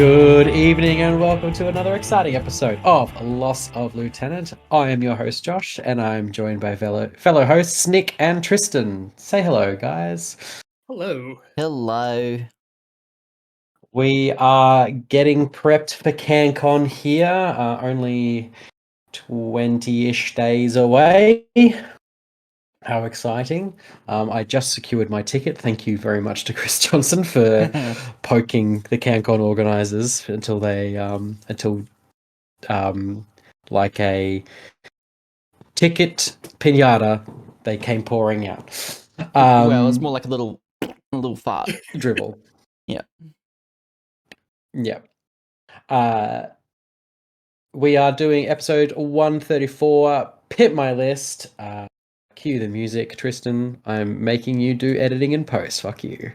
Good evening and welcome to another exciting episode of Loss of Lieutenant. I am your host Josh and I'm joined by fellow hosts Nick and Tristan. Say hello, guys. Hello. Hello. We are getting prepped for Cancon here, only 20-ish days away. How exciting. I just secured my ticket. Thank you very much to Chris Johnson for poking the Cancon organizers until like a ticket pinata, they came pouring out. Well, it's more like a little fart. Dribble. Yeah. We are doing episode 134, Pimp My List. Cue the music, Tristan. I'm making you do editing and post. Fuck you.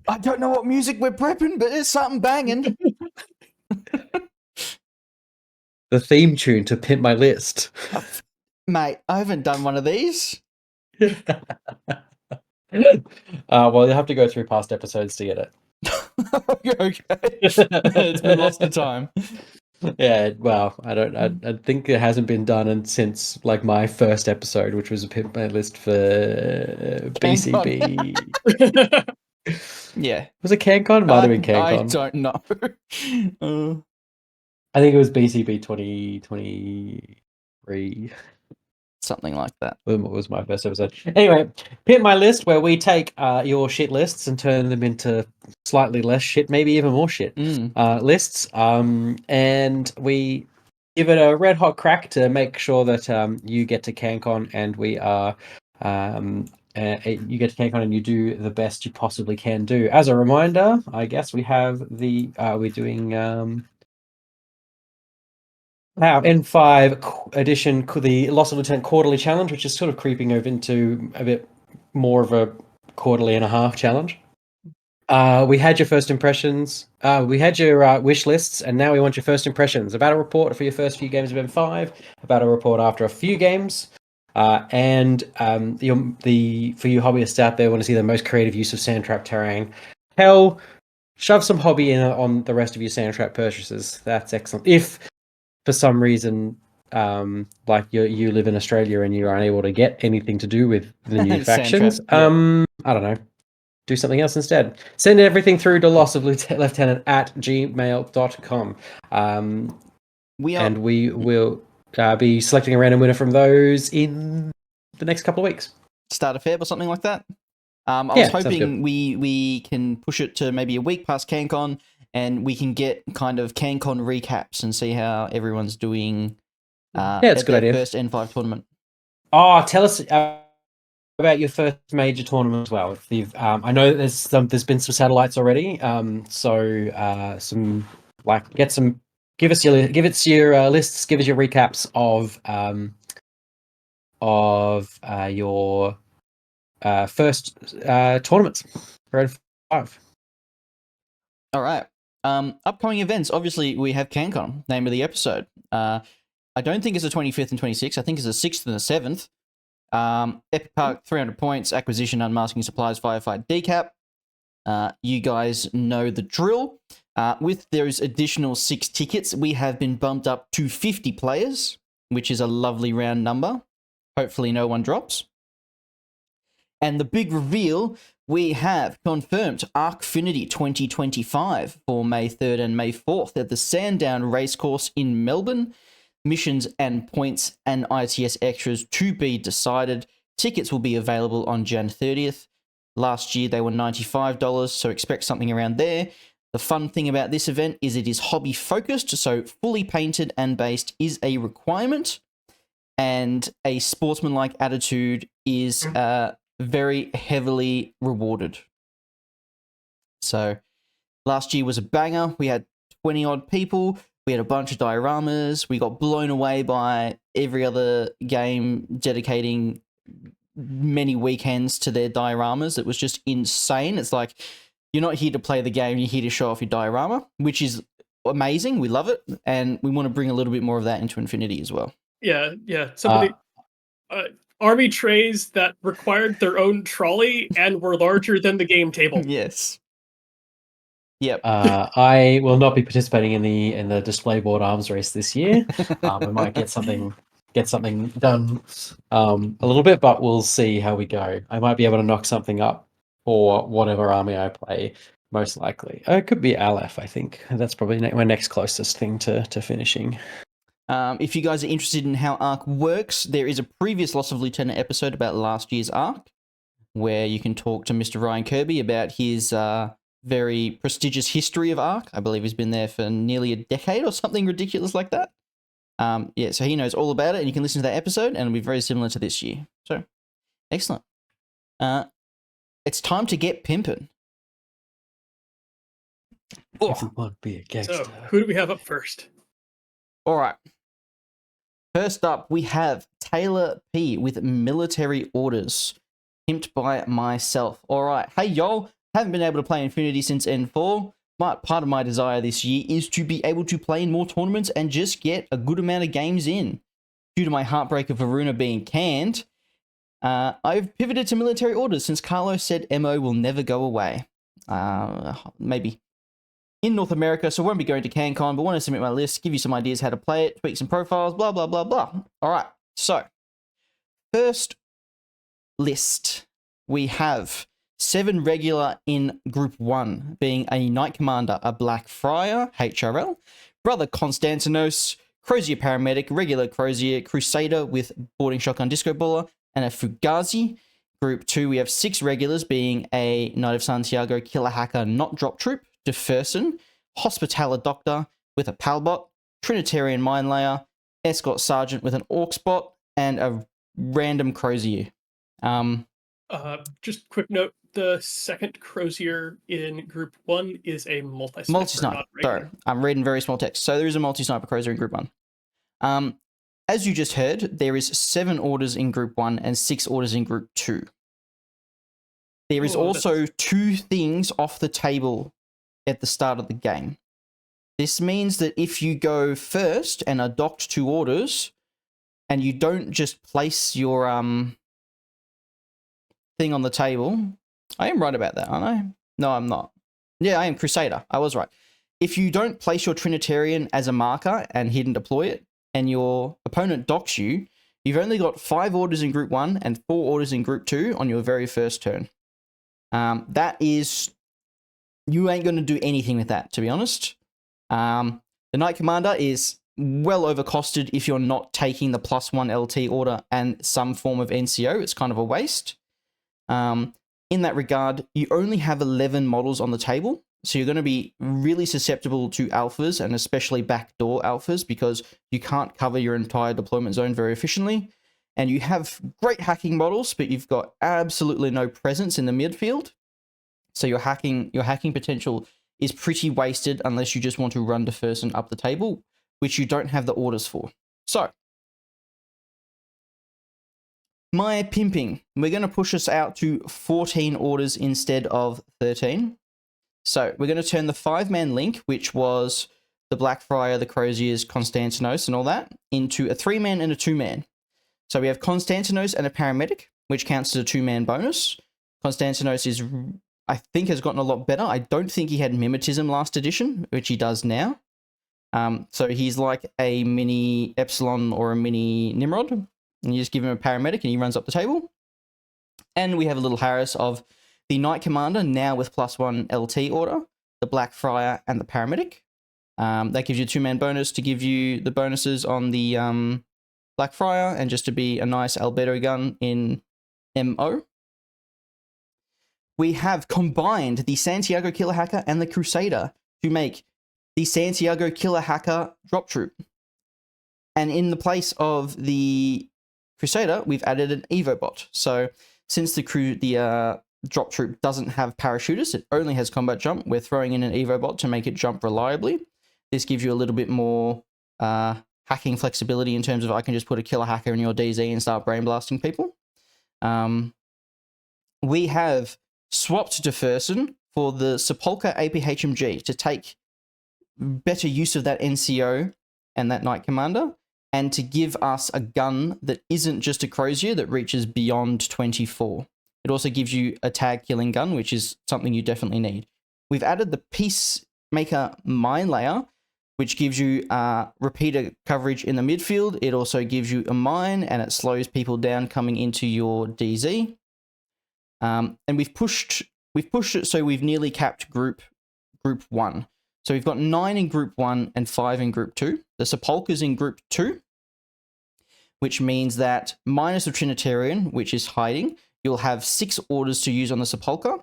I don't know what music we're prepping, but it's something banging. The theme tune to Pimp My List. Mate, I haven't done one of these. Well, you'll have to go through past episodes to get it. Okay. It's been lost to time. Yeah, well, I think it hasn't been done since like my first episode, which was a Pimp My List for BCB. Yeah. Was it Cancon? Might have been Cancon. I don't know. I think it was BCB 2023. Something like that. It was my first episode. Anyway, Pimp My List, where we take your shit lists and turn them into slightly less shit, maybe even more shit lists. And we give it a red hot crack to make sure that you get to CanCon and we are you get to CanCon and you do the best you possibly can do. As a reminder, I guess we have we're doing N5 edition, the Loss of Lieutenant quarterly challenge, which is sort of creeping over into a bit more of a quarterly and a half challenge. We had your first impressions. We had your wish lists, and now we want your first impressions. About a report for your first few games of M5, about a report after a few games, and for you hobbyists out there, want to see the most creative use of sand trap terrain. Hell, shove some hobby in on the rest of your sand trap purchases. That's excellent. If for some reason, like you live in Australia and you're unable to get anything to do with the new factions, I don't know, do something else instead. Send everything through to lossoflieutenant@gmail.com. We will be selecting a random winner from those in the next couple of weeks. Start a Feb or something like that. I was hoping we can push it to maybe a week past CanCon, and we can get kind of CanCon recaps and see how everyone's doing it's a good idea. First N5 tournament. Oh, tell us about your first major tournament as well. If you've, I know there's been some satellites already. Give us your lists, give us your recaps of your first tournaments for N5. All right. Upcoming events. Obviously, we have CanCon, name of the episode. I don't think it's the 25th and 26th. I think it's the 6th and the 7th. Epic Park, 300 points. Acquisition, unmasking supplies, firefight, decap. You guys know the drill. With those additional 6 tickets, we have been bumped up to 50 players, which is a lovely round number. Hopefully no one drops. And the big reveal, we have confirmed Arkfinity 2025 for May 3rd and May 4th at the Sandown Racecourse in Melbourne. Missions and points and ITS extras to be decided. Tickets will be available on Jan 30th. Last year they were $95, so expect something around there. The fun thing about this event is it is hobby focused, so fully painted and based is a requirement. And a sportsmanlike attitude is very heavily rewarded. So last year was a banger. We had 20 odd people. We had a bunch of dioramas. We got blown away by every other game dedicating many weekends to their dioramas. It was just insane. It's like, you're not here to play the game, you're here to show off your diorama, which is amazing. We love it. And we want to bring a little bit more of that into Infinity as well. Yeah. Somebody... army trays that required their own trolley and were larger than the game table. Yes. Yep. I will not be participating in the display board arms race this year. We might get something done a little bit, but we'll see how we go. I might be able to knock something up for whatever army I play. Most likely, it could be Aleph. I think that's probably my next closest thing to finishing. If you guys are interested in how Arc works, there is a previous Loss of Lieutenant episode about last year's Arc, where you can talk to Mr. Ryan Kirby about his very prestigious history of Arc. I believe he's been there for nearly a decade or something ridiculous like that. Yeah, so he knows all about it, and you can listen to that episode, and it'll be very similar to this year. So, excellent. It's time to get pimping. Everyone be a gangster. So, who do we have up first? All right. First up, we have Taylor P with military orders, pimped by myself. All right. Hey, y'all. Haven't been able to play Infinity since N4, but part of my desire this year is to be able to play in more tournaments and just get a good amount of games in. Due to my heartbreak of Varuna being canned, I've pivoted to military orders since Carlos said MO will never go away. Maybe in North America, so I won't be going to Cancon, but want to submit my list, give you some ideas how to play it, tweak some profiles, blah, blah, blah, blah. All right, so first list, we have 7 regular in Group 1, being a Knight Commander, a Black Friar, HRL, Brother Constantinos, Crozier Paramedic, regular Crozier, Crusader with Boarding Shotgun Disco Baller, and a Fugazi. Group 2, we have 6 regulars, being a Knight of Santiago, Killer Hacker, Not Drop Troop, Deferson, Hospitaler Doctor with a Palbot, Trinitarian Mine Layer, Escort Sergeant with an Orcs bot, and a random Crozier. Just quick note, the second Crozier in Group 1 is a multi-sniper. Multi-sniper, sorry. I'm reading very small text. So there is a multi-sniper Crozier in Group 1. As you just heard, there is 7 orders in Group 1 and 6 orders in Group 2. There is also 2 things off the table at the start of the game. This means that if you go first and are docked 2 orders, and you don't just place your thing on the table, I am right about that, aren't I? No, I'm not. Yeah, I am Crusader. I was right. If you don't place your Trinitarian as a marker and hidden deploy it, and your opponent docks you, you've only got 5 orders in Group 1 and 4 orders in Group 2 on your very first turn. That is... You ain't going to do anything with that, to be honest. The Knight Commander is well overcosted if you're not taking the +1 LT order and some form of NCO. It's kind of a waste. In that regard, you only have 11 models on the table, so you're going to be really susceptible to alphas, and especially backdoor alphas, because you can't cover your entire deployment zone very efficiently. And you have great hacking models, but you've got absolutely no presence in the midfield. So your hacking potential is pretty wasted unless you just want to run Deferson up the table, which you don't have the orders for. So, my pimping. We're going to push us out to 14 orders instead of 13. So, we're going to turn the 5-man link, which was the Blackfriar, the Croziers, Constantinos, and all that, into a 3-man and a 2-man. So, we have Constantinos and a Paramedic, which counts as a 2-man bonus. Constantinos is... I think has gotten a lot better. I don't think he had Mimetism last edition, which he does now. So he's like a mini Epsilon or a mini Nimrod. And you just give him a Paramedic and he runs up the table. And we have a little Harris of the Knight Commander, now with +1 LT order, the Black Friar, and the Paramedic. That gives you a 2-man bonus to give you the bonuses on the Black Friar, and just to be a nice albedo gun in MO. We have combined the Santiago Killer Hacker and the Crusader to make the Santiago Killer Hacker Drop Troop. And in the place of the Crusader, we've added an Evo bot. So since the Drop Troop doesn't have parachutists, it only has combat jump, we're throwing in an Evo bot to make it jump reliably. This gives you a little bit more hacking flexibility in terms of I can just put a Killer Hacker in your DZ and start brain blasting people. We have swapped Deferson for the Sepulchre APHMG to take better use of that NCO and that Knight Commander, and to give us a gun that isn't just a Crozier that reaches beyond 24. It also gives you a tag killing gun, which is something you definitely need. We've added the Peacemaker Mine Layer, which gives you repeater coverage in the midfield. It also gives you a mine, and it slows people down coming into your DZ. And we've pushed it so we've nearly capped group 1. So we've got 9 in group 1 and 5 in group 2. The Sepulchre's in group 2, which means that minus the Trinitarian, which is hiding, you'll have 6 orders to use on the Sepulchre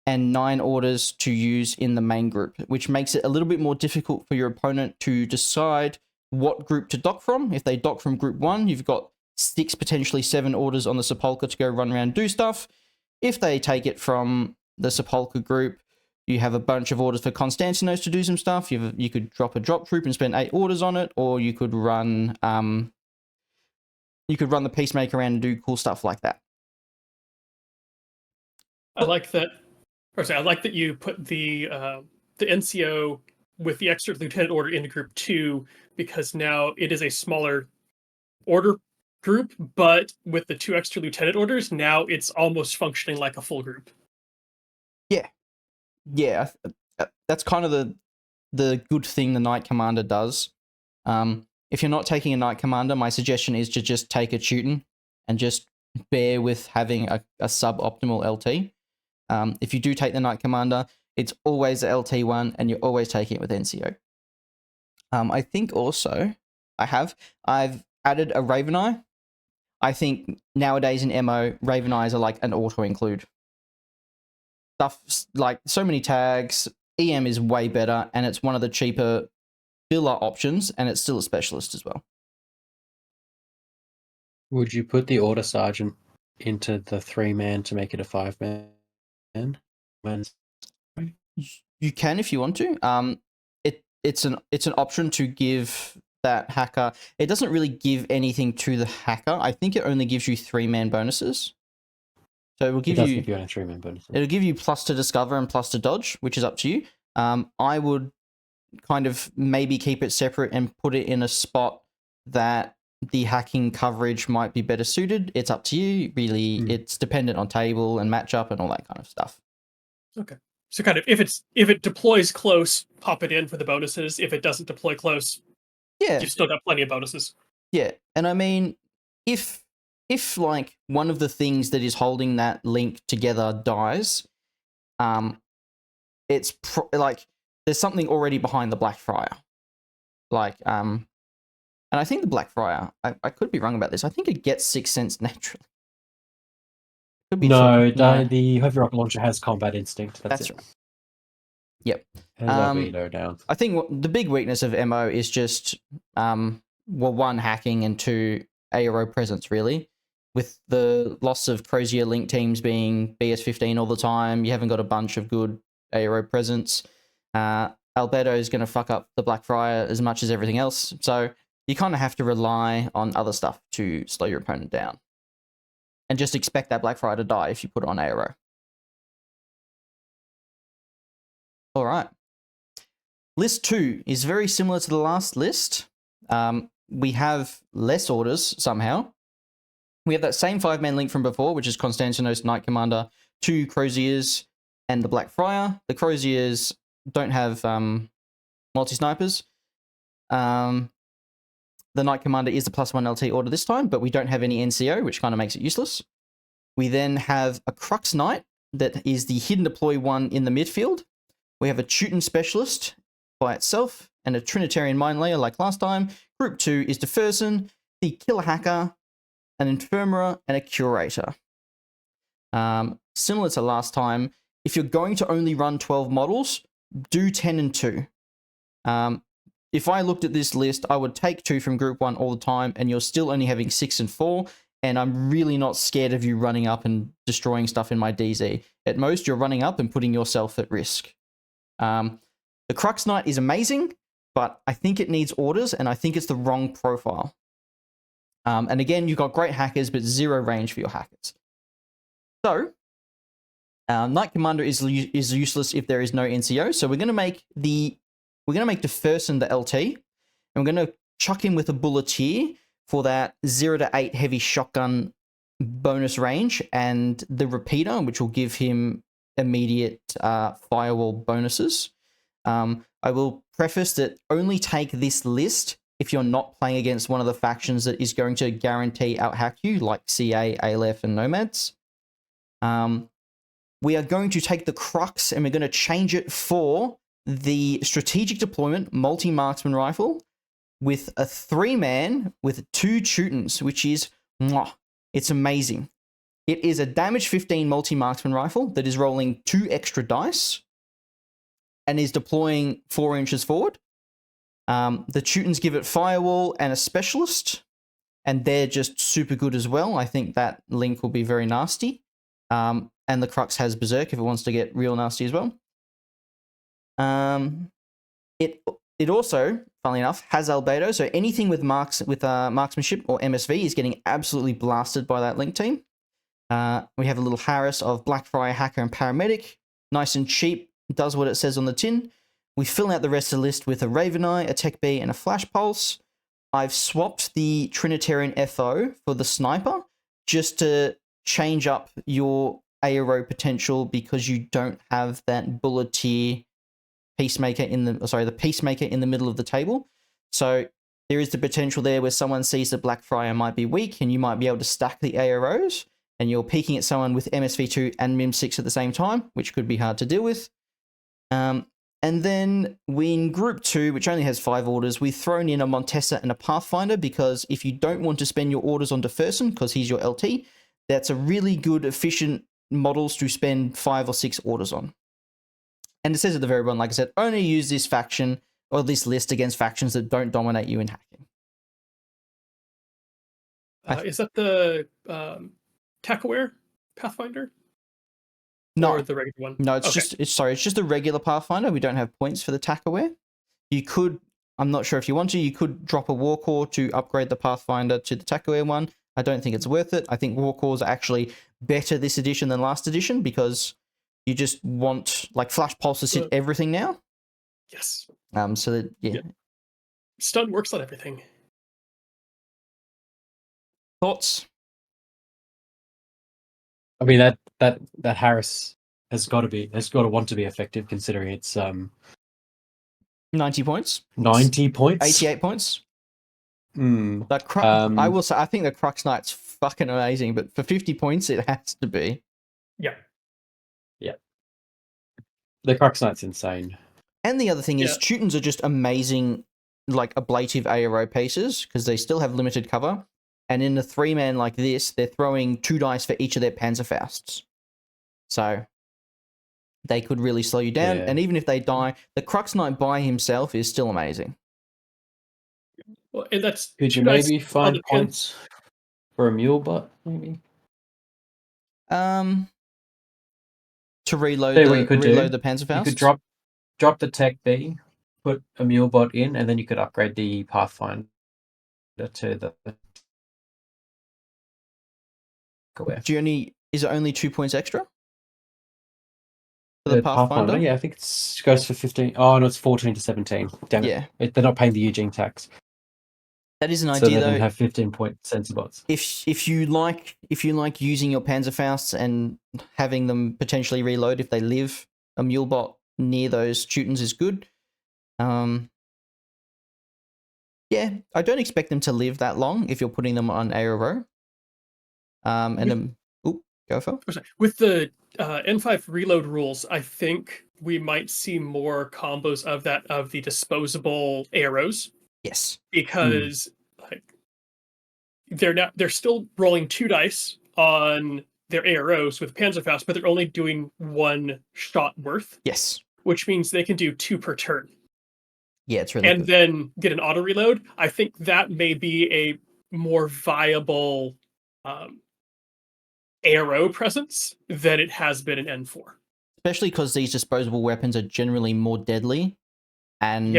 and 9 orders to use in the main group, which makes it a little bit more difficult for your opponent to decide what group to dock from. If they dock from group 1, you've got 6, potentially 7 orders on the Sepulchre to go run around and do stuff. If they take it from the Sepulchre group, you have a bunch of orders for Constantinos to do some stuff. You could drop a drop troop and spend 8 orders on it, or you could run the Peacemaker around and do cool stuff like that. I like that. I like that you put the NCO with the extra lieutenant order into group 2, because now it is a smaller order group, but with the 2 extra lieutenant orders, now it's almost functioning like a full group. Yeah, that's kind of the good thing the Knight Commander does. If you're not taking a Knight Commander, my suggestion is to just take a Teuton and just bear with having a suboptimal LT. If you do take the Knight Commander, it's always the LT one, and you're always taking it with NCO. I think also I've added a Raven Eye. I think nowadays in MO, Raven Eyes are like an auto-include. Stuff like so many tags, EM is way better, and it's one of the cheaper filler options, and it's still a specialist as well. Would you put the Order Sergeant into the 3-man to make it a 5-man? You can if you want to. It's an option to give that hacker. It doesn't really give anything to the hacker. I think it only gives you 3-man bonuses. So it will give you only 3-man bonuses. It'll give you plus to discover and plus to dodge, which is up to you. I would kind of maybe keep it separate and put it in a spot that the hacking coverage might be better suited. It's up to you. Really, it's dependent on table and matchup and all that kind of stuff. Okay. So kind of if it deploys close, pop it in for the bonuses. If it doesn't deploy close, you've still got plenty of bonuses. Yeah, and I mean, if like one of the things that is holding that link together dies, it's like there's something already behind the Blackfriar. Like, and I think the Blackfriar, I could be wrong about this. I think it gets 6 cents naturally. Could be the Heavy Rocket Launcher has Combat Instinct. That's it. Right. Yep. Has veto down. I think the big weakness of MO is just, one, hacking, and 2, ARO presence, really. With the loss of Crozier Link teams being BS15 all the time, you haven't got a bunch of good ARO presence. Albedo is going to fuck up the Blackfriar as much as everything else. So you kind of have to rely on other stuff to slow your opponent down. And just expect that Blackfriar to die if you put it on ARO. All right. List 2 is very similar to the last list. We have less orders somehow. We have that same 5-man link from before, which is Constantinos, Knight Commander, 2 Croziers, and the Blackfriar. The Croziers don't have multi-snipers. The Knight Commander is the +1 LT order this time, but we don't have any NCO, which kind of makes it useless. We then have a Crux Knight that is the hidden deploy one in the midfield. We have a Teuton Specialist by itself and a Trinitarian Mine Layer like last time. Group 2 is Deferson, the Killer Hacker, an Infirmera, and a Curator. Similar to last time, if you're going to only run 12 models, do 10 and 2. If I looked at this list, I would take 2 from Group 1 all the time, and you're still only having 6 and 4, and I'm really not scared of you running up and destroying stuff in my DZ. At most, you're running up and putting yourself at risk. The Crux Knight is amazing, but I think it needs orders, and I think it's the wrong profile. And again, you've got great hackers, but 0 range for your hackers. So, Knight Commander is useless if there is no NCO. So we're going to make Deferson the LT, and we're going to chuck him with a Bulleteer for that 0 to 8 heavy shotgun bonus range, and the Repeater, which will give him immediate firewall bonuses. I will preface that only take this list if you're not playing against one of the factions that is going to guarantee outhack you, like CA, ALF, and Nomads. We are going to take the Crux and we're going to change it for the strategic deployment multi-marksman rifle with a 3-man with 2 Teutons, which is, it's amazing. It is a damage 15 multi-marksman rifle that is rolling 2 extra dice and is deploying 4 inches forward. The Teutons give it firewall and a specialist, and they're just super good as well. I think that link will be very nasty. And the Crux has Berserk if it wants to get real nasty as well. It also, funnily enough, has Albedo, so anything with marksmanship or MSV is getting absolutely blasted by that link team. We have a little Harris of Blackfriar, Hacker, and Paramedic. Nice and cheap, does what it says on the tin. We fill out the rest of the list with a Raven Eye, a Tech B, and a Flash Pulse. I've swapped the Trinitarian FO for the Sniper just to change up your ARO potential because you don't have that Bulleteer Peacemaker the Peacemaker in the middle of the table. So there is the potential there where someone sees that Blackfriar might be weak and you might be able to stack the AROs and you're peeking at someone with MSV2 and MIM6 at the same time, which could be hard to deal with. And then in Group 2, which only has 5 orders, we've thrown in a Montesa and a Pathfinder because if you don't want to spend your orders on Deferson because he's your LT, that's a really good, efficient models to spend 5 or 6 orders on. And it says at the very bottom, like I said, only use this faction or this list against factions that don't dominate you in hacking. Is that the tech-aware Pathfinder? No, or the regular one? No, it's just a regular Pathfinder. We don't have points for the tack-aware. You could, I'm not sure if you want to, you could drop a Warcore to upgrade the Pathfinder to the tack-aware one. I don't think it's worth it. I think Warcores are actually better this edition than last edition because you just want, like, Flash Pulses hit everything now. Yes. So that, yeah. Stun works on everything. Thoughts? I mean that Harris has got to want to be effective considering it's 90 points. 90 points. 88 points. That I will say I think the Crux Knight's fucking amazing, but for 50 points it has to be. Yeah. Yeah. The Crux Knight's insane. And the other thing is Teutons are just amazing, like ablative ARO pieces because they still have limited cover. And in a 3-man like this, they're throwing 2 dice for each of their Panzerfausts. So they could really slow you down. Yeah. And even if they die, the Crux Knight by himself is still amazing. Well, and that's could you maybe find points for a mule bot, maybe? To reload the Panzerfaust? You could drop the Tech B, put a mule bot in, and then you could upgrade the Pathfinder to the is it only 2 points extra? For the Pathfinder? Yeah, I think it goes for 15. Oh, no, it's 14 to 17. Damn it. Yeah. They're not paying the Eugene tax. That is an idea, though. So they don't have 15-point sensor bots. If you like using your Panzerfausts and having them potentially reload if they live, a mule bot near those Teutons is good. Yeah, I don't expect them to live that long if you're putting them on ARO. Go for it. With the N5 reload rules, I think we might see more combos of the disposable arrows. Yes, because like they're still rolling 2 dice on their arrows with Panzerfaust, but they're only doing 1 shot worth. Yes, which means they can do 2 per turn. Yeah, it's really and then get an auto reload. I think that may be a more viable arrow presence than it has been in N4. Especially because these disposable weapons are generally more deadly and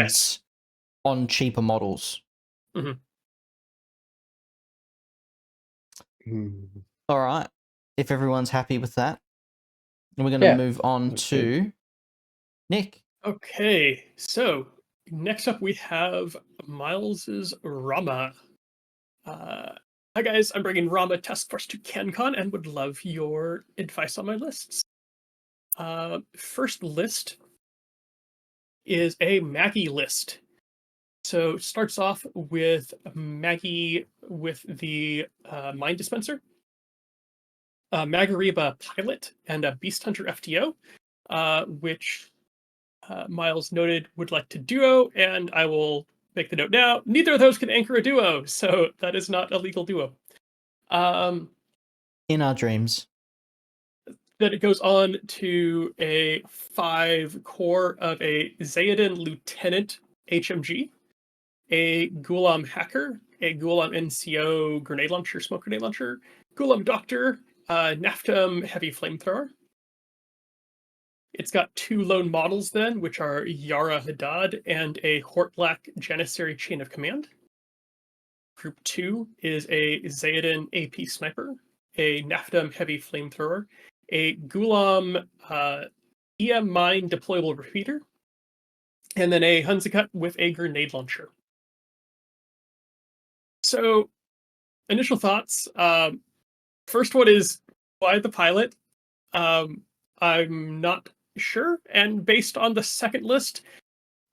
on cheaper models. Mm-hmm. All right. If everyone's happy with that, we're going to move on to Nick. Okay, so next up we have Miles's Ramah. Hi guys, I'm bringing Ramah Task Force to Cancon and would love your advice on my lists. First list is a Maggie list. So it starts off with Maggie with the Mind Dispenser, Magariba Pilot, and a Beast Hunter FTO, which Miles noted would like to duo, and I will make the note now. Neither of those can anchor a duo, so that is not a legal duo. In our dreams. Then it goes on to a 5 core of a Zayadan Lieutenant HMG, a Ghulam Hacker, a Ghulam NCO Grenade Launcher, Smoke Grenade Launcher, Ghulam Doctor, Naftum Heavy Flamethrower. It's got 2 lone models then, which are Yara Haddad and a Hortlak Janissary Chain of Command. Group 2 is a Zayadan AP Sniper, a Naftum Heavy Flamethrower, a Ghulam EM Mine Deployable Repeater, and then a Hunzicut with a Grenade Launcher. So, initial thoughts. First one is, why the pilot? I'm not sure, and based on the second list,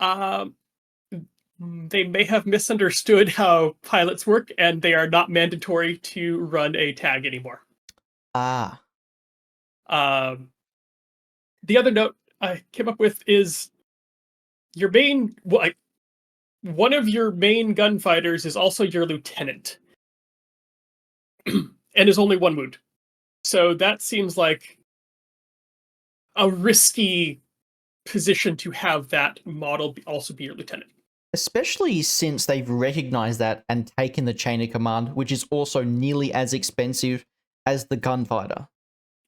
they may have misunderstood how pilots work, and they are not mandatory to run a tag anymore. Ah. The other note I came up with is your main, one of your main gunfighters is also your lieutenant, and is only 1 wound. So that seems like a risky position to have that model also be your lieutenant. Especially since they've recognized that and taken the chain of command, which is also nearly as expensive as the gunfighter.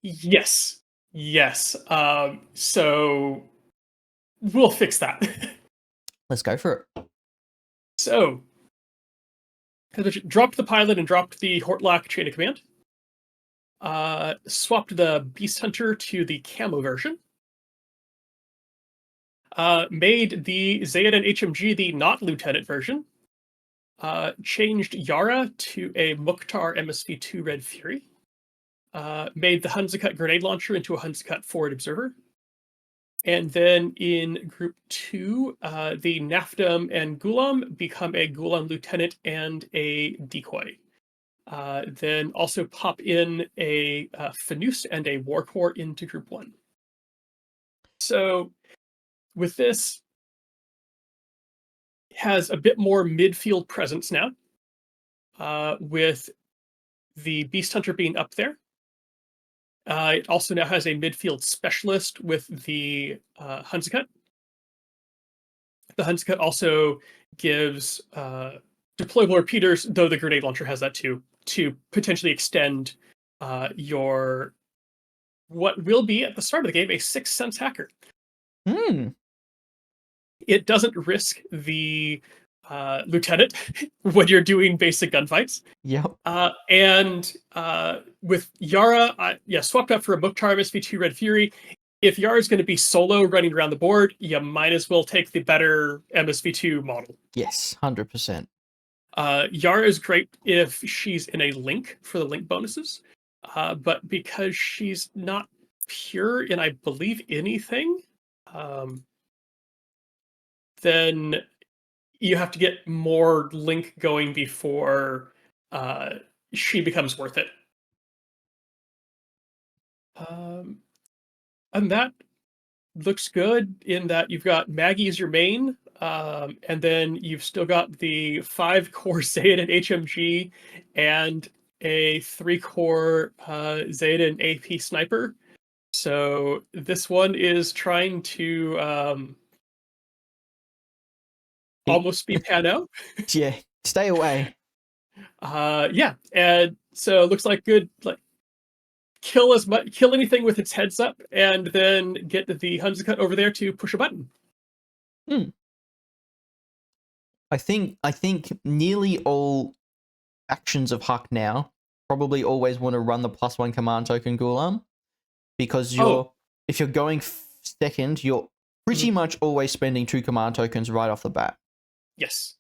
Yes. So we'll fix that. Let's go for it. So, dropped the pilot and dropped the Hortlak Chain of Command. Swapped the Beast Hunter to the camo version. Made the Zayadan HMG the not lieutenant version. Changed Yara to a Mukhtar MSV2 Red Fury. Made the Hunzicut Grenade Launcher into a Hunzicut Forward Observer. And then in Group 2, the Naftum and Ghulam become a Ghulam Lieutenant and a Decoy. Then also pop in a Fanus and a Warcore into Group 1. So with this, has a bit more midfield presence now, with the Beast Hunter being up there. It also now has a midfield specialist with the Hunzicut. The Hunzicut also gives deployable repeaters, though the Grenade Launcher has that too, to potentially extend your, what will be at the start of the game, a 6th Sense Hacker. It doesn't risk the lieutenant when you're doing basic gunfights. Yep. And with Yara, swapped out for a Mukhtar MSV2 Red Fury. If Yara's going to be solo running around the board, you might as well take the better MSV2 model. Yes, 100%. Yara is great if she's in a link for the link bonuses, but because she's not pure in, I believe, anything, then you have to get more link going before she becomes worth it. And that looks good in that you've got Maggie as your main, and then you've still got the 5-core Zayadan HMG and a 3-core Zayadan AP Sniper. So this one is trying to almost be Pano. Yeah, stay away. And so it looks like good, like kill anything with its heads up, and then get the Hunzicut over there to push a button. I think nearly all actions of Huck now probably always want to run the +1 command token Ghulam, because if you're going second, you're pretty much always spending 2 command tokens right off the bat. Yes,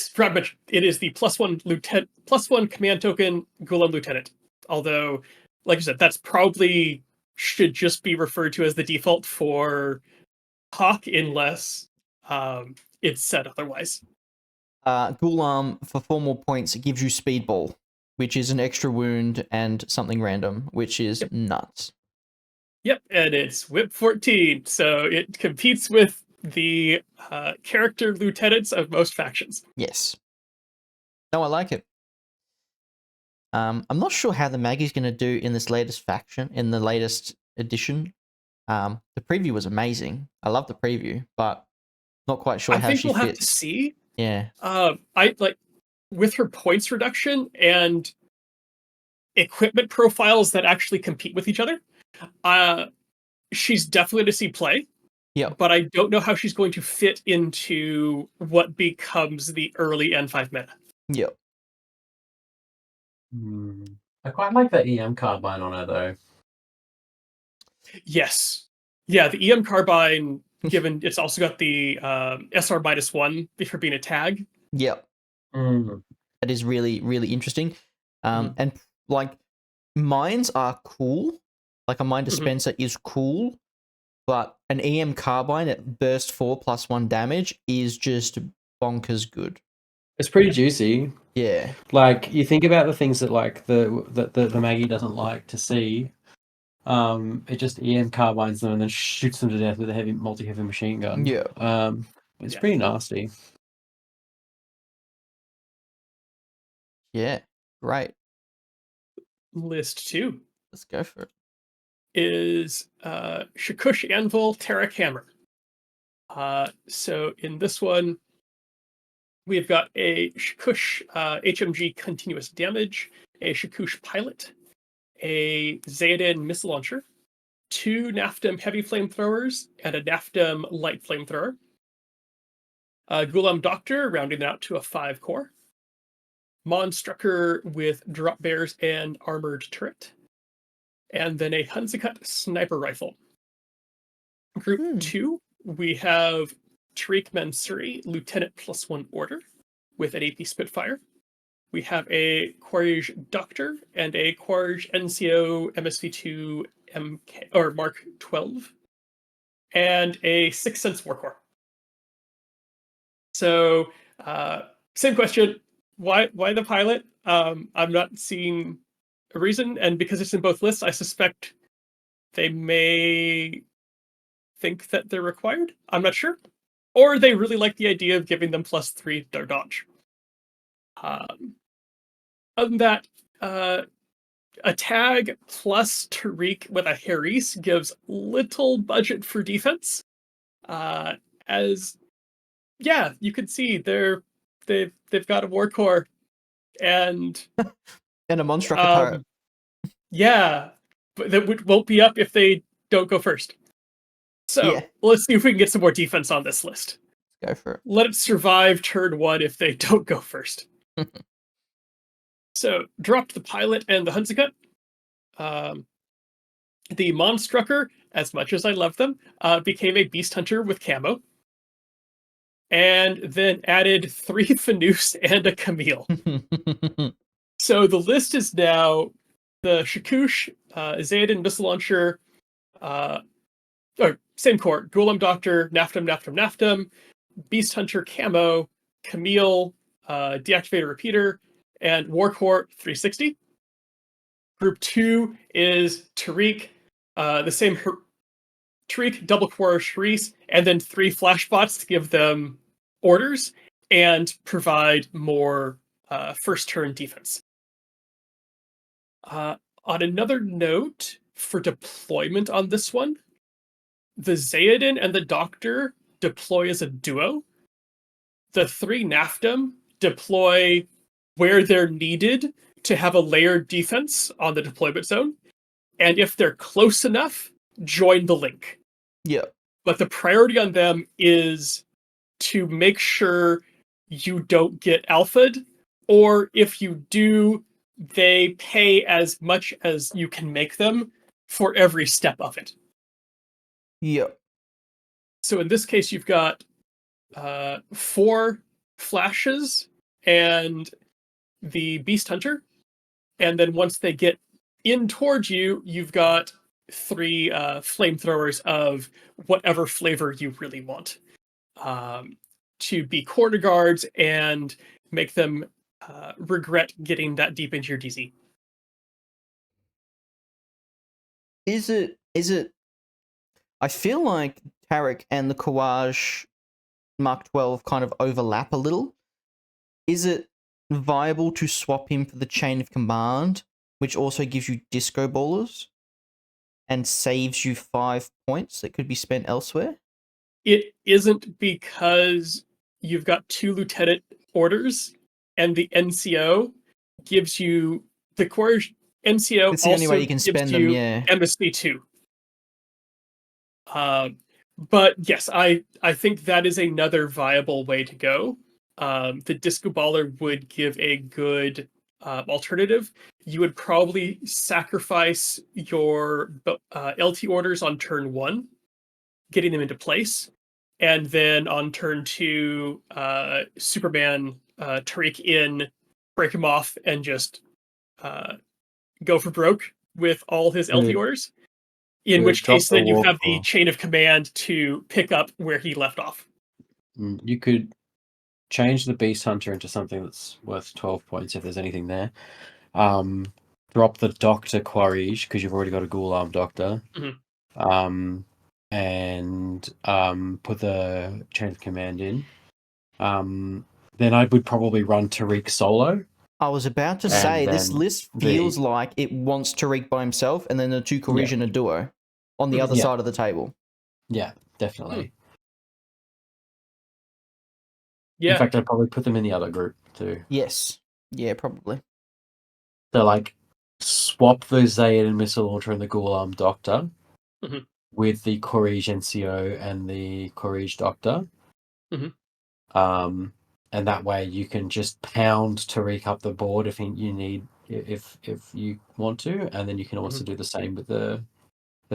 forgot to mention, it is the +1 command token Ghulam Lieutenant. Although, like you said, that's probably should just be referred to as the default for Hawk unless it's said otherwise. Ghulam, for 4 more points, it gives you Speedball, which is an extra wound and something random, which is nuts. Yep, and it's Whip 14, so it competes with the character lieutenants of most factions. Yes. No, I like it. I'm not sure how the Maggie's going to do in this latest faction, in the latest edition. The preview was amazing. I love the preview, but not quite sure how she fits. I think we'll have to see. Yeah. I like with her points reduction and equipment profiles that actually compete with each other. She's definitely to see play. Yeah. But I don't know how she's going to fit into what becomes the early N5 meta. Yep. I quite like that EM carbine on her though. Yes. Yeah, the EM carbine, given it's also got the SR -1 for being a tag. Yep. That is really, really interesting. And like mines are cool. Like a mine dispenser is cool, but an EM carbine at burst 4 +1 damage is just bonkers good. It's pretty juicy. Yeah. Like you think about the things that like the Maggie doesn't like to see. It just EM carbines them and then shoots them to death with a multi-heavy machine gun. Yeah. It's pretty nasty. Yeah. Great. List 2. Let's go for it. Is Shikush Anvil Terrak Hammer. So in this one, we've got a Shikush HMG continuous damage, a Shikush pilot, a Zayden missile launcher, 2 Naftam heavy flamethrowers, and a Naftam light flamethrower. Ghulam Doctor, rounding that out to a 5 core. Monstrucker with drop bears and armored turret. And then a Hunzicut sniper rifle. Group 2, we have Tariq Mansuri, Lieutenant +1 order, with an AP Spitfire. We have a Quarij Doctor and a Quarij NCO MSV2 MK or Mark 12, and a 6th Sense Warcore. So, same question: why the pilot? I'm not seeing a reason, and because it's in both lists, I suspect they may think that they're required. I'm not sure, or they really like the idea of giving them +3 their dodge. Other than that, a tag plus Tariq with a Harris gives little budget for defense. As yeah, you can see they've got a war core and a Monstrucker turret. Yeah, but that won't be up if they don't go first. So let's see if we can get some more defense on this list. Go for it. Let it survive turn 1 if they don't go first. So dropped the pilot and the Hunzicut. The Monstrucker, as much as I love them, became a Beast Hunter with camo. And then added 3 Fanus and a Camille. So the list is now the Shikush, Zayden missile launcher, or same core, Ghulam Doctor, Naftam, Beast Hunter camo, Camille, Deactivator Repeater, and Warcore 360. Group 2 is Tariq, the same Tariq, double core Sharice, and then 3 flashbots to give them orders and provide more first turn defense. On another note, for deployment on this one, the Zayden and the Doctor deploy as a duo. The 3 Naftam deploy where they're needed to have a layered defense on the deployment zone. And if they're close enough, join the link. Yeah. But the priority on them is to make sure you don't get alphaed, or if you do, they pay as much as you can make them for every step of it. Yep. So in this case, you've got 4 flashes and the Beast Hunter. And then once they get in towards you, you've got 3 flamethrowers of whatever flavor you really want, to be corner guards and make them regret getting that deep into your DZ. Is it? I feel like Tarek and the Kawaj Mark 12 kind of overlap a little. Is it viable to swap him for the Chain of Command, which also gives you Disco Ballers and saves you 5 points that could be spent elsewhere? It isn't, because you've got 2 lieutenant orders, and the NCO gives you the core NCO. It's the only also way you can gives spend them, you yeah. MSP 2. But yes, I think that is another viable way to go. The Disco Baller would give a good alternative. You would probably sacrifice your LT orders on turn 1, getting them into place, and then on turn 2, Superman Tariq in, break him off, and just go for broke with all his LT orders. In which case, then you have the chain of command to pick up where he left off. You could change the Beast Hunter into something that's worth 12 points if there's anything there. Drop the Doctor Quaritch, because you've already got a Ghoul Arm Doctor. Mm-hmm. And put the chain of command in. Then I would probably run Tariq solo. I was about to say, this list feels like it wants Tariq by himself, and then the 2 Corrision a duo on the other side of the table. Yeah, definitely. Yeah. In fact, I'd probably put them in the other group too. Yes. Yeah, probably. So, like, swap the Zayd and Missile Launcher and the Ghoul Arm Doctor with the Corrige NCO and the Corrige Doctor. And that way you can just pound Tariq up the board if you need, if you want to, and then you can also do the same with the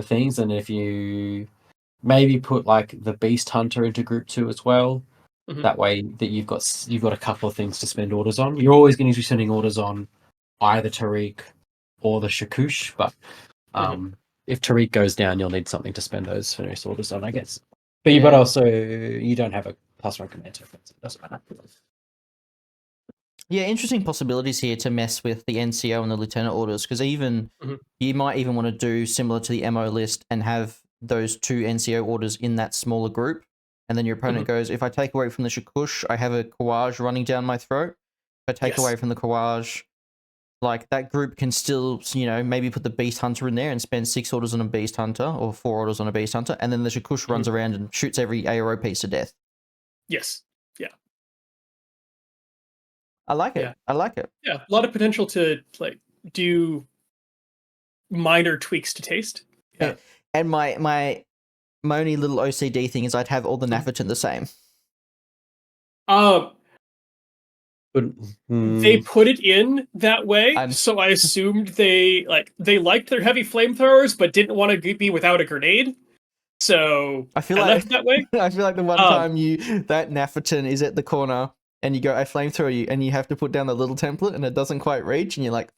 things. And if you maybe put like the Beast Hunter into group 2 as well, that way that you've got a couple of things to spend orders on. You're always going to be sending orders on either Tariq or the Shakush, but if Tariq goes down, you'll need something to spend those finished orders on, I guess. But but also you don't have a +1 command token, so it doesn't matter. Yeah, interesting possibilities here to mess with the NCO and the lieutenant orders, because even you might even want to do similar to the MO list and have those 2 NCO orders in that smaller group, and then your opponent goes, if I take away from the Shakush, I have a Kawaj running down my throat. If I take away from the Kawaj, like, that group can still, maybe put the Beast Hunter in there and spend 6 orders on a Beast Hunter or 4 orders on a Beast Hunter, and then the Shakush runs around and shoots every ARO piece to death. Yes. Yeah. I like it. Yeah. I like it. Yeah, a lot of potential to like do minor tweaks to taste. Yeah. And my only little OCD thing is I'd have all the Nafferton the same. They put it in that way, so I assumed they liked their heavy flamethrowers, but didn't want to be without a grenade. So I left it that way. I feel like the one time that Nafferton is at the corner and you go, I flamethrow you, and you have to put down the little template and it doesn't quite reach, and you're like,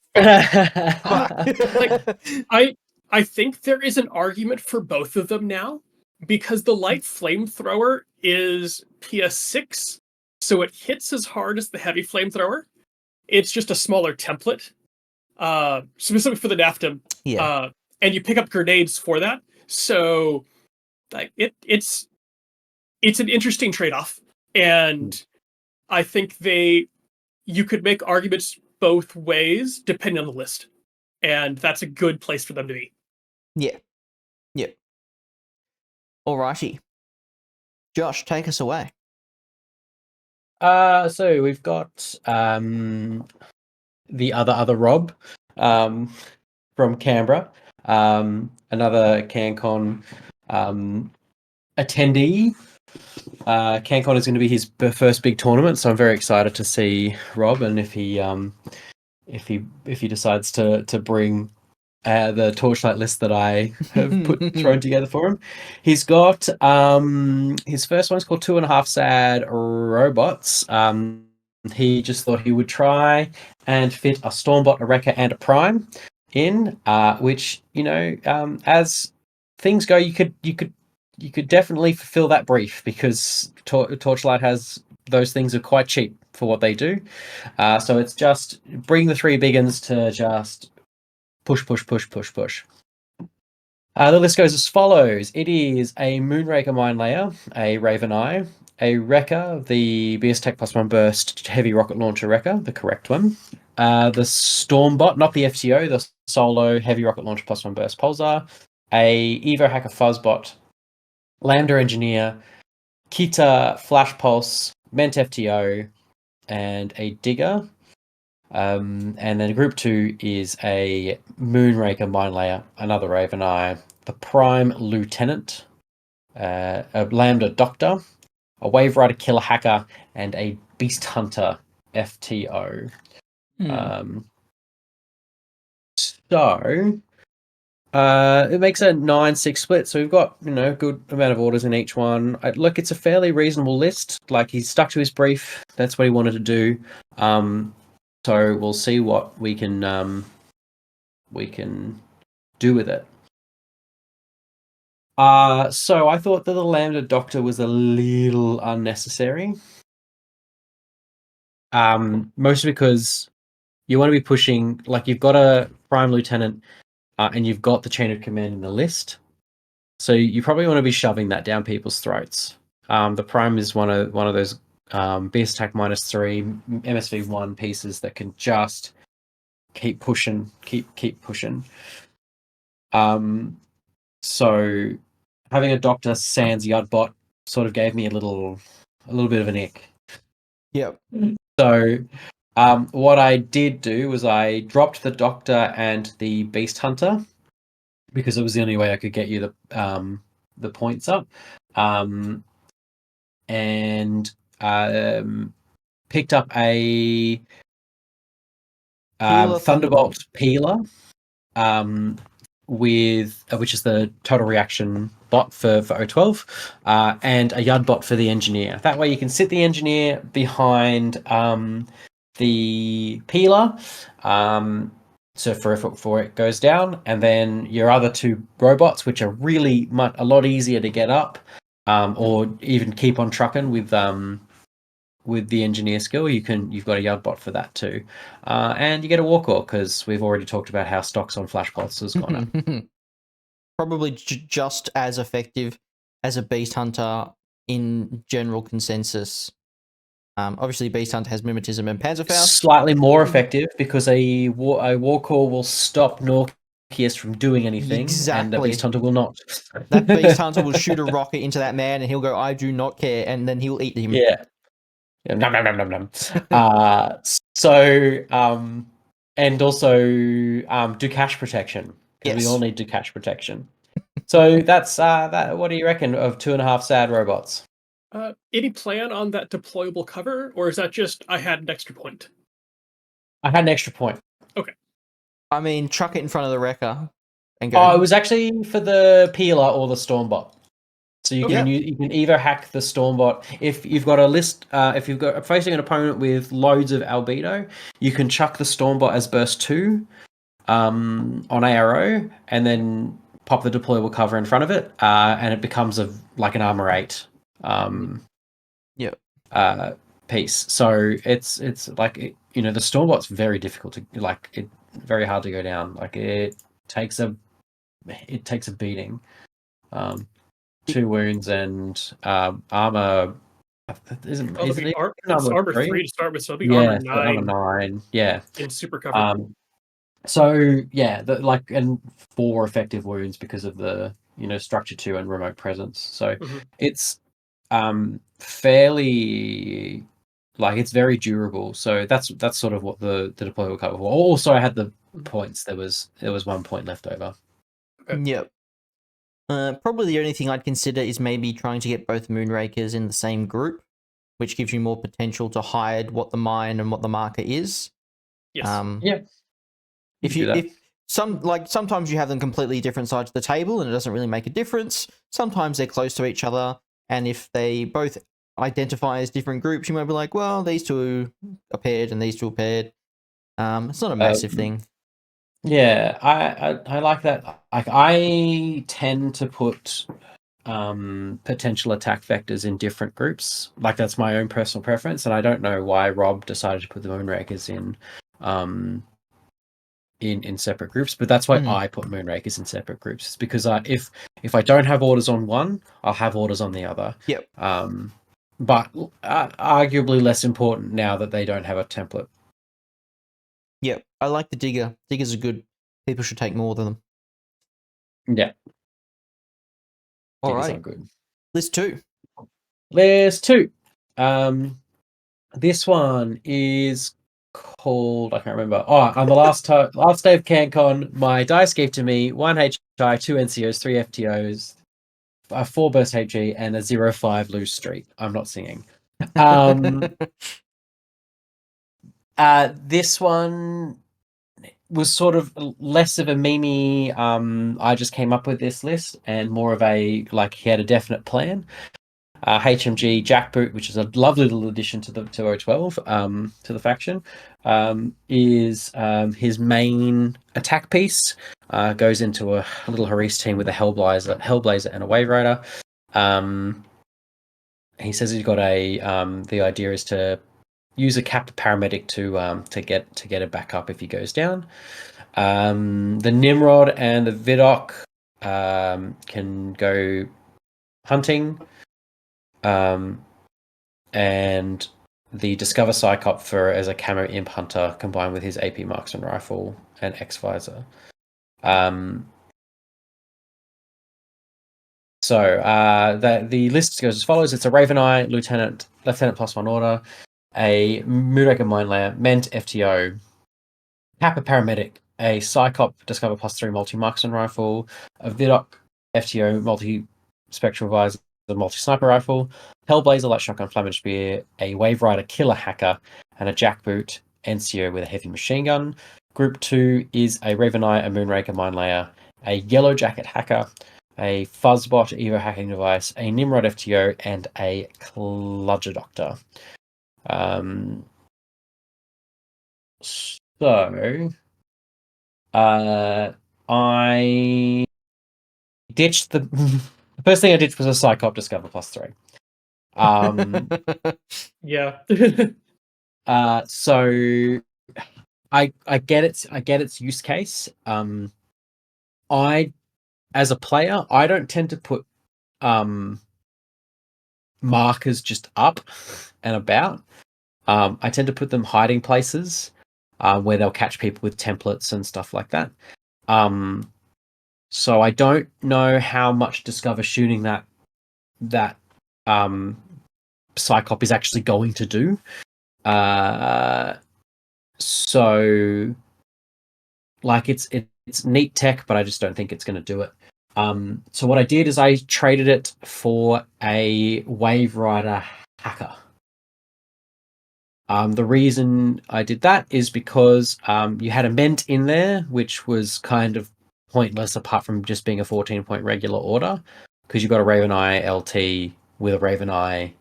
I think there is an argument for both of them now, because the light flamethrower is PS6, so it hits as hard as the heavy flamethrower. It's just a smaller template, specifically for the Naftum. And you pick up grenades for that. So like it's an interesting trade-off. And I think you could make arguments both ways depending on the list. And that's a good place for them to be. Yeah. Yeah. Alrighty. Josh, take us away. So we've got the other Rob from Canberra, another Cancon attendee. Cancon is going to be his first big tournament, so I'm very excited to see Rob, and if he decides to bring the Torchlight list that I have thrown together for him. He's got his first one's called 2.5 Sad Robots. He just thought he would try and fit a Stormbot, a Wrecker, and a Prime. in, which as things go, you could definitely fulfill that brief because Torchlight has those things are quite cheap for what they do. So it's just bring the three big uns to just push, push, push, push, push. The list goes as follows. It is a Moonraker Mine Layer, a Raven Eye, a Wrecker, the BS Tech +1 Burst Heavy Rocket Launcher Wrecker, the correct one. The Stormbot, not the FTO, the Solo Heavy Rocket Launcher +1 Burst Pulsar, a Evo Hacker Fuzzbot, Lambda Engineer, Kita Flash Pulse, Ment FTO, and a Digger. And then Group 2 is a Moonraker Mine Layer, another Raven Eye, the Prime Lieutenant, a Lambda Doctor, a Wave Rider Killer Hacker, and a Beast Hunter FTO. So it makes a 9-6 split. So we've got a good amount of orders in each one. Look, it's a fairly reasonable list. Like he's stuck to his brief. That's what he wanted to do. So we'll see what we can do with it. So I thought that the Lambda Doctor was a little unnecessary. Mostly because you want to be pushing, like you've got a Prime Lieutenant, and you've got the Chain of Command in the list. So you probably want to be shoving that down people's throats. The Prime is one of those BS Attack -3 MSV1 pieces that can just keep pushing, keep pushing. So having a Doctor Sans Yudbot sort of gave me a little bit of an ick. Yep. So what I did do was I dropped the Doctor and the Beast Hunter because it was the only way I could get you the points up, and picked up a Thunderbolt Peeler, with which is the total reaction bot for O12, and a Yud bot for the engineer. That way you can sit the engineer behind the peeler, so for it goes down, and then your other two robots, which are really a lot easier to get up, or even keep on trucking with the engineer skill. You've got a Yud bot for that too, and you get a Warcore because we've already talked about how stocks on Flash Pulse has gone up. Probably just as effective as a Beast Hunter in general consensus. Obviously, Beast Hunter has Mimetism and Panzerfaust. Slightly more effective because a Warcore will stop Norkius from doing anything, Exactly. and the Beast Hunter will not. That Beast Hunter will shoot a rocket into that man, and he'll go, "I do not care," and then he'll eat him. Yeah. Nom, nom, nom, nom, nom. And also do cash protection, because we all need do cash protection. So that's that. What do you reckon of 2.5 sad robots? Any plan on that deployable cover, or is that just I had an extra point? I had an extra point. Okay. I mean, chuck it in front of the wrecker and go. Oh, it was actually for the peeler or the Stormbot. So you can either hack the Stormbot if you've got a list. If you've got facing an opponent with loads of albedo, you can chuck the Stormbot as burst 2 on ARO, and then pop the deployable cover in front of it, and it becomes like an armor 8 piece. So it's like the Stormbot's very difficult to very hard to go down. Like it takes a beating. 2 wounds and armor. Is it armor 3 to start with, so it'll be armor 9. Armor 9, yeah. In super cover. So yeah, and 4 effective wounds because of the structure 2 and remote presence. So it's fairly it's very durable. So that's sort of what the deployable cover for. Also, I had the points. There was 1 point left over. Okay. Yep. Probably the only thing I'd consider is maybe trying to get both Moonrakers in the same group, which gives you more potential to hide what the mine and what the marker is. Yes. Sometimes you have them completely different sides of the table and it doesn't really make a difference. Sometimes they're close to each other, and if they both identify as different groups, you might be like, well, these two are paired and these two are paired. It's not a massive thing. Yeah, I like that. Like I tend to put potential attack vectors in different groups. Like that's my own personal preference, and I don't know why Rob decided to put the Moonrakers um in separate groups, but that's why I put Moonrakers in separate groups. It's because if I don't have orders on one, I'll have orders on the other. Yep. But arguably less important now that they don't have a template. Yep. I like the Digger. Diggers are good. People should take more of them. Yeah. All Diggers right. are good. List 2. There's 2. This one is called, I can't remember. Oh, on the last day of Cancon, my dice gave to me 1 HI, 2 NCOs, 3 FTOs, a 4 burst HG, and a 0-5 lose streak. I'm not singing. This one was sort of less of a meme. I just came up with this list, and more of a he had a definite plan. HMG Jackboot, which is a lovely little addition to the 012 to the faction, is his main attack piece. Goes into a little Haris team with a Hellblazer and a Wave Rider. He says he's got the idea is to use a capped paramedic to get it back up if he goes down. The Nimrod and the Vidok can go hunting. And the Discover Psychop as a camo imp hunter combined with his AP marksman rifle and X visor. The list goes as follows: it's a Raven Eye, Lieutenant +1 order, a Moonraker Mine Layer, Ment FTO, Kappa Paramedic, a Psychop Discover +3 multi marksman rifle, a Vidok FTO multi spectral visor, the multi sniper rifle, Hellblazer light shotgun flammage spear, a Wave Rider killer hacker, and a Jackboot NCO with a heavy machine gun. Group 2 is a Raven Eye, a Moonraker Mine Layer, a Yellow Jacket hacker, a Fuzzbot Evo hacking device, a Nimrod FTO, and a Cludger Doctor. I ditched the first thing I ditched was a Psychop Discover +3. Yeah. So I get it. I get its use case. As a player, I don't tend to put markers just up and about. I tend to put them hiding places where they'll catch people with templates and stuff like that. So I don't know how much Discover shooting that Psychop is actually going to do. So it's neat tech, but I just don't think it's going to do it. So what I did is I traded it for a Wave Rider hacker. The reason I did that is because you had a Ment in there, which was kind of pointless apart from just being a 14-point regular order, because you've got a Raven Eye LT with a Raven Eye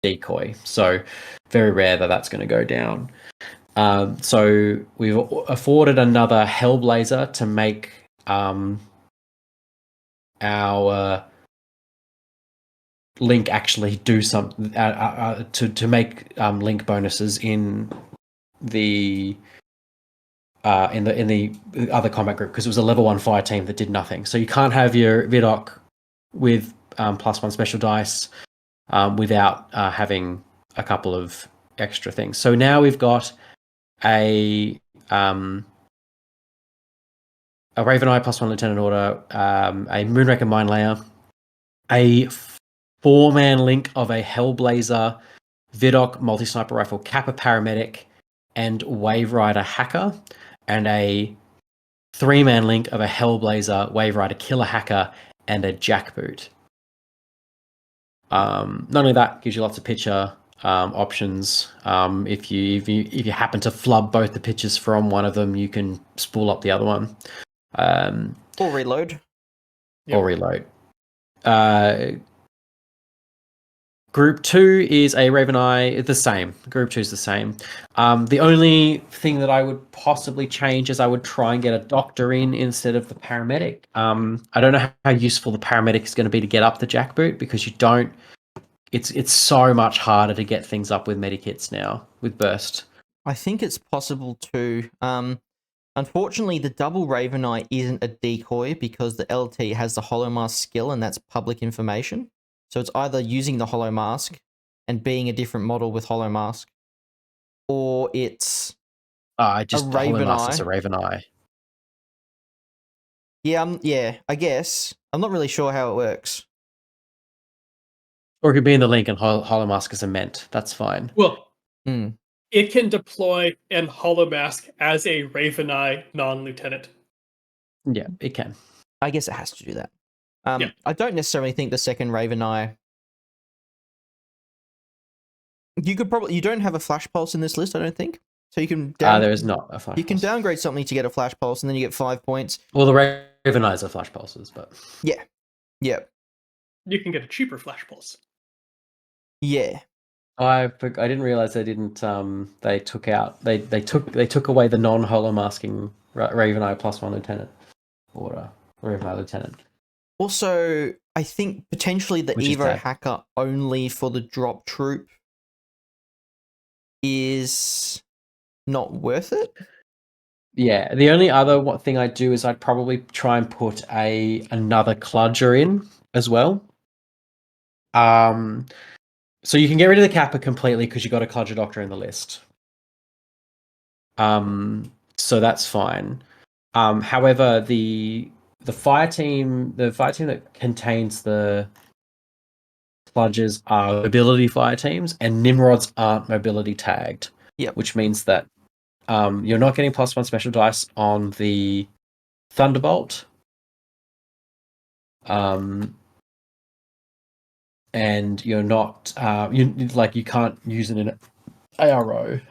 decoy. So very rare that's going to go down. So we've afforded another Hellblazer to make our Link actually do something to make Link bonuses in the other combat group, because it was a level 1 fire team that did nothing. So you can't have your Vidok with +1 special dice without having a couple of extra things. So now we've got a Raven Eye +1 Lieutenant Order, a Moonraker Mine Layer, a 4-man link of a Hellblazer, Vidok multi-sniper rifle, Kappa Paramedic, and Wave Rider hacker, and a 3-man link of a Hellblazer, Wave Rider killer hacker, and a Jackboot. Not only that, gives you lots of picture options. If you happen to flub both the pictures from one of them, you can spool up the other one. Or reload. Or reload. Group 2 is a Raven Eye, the same. Group 2 is the same. The only thing that I would possibly change is I would try and get a doctor in instead of the paramedic. I don't know how useful the paramedic is going to be to get up the jackboot, because you don't. It's so much harder to get things up with medikits now with burst. I think it's possible to. Unfortunately, the double Raven Eye isn't a decoy because the LT has the Hollow Mask skill, and that's public information. So it's either using the Hollow Mask and being a different model with Hollow Mask, or it's Just a Raven Hollow Master's Eye. a Raven Eye. Yeah, I guess. I'm not really sure how it works. Or it could be in the link and Hollow Mask is a Ment. That's fine. Well, Hmm. it can deploy and hollow mask as a Raven Eye non-lieutenant. Yeah, it can. I guess it has to do that. Yeah. I don't necessarily think the second Raven Eye. You don't have a Flash Pulse in this list, I don't think. So you can There is not a Flash You can Pulse. downgrade something to get a Flash Pulse, and then you get 5 points. Well, the Raven Eyes are Flash Pulses, but Yeah. You can get a cheaper Flash Pulse. Yeah. I didn't realize they didn't. They took away the non-holo masking Raven Eye +1 lieutenant order. Raven Eye lieutenant. Also, I think potentially the Which is Evo bad. hacker only for the drop troop is not worth it. Yeah, the only other thing I'd do is I'd probably try and put another Cludger in as well. So you can get rid of the Kappa completely because you got a Cludger Doctor in the list. So that's fine. However, the fire team that contains the Cludgers are mobility fire teams, and Nimrods aren't mobility tagged. Yep. Which means that you're not getting +1 special dice on the Thunderbolt. And you're not you can't use it in an ARO.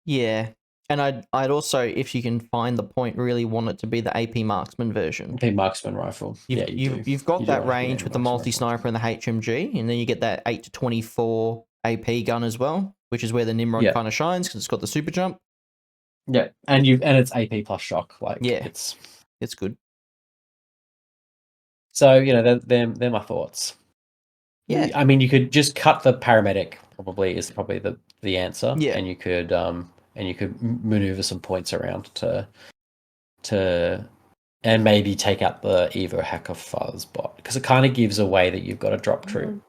Yeah. And I'd also, if you can find the point, really want it to be the AP Marksman version. The Marksman rifle. You've got that range with the multi-sniper and the HMG, and then you get that 8 to 24 AP gun as well, which is where the Nimrod kind of shines because it's got the super jump. Yeah, and it's AP plus shock. It's good. So they're my thoughts. Yeah, I mean, you could just cut the paramedic. Probably the answer. Yeah, and you could maneuver some points around to and maybe take out the Evo hacker fuzzbot because it kind of gives away that you've got a drop troop.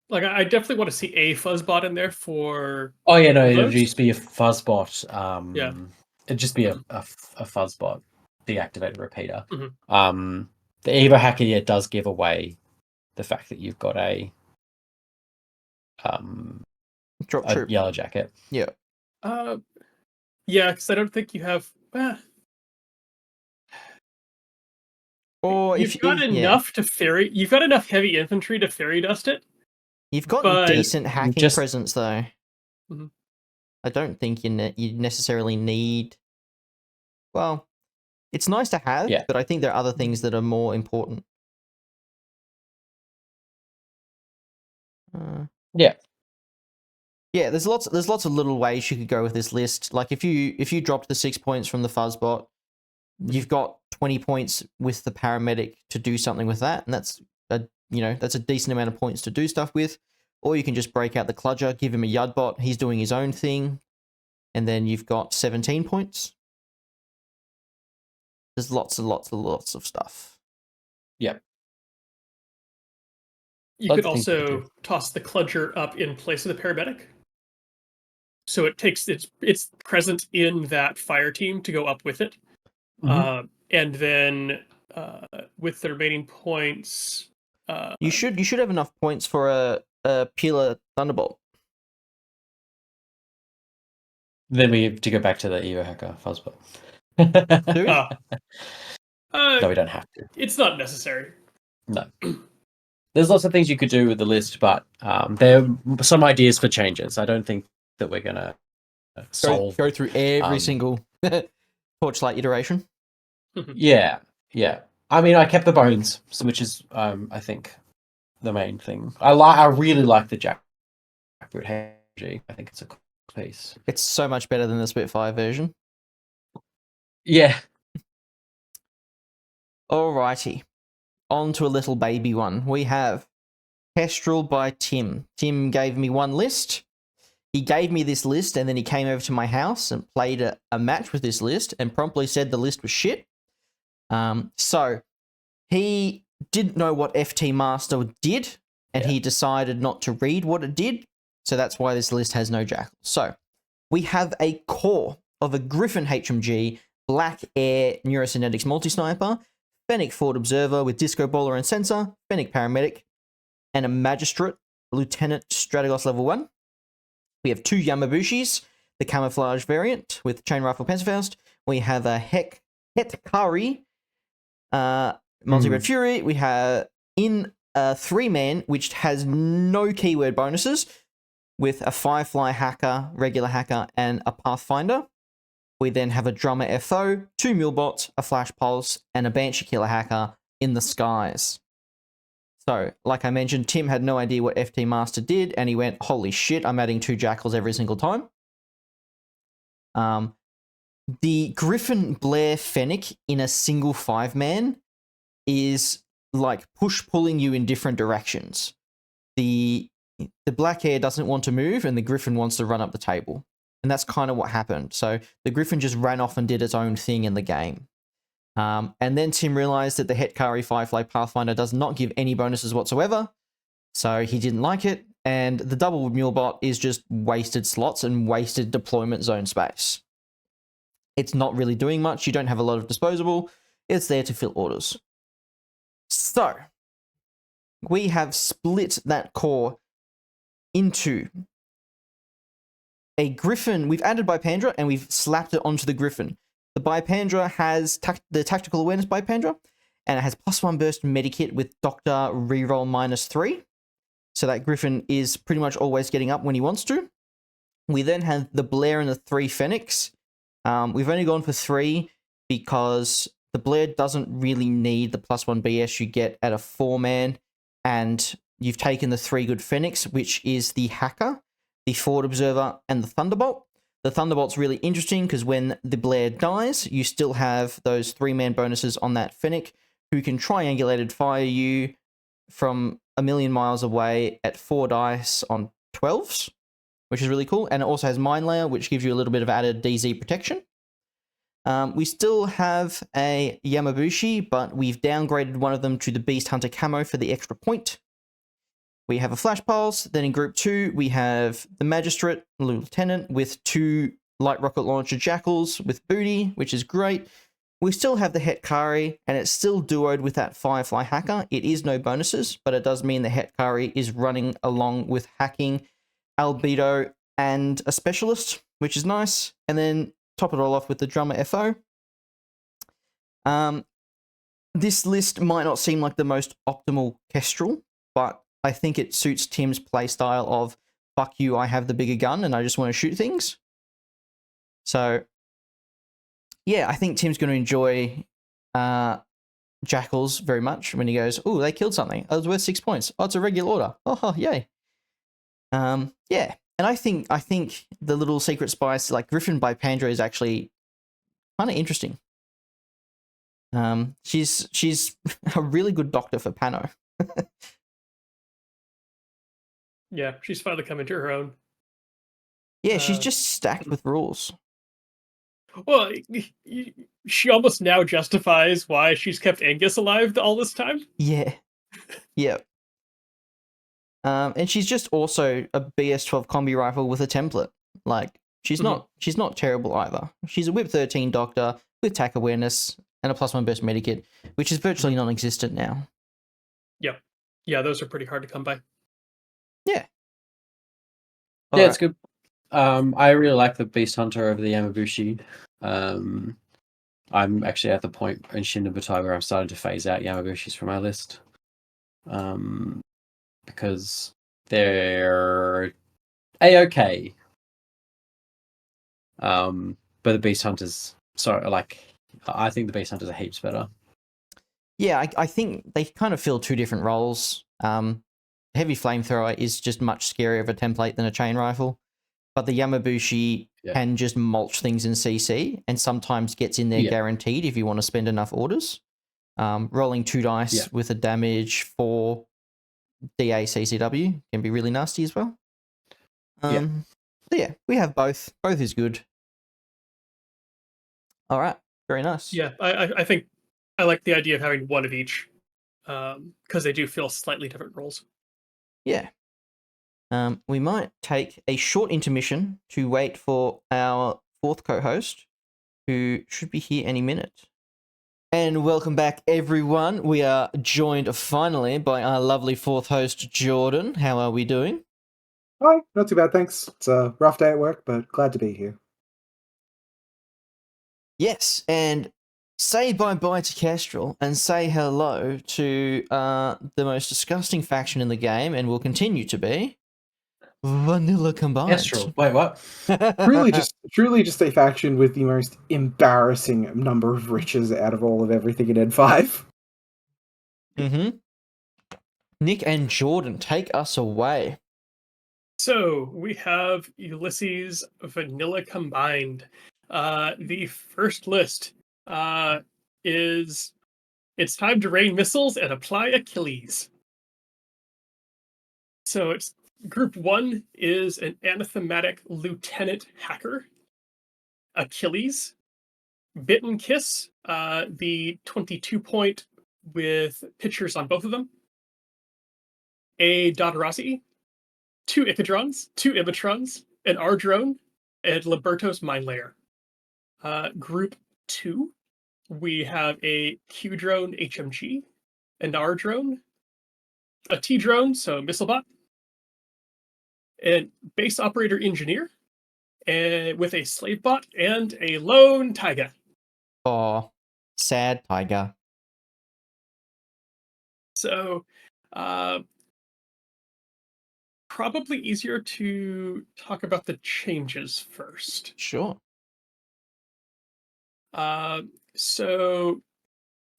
Like, I definitely want to see a fuzzbot in there for. Oh yeah, no, those. it'd just be a fuzzbot. Yeah. It'd just be a fuzzbot deactivated repeater. Mm-hmm. The Evo hacker does give away the fact that you've got a drop troop yellow jacket. Yeah. Yeah, because I don't think you have. Or you've got enough to ferry. You've got enough heavy infantry to fairy dust it. You've got decent hacking presence though. Mm-hmm. I don't think you necessarily need. Well, it's nice to have, but I think there are other things that are more important. Yeah, there's lots of little ways you could go with this list. Like if you dropped the 6 points from the fuzzbot, you've got 20 points with the paramedic to do something with that, and that's a decent amount of points to do stuff with. Or you can just break out the Cludger, give him a Yudbot, he's doing his own thing, and then you've got 17 points. There's lots and lots of stuff. Yep. You could also toss the Cludger up in place of the paramedic. So it takes it's present in that fire team to go up with it. Mm-hmm. And then with the remaining points, you should have enough points for a Peeler Thunderbolt. Then we have to go back to the Evo hacker fuzzbot. Do we? No, we don't have to. It's not necessary. No. There's lots of things you could do with the list, but there are some ideas for changes. I don't think that we're gonna go through every single Torchlight iteration. Yeah. I mean, I kept the bones, which is I think the main thing. I really like the Jackfruit HG. I think it's a cool piece. It's so much better than the Spitfire version. Yeah. Alrighty. On to a little baby one. We have Kestrel by Tim. Tim gave me one list. He gave me this list and then he came over to my house and played a match with this list and promptly said the list was shit. So he didn't know what FT Master did and he decided not to read what it did. So that's why this list has no jackals. So we have a core of a Griffin HMG, Black Air Neurocynetics Multi-Sniper, Fennec Forward Observer with Disco Bowler and Sensor, Fennec Paramedic, and a Magistrate, Lieutenant Strategos Level 1. We have 2 Yamabushis, the Camouflage variant with Chain Rifle Panzerfaust. We have a Hetkari, Multi-Red Fury. We have in a 3-man, which has no keyword bonuses, with a Firefly Hacker, Regular Hacker, and a Pathfinder. We then have a Drummer FO, 2 Mulebots, a Flash Pulse, and a Banshee Killer Hacker in the skies. So, like I mentioned, Tim had no idea what FT Master did, and he went, holy shit, I'm adding 2 Jackals every single time. The Griffin Blair Fennec in a single 5-man is like push-pulling you in different directions. The Black Air doesn't want to move, and the Griffin wants to run up the table. And that's kind of what happened. So the Griffin just ran off and did its own thing in the game. And then Tim realized that the Hetkari Firefly Pathfinder does not give any bonuses whatsoever. So he didn't like it. And the double Mulebot is just wasted slots and wasted deployment zone space. It's not really doing much. You don't have a lot of disposable. It's there to fill orders. So we have split that core into a Griffin. We've added Bipandra and we've slapped it onto the Griffin. The Bipandra has the Tactical Awareness Bipandra, and it has +1 burst medikit with Doctor reroll -3. So that Griffin is pretty much always getting up when he wants to. We then have the Blair and the 3 Fennecs. We've only gone for 3 because the Blair doesn't really need the +1 BS you get at a 4-man, and you've taken the 3 good Fennecs, which is the Hacker, the Forward Observer, and the Thunderbolt. The Thunderbolt's really interesting because when the Blair dies, you still have those 3-man bonuses on that Fennec, who can triangulated fire you from a million miles away at 4 dice on 12s, which is really cool. And it also has Mind Layer, which gives you a little bit of added DZ protection. We still have a Yamabushi, but we've downgraded one of them to the Beast Hunter Camo for the extra point. We have a Flash Pulse. Then in Group 2, we have the Magistrate, Lieutenant, with 2 Light Rocket Launcher Jackals with Booty, which is great. We still have the Hetkari, and it's still duoed with that Firefly Hacker. It is no bonuses, but it does mean the Hetkari is running along with Hacking, Albedo, and a Specialist, which is nice. And then top it all off with the Drummer FO. This list might not seem like the most optimal Kestrel, but I think it suits Tim's playstyle of, fuck you, I have the bigger gun and I just want to shoot things. So, yeah, I think Tim's going to enjoy Jackals very much when he goes, oh, they killed something. Oh, it's worth 6 points. Oh, it's a regular order. Oh, yay. Yeah, and I think the little secret spice, like Griffin by Pandra, is actually kind of interesting. She's a really good doctor for Pano. Yeah, she's finally come into her own. Yeah, she's just stacked with rules. Well, she almost now justifies why she's kept Angus alive all this time. Yeah. Yeah. And she's just also a BS-12 combi rifle with a template. Like, she's not terrible either. She's a Whip 13 doctor with tack awareness and a +1 burst medikit, which is virtually non-existent now. Yep. Yeah, those are pretty hard to come by. Yeah. Yeah, it's good. I really like the Beast Hunter over the Yamabushi. I'm actually at the point in Shindenbutai where I'm starting to phase out Yamabushis from my list. Because they're A-okay. But the Beast Hunters, I think the Beast Hunters are heaps better. Yeah, I think they kind of fill 2 different roles. heavy flamethrower is just much scarier of a template than a chain rifle. But the Yamabushi can just mulch things in CC and sometimes gets in there guaranteed if you want to spend enough orders. Rolling 2 dice with a damage for DA CCW can be really nasty as well. So yeah, we have both. Both is good. All right, very nice. Yeah, I think I like the idea of having one of each, because they do feel slightly different roles. Yeah. We might take a short intermission to wait for our fourth co-host, who should be here any minute. And welcome back, everyone. We are joined finally by our lovely fourth host, Jordan. How are we doing? Hi, not too bad, thanks. It's a rough day at work, but glad to be here. Yes, and say bye-bye to Kestrel and say hello to the most disgusting faction in the game, and will continue to be Vanilla Combined. Kestrel. Wait, what? Truly just a faction with the most embarrassing number of riches out of all of everything in Ed 5. Mm-hmm. Nick and Jordan, take us away. So we have Ulysses Vanilla Combined. The first list is it's time to rain missiles and apply Achilles. So it's Group 1 is an anathematic lieutenant hacker. Achilles, Bitten Kiss, the 22-point with pictures on both of them. A Dotterossi, 2 Ichadrons, 2 Imatrons, an R-Drone, and Libertos Mine Layer. Group 2, we have a Q-Drone HMG, an R-Drone, a T-Drone, so Missilebot, a Base Operator Engineer, with a Slave Bot, and a Lone Taiga. Oh, sad Tiger. So, probably easier to talk about the changes first. Sure. So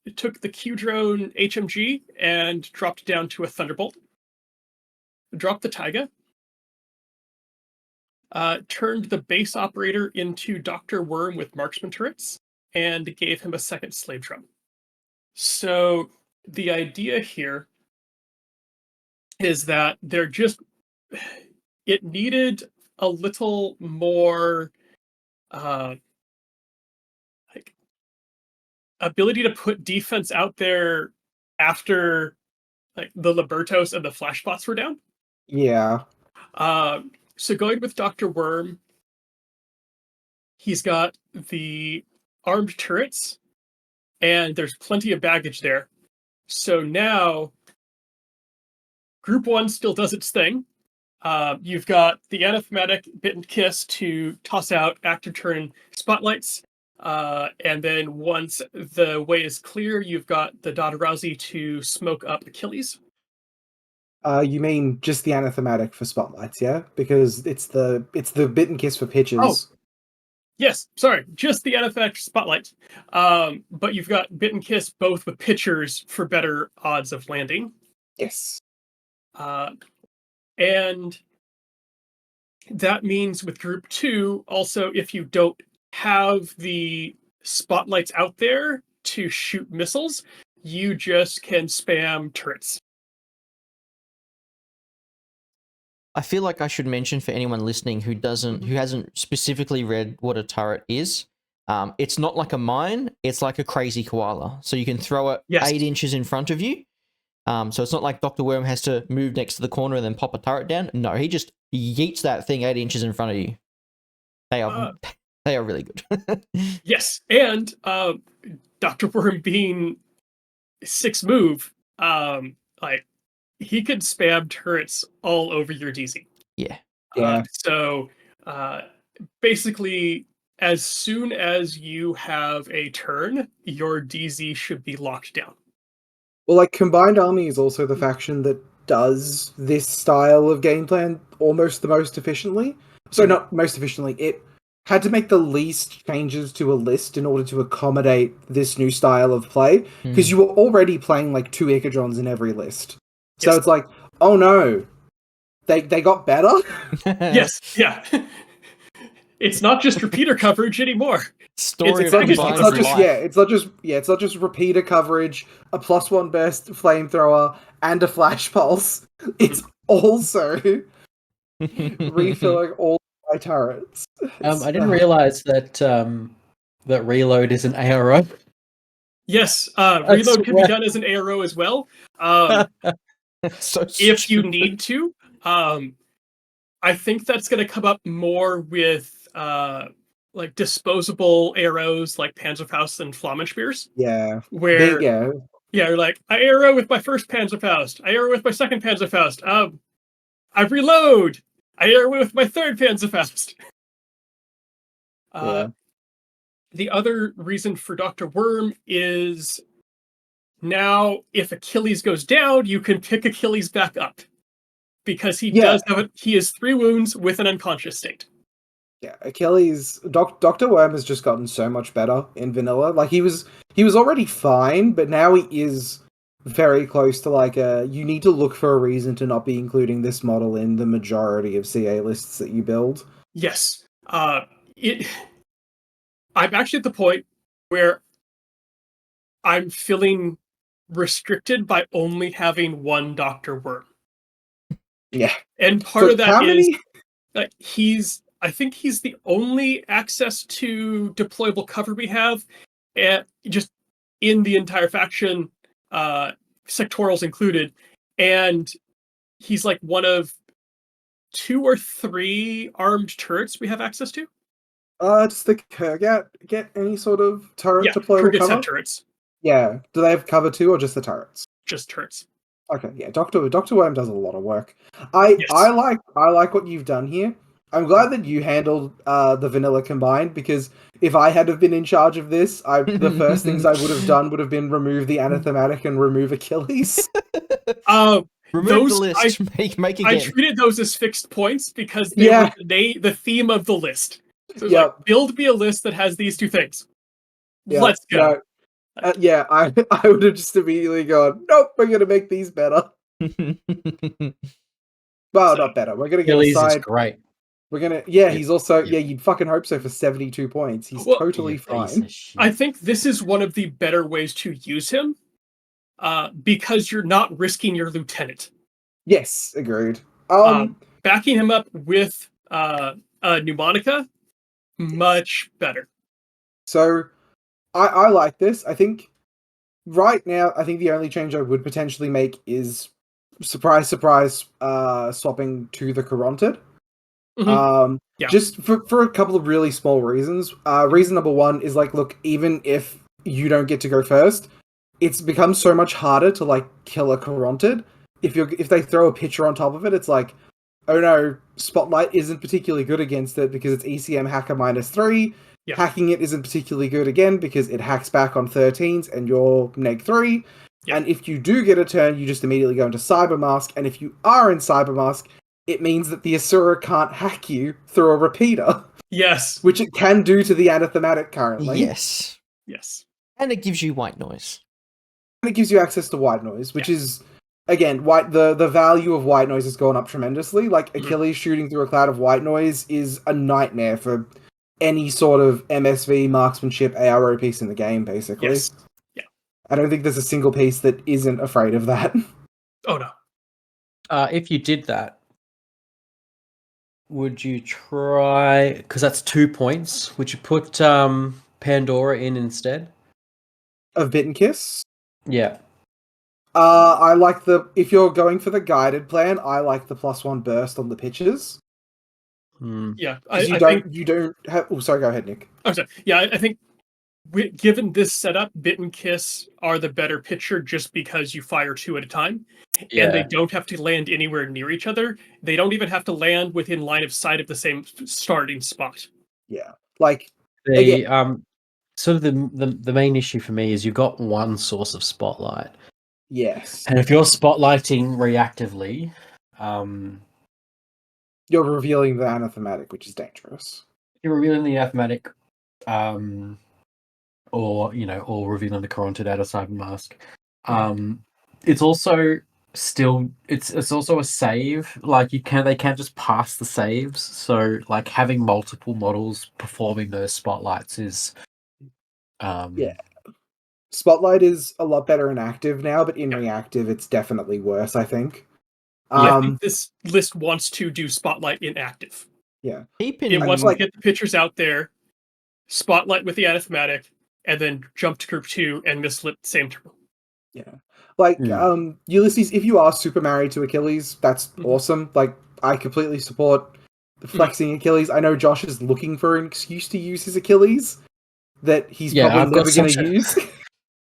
it took the Q-Drone HMG and dropped down to a Thunderbolt. Dropped the Taiga. Turned the base operator into Dr. Worm with marksman turrets, and gave him a second slave drum. So the idea here is that it needed a little more ability to put defense out there after the Libertos and the Flashbots were down. Yeah. So going with Dr. Worm, he's got the armed turrets, and there's plenty of baggage there. So now, Group 1 still does its thing. You've got the anathematic Bitten Kiss to toss out active turn spotlights. And then once the way is clear, you've got the Dotterossi to smoke up Achilles. You mean just the anathematic for spotlights, yeah? Because it's the Bitten Kiss for pitches. Oh, yes, sorry, just the anathematic spotlight. But you've got Bitten Kiss both with pitchers for better odds of landing. Yes. And that means with Group 2, also, if you don't have the spotlights out there to shoot missiles, you just can spam turrets. I feel like I should mention for anyone listening who hasn't specifically read what a turret is. It's not like a mine; it's like a crazy koala. So you can throw it 8 inches in front of you. So it's not like Dr. Worm has to move next to the corner and then pop a turret down. No, he just yeets that thing 8 inches in front of you. They are really good. Yes, and Dr. Worm being 6 move, he could spam turrets all over your DZ. Yeah. So basically, as soon as you have a turn, your DZ should be locked down. Well, Combined Army is also the faction that does this style of game plan almost the most efficiently. So not most efficiently, it had to make the least changes to a list in order to accommodate this new style of play, because you were already playing 2 Ichadrons in every list. So it's Oh no, they got better. Yes, yeah. It's not just repeater coverage anymore. Story It's of legacy combined It's not just life. it's not just repeater coverage, a +1 burst flamethrower, and a flash pulse. It's also refilling all my turrets. I didn't realize that that reload is an ARO. Yes, I reload can be swear. done as an ARO as well. So If you stupid. need to. I think that's going to come up more with like disposable arrows like Panzerfaust and Flammenspears, Yeah, where yeah, you're like, I arrow with my first Panzerfaust, I arrow with my second Panzerfaust, I reload, I arrow with my third Panzerfaust. yeah. The other reason for Dr. Worm is now if Achilles goes down, you can pick Achilles back up. Because he Yeah. does have he has 3 wounds with an unconscious state. Yeah, Achilles, Dr. Worm has just gotten so much better in vanilla. Like he was already fine, but now he is very close to like you need to look for a reason to not be including this model in the majority of CA lists that you build. Yes. I'm actually at the point where I'm feeling restricted by only having one Dr. Worm. Yeah. And part So of that how is many? like I think he's the only access to deployable cover we have, and just in the entire faction, sectorals included, and he's like one of 2 or 3 armed turrets we have access to. Does the Kurgat get any sort of turret Yeah, deployable Kurgats cover? have turrets, Yeah. Do they have cover too, or just the turrets? just turrets. Okay, yeah, Doctor Worm does a lot of work. I Yes. like what you've done here. I'm glad that you handled the vanilla combined, because if I had have been in charge of this, the first things I would have done would have been remove the anathematic and remove Achilles. Remove the Those list. Make I again. treated those as fixed points because they Yeah. were the theme of the list. So it's Yep. like, build me a list that has these 2 things. Yeah, Let's go. no, yeah, I would have just immediately gone, nope, we're gonna make these better. Well, So- not better. We're gonna get a Achilles is side. great. We're gonna, yeah, Yeah. he's also, Yeah. you'd fucking hope so for 72 points. He's Well, totally You piece fine. of shit. I think this is one of the better ways to use him, because you're not risking your lieutenant. Yes, agreed. Backing him up with pneumonica, much better. So I like this. I think right now, I think the only change I would potentially make is surprise, swapping to the Caronted. Mhm. Yeah. Just for a couple of really small reasons. Reason number one is like, look, even if you don't get to go first, it's become so much harder to like kill a Caronted. If they throw a pitcher on top of it, it's like, oh no, Spotlight isn't particularly good against it because it's ECM hacker -3. Yeah. Hacking it isn't particularly good again because it hacks back on 13s and you're -3. Yeah. And if you do get a turn, you just immediately go into Cybermask. And if you are in Cybermask, it means that the Asura can't hack you through a repeater, Yes. which it can do to the anathematic currently. Yes. Yes. And it gives you white noise. And it gives you access to white noise, which is, again, the value of white noise has gone up tremendously. Like, Achilles shooting through a cloud of white noise is a nightmare for any sort of MSV, marksmanship, ARO piece in the game, basically. Yes. Yeah. I don't think there's a single piece that isn't afraid of that. Oh no. If you did that, would you try? Because that's 2 points. Would you put Pandora in instead? Of Bit and Kiss? Yeah. I like if you're going for the guided plan, I like the +1 burst on the pitches. Yeah. You don't have. Oh, sorry. Go ahead, Nick. I'm sorry. Yeah, I think given this setup, Bit and Kiss are the better pitcher just because you fire 2 at a time, and they don't have to land anywhere near each other. They don't even have to land within line of sight of the same starting spot. Yeah, like the sort of the main issue for me is you've got one source of spotlight. Yes, And if you're spotlighting reactively, you're revealing the anathematic, which is dangerous. you're revealing the anathematic, or revealing the Caronted out of Cybermask. It's also still it's also a save. Like they can't just pass the saves. So like having multiple models performing those spotlights is Yeah. Spotlight is a lot better in active now, but in Yeah. reactive, it's definitely worse, I think. I think this list wants to do Spotlight in active. Yeah. It wants to get the pictures out there, Spotlight with the arithmetic, and then jump to group 2 and mislit same turn. Yeah. Like, Ulysses, if you are super married to Achilles, that's awesome. Like, I completely support the flexing Achilles. I know Josh is looking for an excuse to use his Achilles that he's probably never going to use.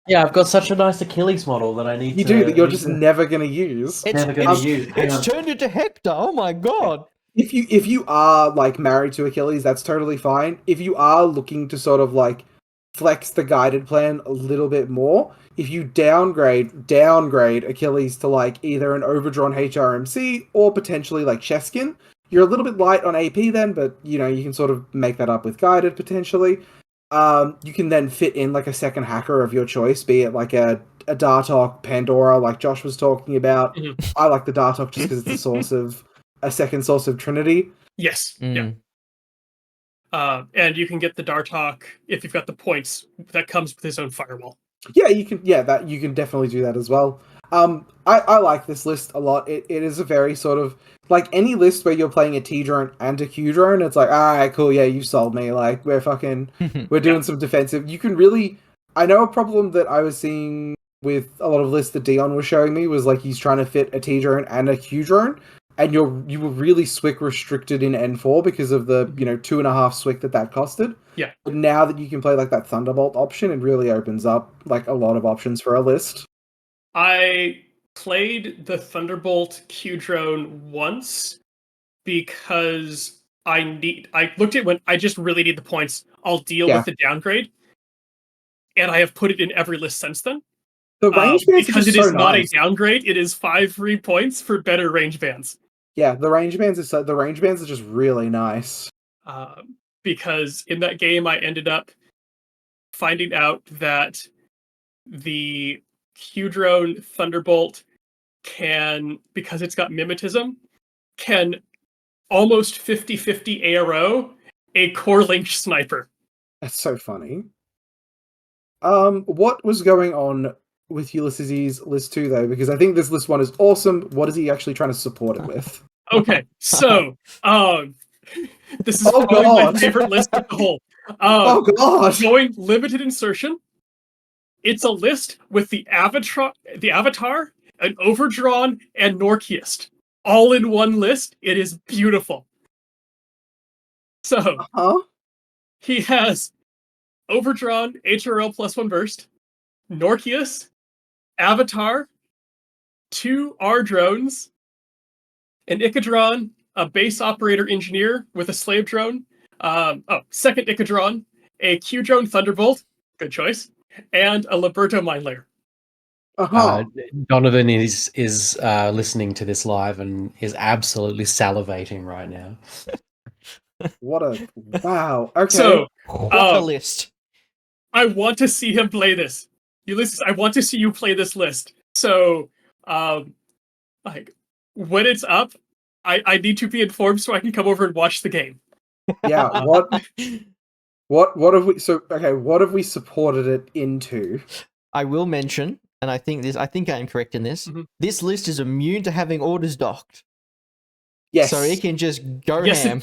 Yeah, I've got such a nice Achilles model that I need You do, that you're just never going to use. It's turned into Hector, oh my god! If you are, like, married to Achilles, that's totally fine. If you are looking to sort of, like, flex the guided plan a little bit more, if you downgrade Achilles to, like, either an overdrawn HRMC or potentially, like, Cheskin, you're a little bit light on AP then, but, you know, you can sort of make that up with guided, potentially. You can then fit in, like, a second hacker of your choice, be it, like, a Dartok Pandora, like Josh was talking about. I like the Dartok just because it's a second source of Trinity. Yes, yeah. And you can get the Dartok if you've got the points that comes with his own firewall. Yeah, you can. Yeah, that you can definitely do that as well. I like this list a lot. It is a very sort of like any list where you're playing a T drone and a Q drone. It's like, all right, cool. Yeah, you sold me. Like we're doing some defensive. You can really. I know a problem that I was seeing with a lot of lists that Dion was showing me was like he's trying to fit a T drone and a Q drone. And you were really SWIC restricted in N4 because of the 2.5 SWIC that costed. Yeah. But now that you can play like that Thunderbolt option, it really opens up like a lot of options for a list. I played the Thunderbolt Q drone once because I looked at when I just really need the points. I'll deal with the downgrade, and I have put it in every list since then. The range bands because it is is so not nice. a downgrade. It is 5 free points for better range bands. Yeah, the range bands are just really nice. Because in that game, I ended up finding out that the Q drone Thunderbolt can, because it's got mimetism, can almost 50-50 ARO a core link sniper. That's so funny. What was going on with Ulysses' list 2 though? Because I think this list 1 is awesome. What is he actually trying to support it with? Okay, so this is probably my favorite list of the whole. Oh god! Going limited insertion. It's a list with the avatar, an overdrawn, and Norkiest all in one list. It is beautiful. So he has overdrawn HRL +1 burst, Norkiest, Avatar, 2 R drones, an Icadron, a base operator engineer with a slave drone, second Icadron, a Q drone Thunderbolt, good choice, and a Liberto mine layer. Donovan is listening to this live and is absolutely salivating right now. Wow. Okay. So, what a list. I want to see him play this. Ulysses, I want to see you play this list. So, like, when it's up, I need to be informed so I can come over and watch the game. Yeah, what have we what have we supported it into? I will mention, and I think I am correct in this. This list is immune to having orders docked. Yes. So it can just go ham.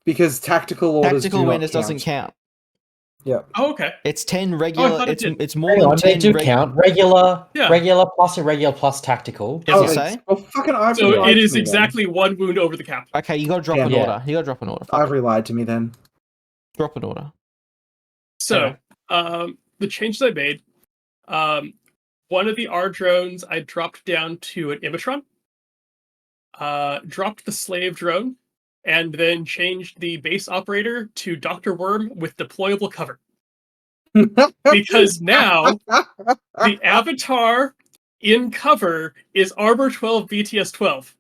Because tactical orders doesn't count. Yeah. Oh, okay. It's 10 regular. It's more than 10. They do count regular plus irregular plus tactical. Does it say? Well, fucking Ivory. So it is exactly 1 wound over the cap. Okay, you got to drop an order. You got to drop an order. Ivory lied to me then. Drop an order. So the changes I made. One of the R drones I dropped down to an Imatron. Dropped the slave drone. And then changed the base operator to Dr. Worm with deployable cover. Because now, the avatar in cover is Armor 12 BTS 12.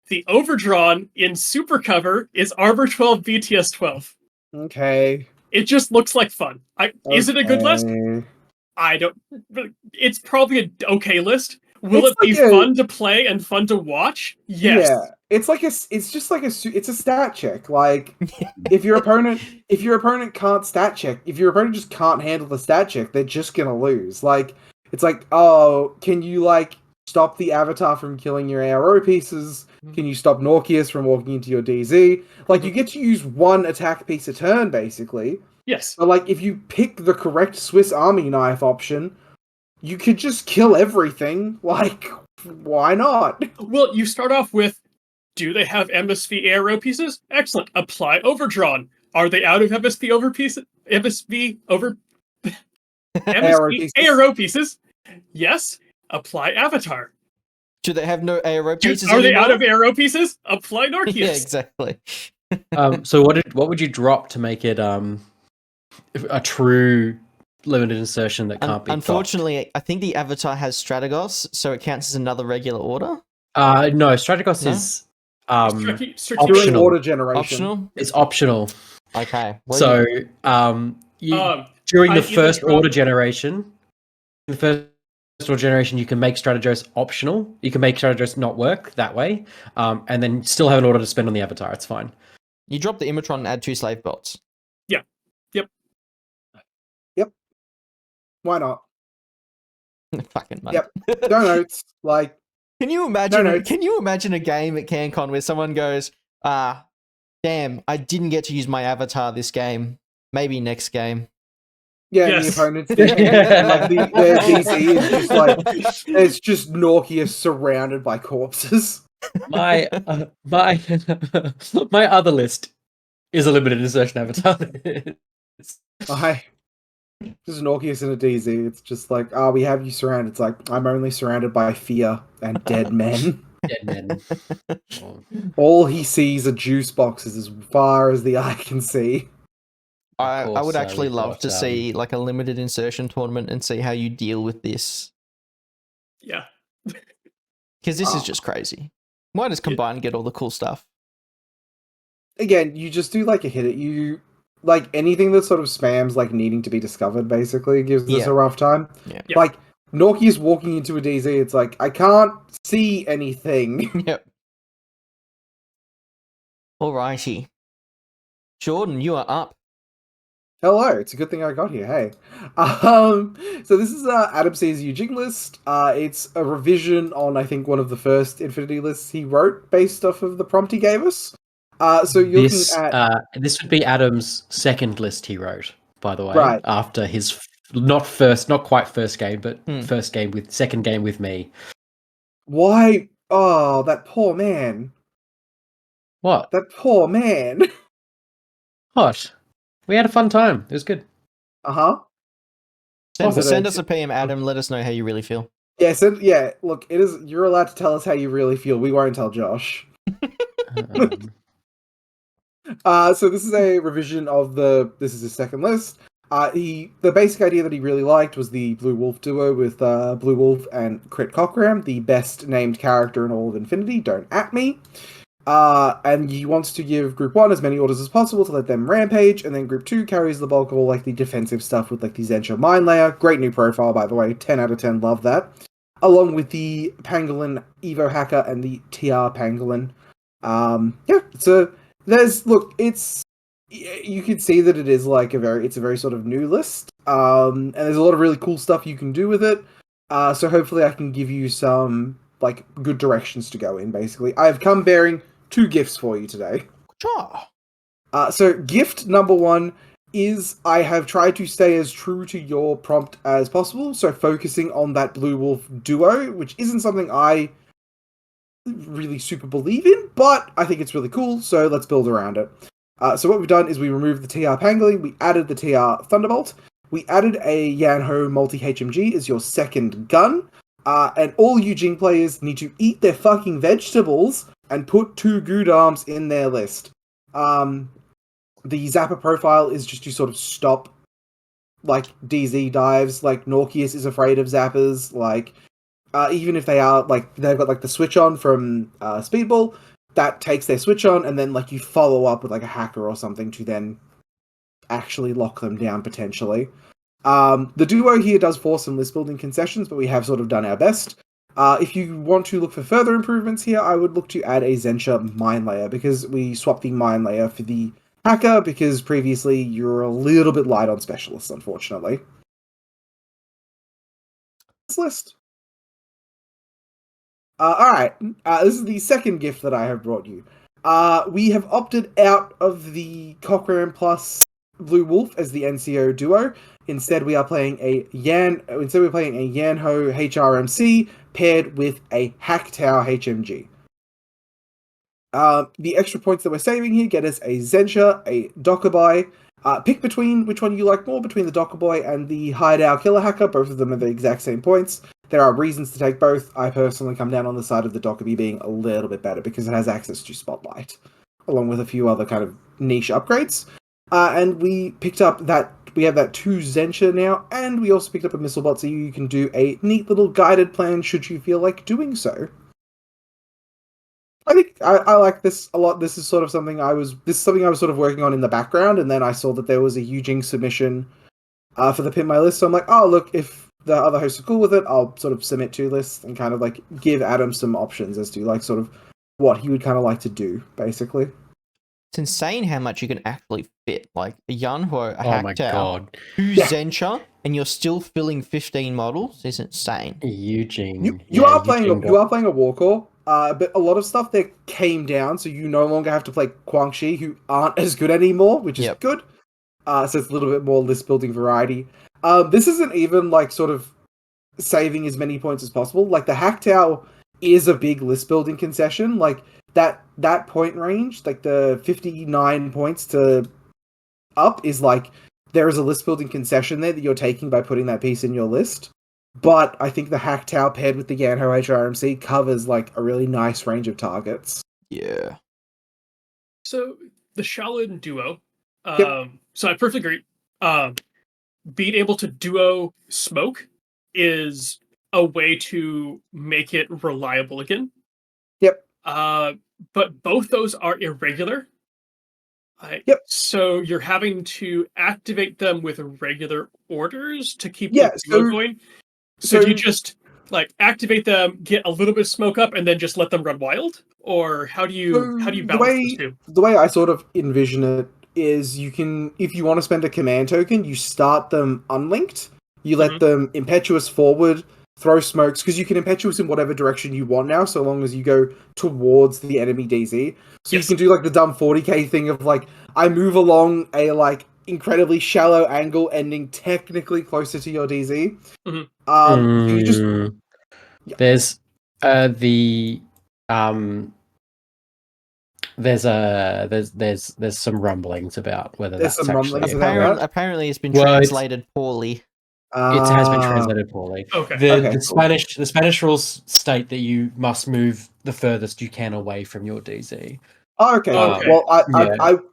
The overdrawn in super cover is Armor 12 BTS 12. Okay. It just looks like fun. Is it a good list? I don't... It's probably an okay list, Will It's it be like a- fun to play and fun to watch? Yes. Yeah, it's like it's just like it's a stat check. Like if your opponent can't stat check, if your opponent just can't handle the stat check, they're just gonna lose. Like it's like, oh, can you like stop the avatar from killing your ARO pieces? Can you stop Norkius from walking into your DZ? Like you get to use one attack piece a turn, basically. Yes. But like if you pick the correct Swiss Army knife option, you could just kill everything. Like, why not? Well, you start off with, do they have MSV arrow pieces? Excellent. Apply overdrawn. Are they out of MSV over pieces? MSV over Arrow MSV pieces. arrow pieces? Yes. Apply avatar. Do they have no ARO pieces Are they anymore? out of arrow pieces? Apply Norkius. Yeah, exactly. So what would you drop to make it a true limited insertion that can't be Unfortunately, I think the avatar has Strategos, so it counts as another regular order. No, Strategos No? is Strategic- During optional. order generation. Optional? It's optional. Okay. Well, So you- during the I either first drop- order generation, you can make Strategos optional. You can make Strategos not work that way, and then still have an order to spend on the avatar. It's fine. you drop the Imatron and add 2 slave bots. Why not? Fucking money. Yep. No notes. Like, Can you imagine? No, no. Can you imagine a game at CanCon where someone goes, damn, I didn't get to use my avatar this game. Maybe next game. yeah, Yes. the opponents. Like their DC is just like it's just Norkius surrounded by corpses. My my other list is a limited insertion avatar. I just Norkius in a DZ. It's just like, we have you surrounded. It's like I'm only surrounded by fear and dead men. Dead men. Oh. All he sees are juice boxes as far as the eye can see. I course, would actually we've love got, to see like a limited insertion tournament and see how you deal with this. Yeah. Because this is just crazy. Why does combine and get all the cool stuff? Again, you just do like a hit it. You like anything that sort of spams like needing to be discovered. Basically, gives us Yeah. a rough time. Yeah. Yeah. Like Norkius walking into a DZ. It's like I can't see anything. Yep. Alrighty. Jordan, you are up. Hello, it's a good thing I got here. Hey, so this is Adam C's Jing list. It's a revision on I think one of the first Infinity lists he wrote based off of the prompt he gave us. So you're This looking at this would be Adam's second list he wrote, by the way, Right. after his not quite first game, but second game with me. why? Oh, that poor man. What? That poor man. What? We had a fun time. It was good. Uh-huh. Send us a PM, Adam. Let us know how you really feel. Yeah, look, it is you're allowed to tell us how you really feel. We won't tell Josh. So this is a revision of this is his second list. The basic idea that he really liked was the Blue Wolf duo with Blue Wolf and Crit Cockram, the best named character in all of Infinity. Don't at me. And he wants to give Group 1 as many orders as possible to let them rampage, and then Group 2 carries the bulk of all like the defensive stuff with like the Zensha Mine Layer. Great new profile, by the way. 10 out of 10, love that. Along with the Pangolin Evo Hacker and the TR Pangolin. You can see that it is like it's a very sort of new list. And there's a lot of really cool stuff you can do with it. So hopefully I can give you some like good directions to go in, basically. I have come bearing 2 gifts for you today. Sure. So gift number 1 is I have tried to stay as true to your prompt as possible, so focusing on that Blue Wolf duo, which isn't something I really super believe in, but I think it's really cool, so let's build around it. So what we've done is we removed the TR Pangolin, we added the TR Thunderbolt, we added a Yanho multi-HMG as your second gun, and all you Jing players need to eat their fucking vegetables and put 2 Good Arms in their list. The Zapper profile is just to sort of stop, like, DZ dives, like, Norkius is afraid of Zappers, like, even if they are, like, they've got, like, the switch on from Speedball, that takes their switch on, and then, like, you follow up with, like, a hacker or something to then actually lock them down, potentially. The duo here does force some list building concessions, but we have sort of done our best. If you want to look for further improvements here, I would look to add a Zensha mine layer, because we swapped the mine layer for the hacker, because previously you were a little bit light on specialists, unfortunately. This list. Alright, this is the second gift that I have brought you. We have opted out of the Cochran plus Blue Wolf as the NCO duo. Instead, we are playing a Yanho HRMC paired with a Hacktow HMG. The extra points that we're saving here get us a Zensha, a Dokkabai. Pick between which one you like more, between the Dokkabai and the Hideout Killer Hacker. Both of them are the exact same points. There are reasons to take both. I personally come down on the side of the Dokkabai being a little bit better because it has access to Spotlight, along with a few other kind of niche upgrades. And we picked up that, we have that 2 Zensha now, and we also picked up a missile bot so you can do a neat little guided plan should you feel like doing so. I think I like this a lot. This is sort of something I was sort of working on in the background, and then I saw that there was a Hugh Jing submission for the Pimp My List, so I'm like, oh look, if the other hosts are cool with it, I'll sort of submit 2 lists and kind of like give Adam some options as to like sort of what he would kind of like to do, basically. It's insane how much you can actually fit. Like a Yanho, a Oh my Hacktow, god. 2 Zensha, and you're still filling 15 models. It's insane. Eugene. You are playing a Warcore, but a lot of stuff there came down, so you no longer have to play Guangxi, who aren't as good anymore, which is good. So it's a little bit more list building variety. This isn't even like sort of saving as many points as possible. Like the Hacktow is a big list building concession. Like that point range, like the 59 points to up, is like there is a list building concession there that you're taking by putting that piece in your list. But I think the Hacktow paired with the Yanho HRMC covers like a really nice range of targets. Yeah. So the Shaolin duo. Yep. So I perfectly agree. Being able to duo smoke is a way to make it reliable again. Yep. But both those are irregular. Yep. So you're having to activate them with regular orders to keep Yeah, the duo going. So do you just like activate them, get a little bit of smoke up, and then just let them run wild? Or how do you balance those two? The way I sort of envision it is you can, if you want to spend a command token, you start them unlinked, you let them impetuous forward, throw smokes, because you can impetuous in whatever direction you want now, so long as you go towards the enemy DZ. So you can do like the dumb 40k thing of like, I move along a like incredibly shallow angle ending technically closer to your DZ. You just there's there's some rumblings about whether There's that's some actually rumblings about that? Apparently it's been Well, translated poorly. it has been translated poorly. Okay. The Spanish rules state that you must move the furthest you can away from your DZ. Okay. Okay. Well,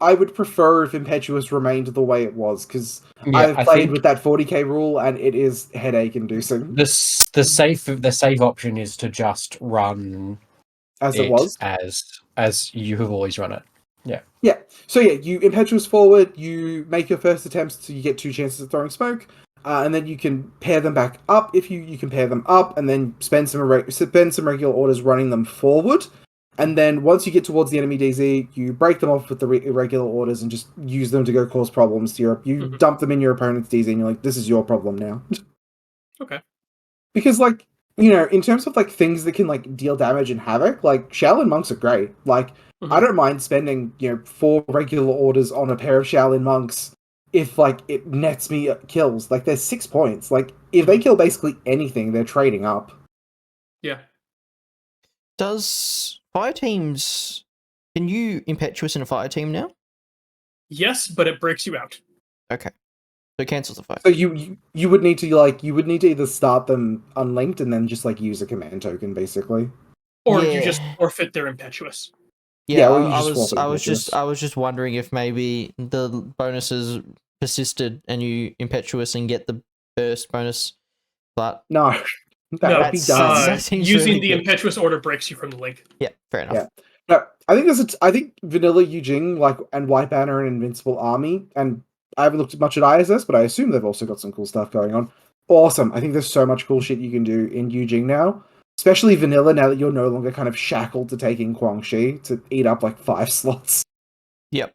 I would prefer if Impetuous remained the way it was, because I've played with that 40k rule and it is headache inducing. The safe option is to just run as it was, as you have always run it. Yeah. So you Impetuous forward, you make your first attempts, so you get 2 chances of throwing smoke, and then you can pair them back up. If you can pair them up, and then spend some regular orders running them forward. And then once you get towards the enemy DZ, you break them off with the irregular orders and just use them to go cause problems to Europe. You dump them in your opponent's DZ and you're like, this is your problem now. Okay. Because, like, you know, in terms of, like, things that can, like, deal damage and havoc, like, Shaolin Monks are great. Like, I don't mind spending, 4 regular orders on a pair of Shaolin Monks if, like, it nets me kills. Like, there's 6 points. Like, if they kill basically anything, they're trading up. Yeah. Does fire teams... Can you impetuous in a fire team now? Yes, but it breaks you out. Okay. So it cancels the fire. So you would need to either start them unlinked and then just like use a command token basically, or you just forfeit their impetuous. Yeah, I was just wondering if maybe the bonuses persisted and you impetuous and get the burst bonus, but no, that be done. Using really the good. impetuous order breaks you from the link. Yeah, fair enough. Yeah. No, I think vanilla Yu Jing and White Banner and Invincible Army, and I haven't looked much at ISS, but I assume they've also got some cool stuff going on. Awesome. I think there's so much cool shit you can do in Yu Jing now. especially vanilla. Now that you're no longer kind of shackled to taking Guangxi to eat up like 5 slots. Yep.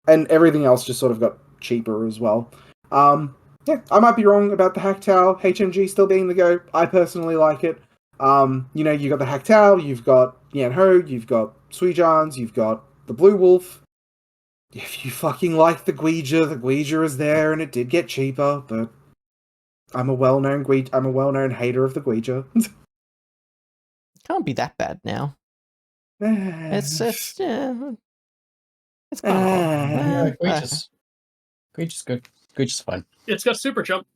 And everything else just sort of got cheaper as well. Yeah, I might be wrong about the Hack Tao, HMG still being the go. I personally like it. You got the Hack Tao, you've got Yan Ho, you've got Suijans, you've got the Blue Wolf. If you fucking like the Guija is there, and it did get cheaper, but I'm a well-known hater of the Guija. Can't be that bad now. It's yeah. It's Yeah, fine. Guija's good. Guija's fine. It's got super jump.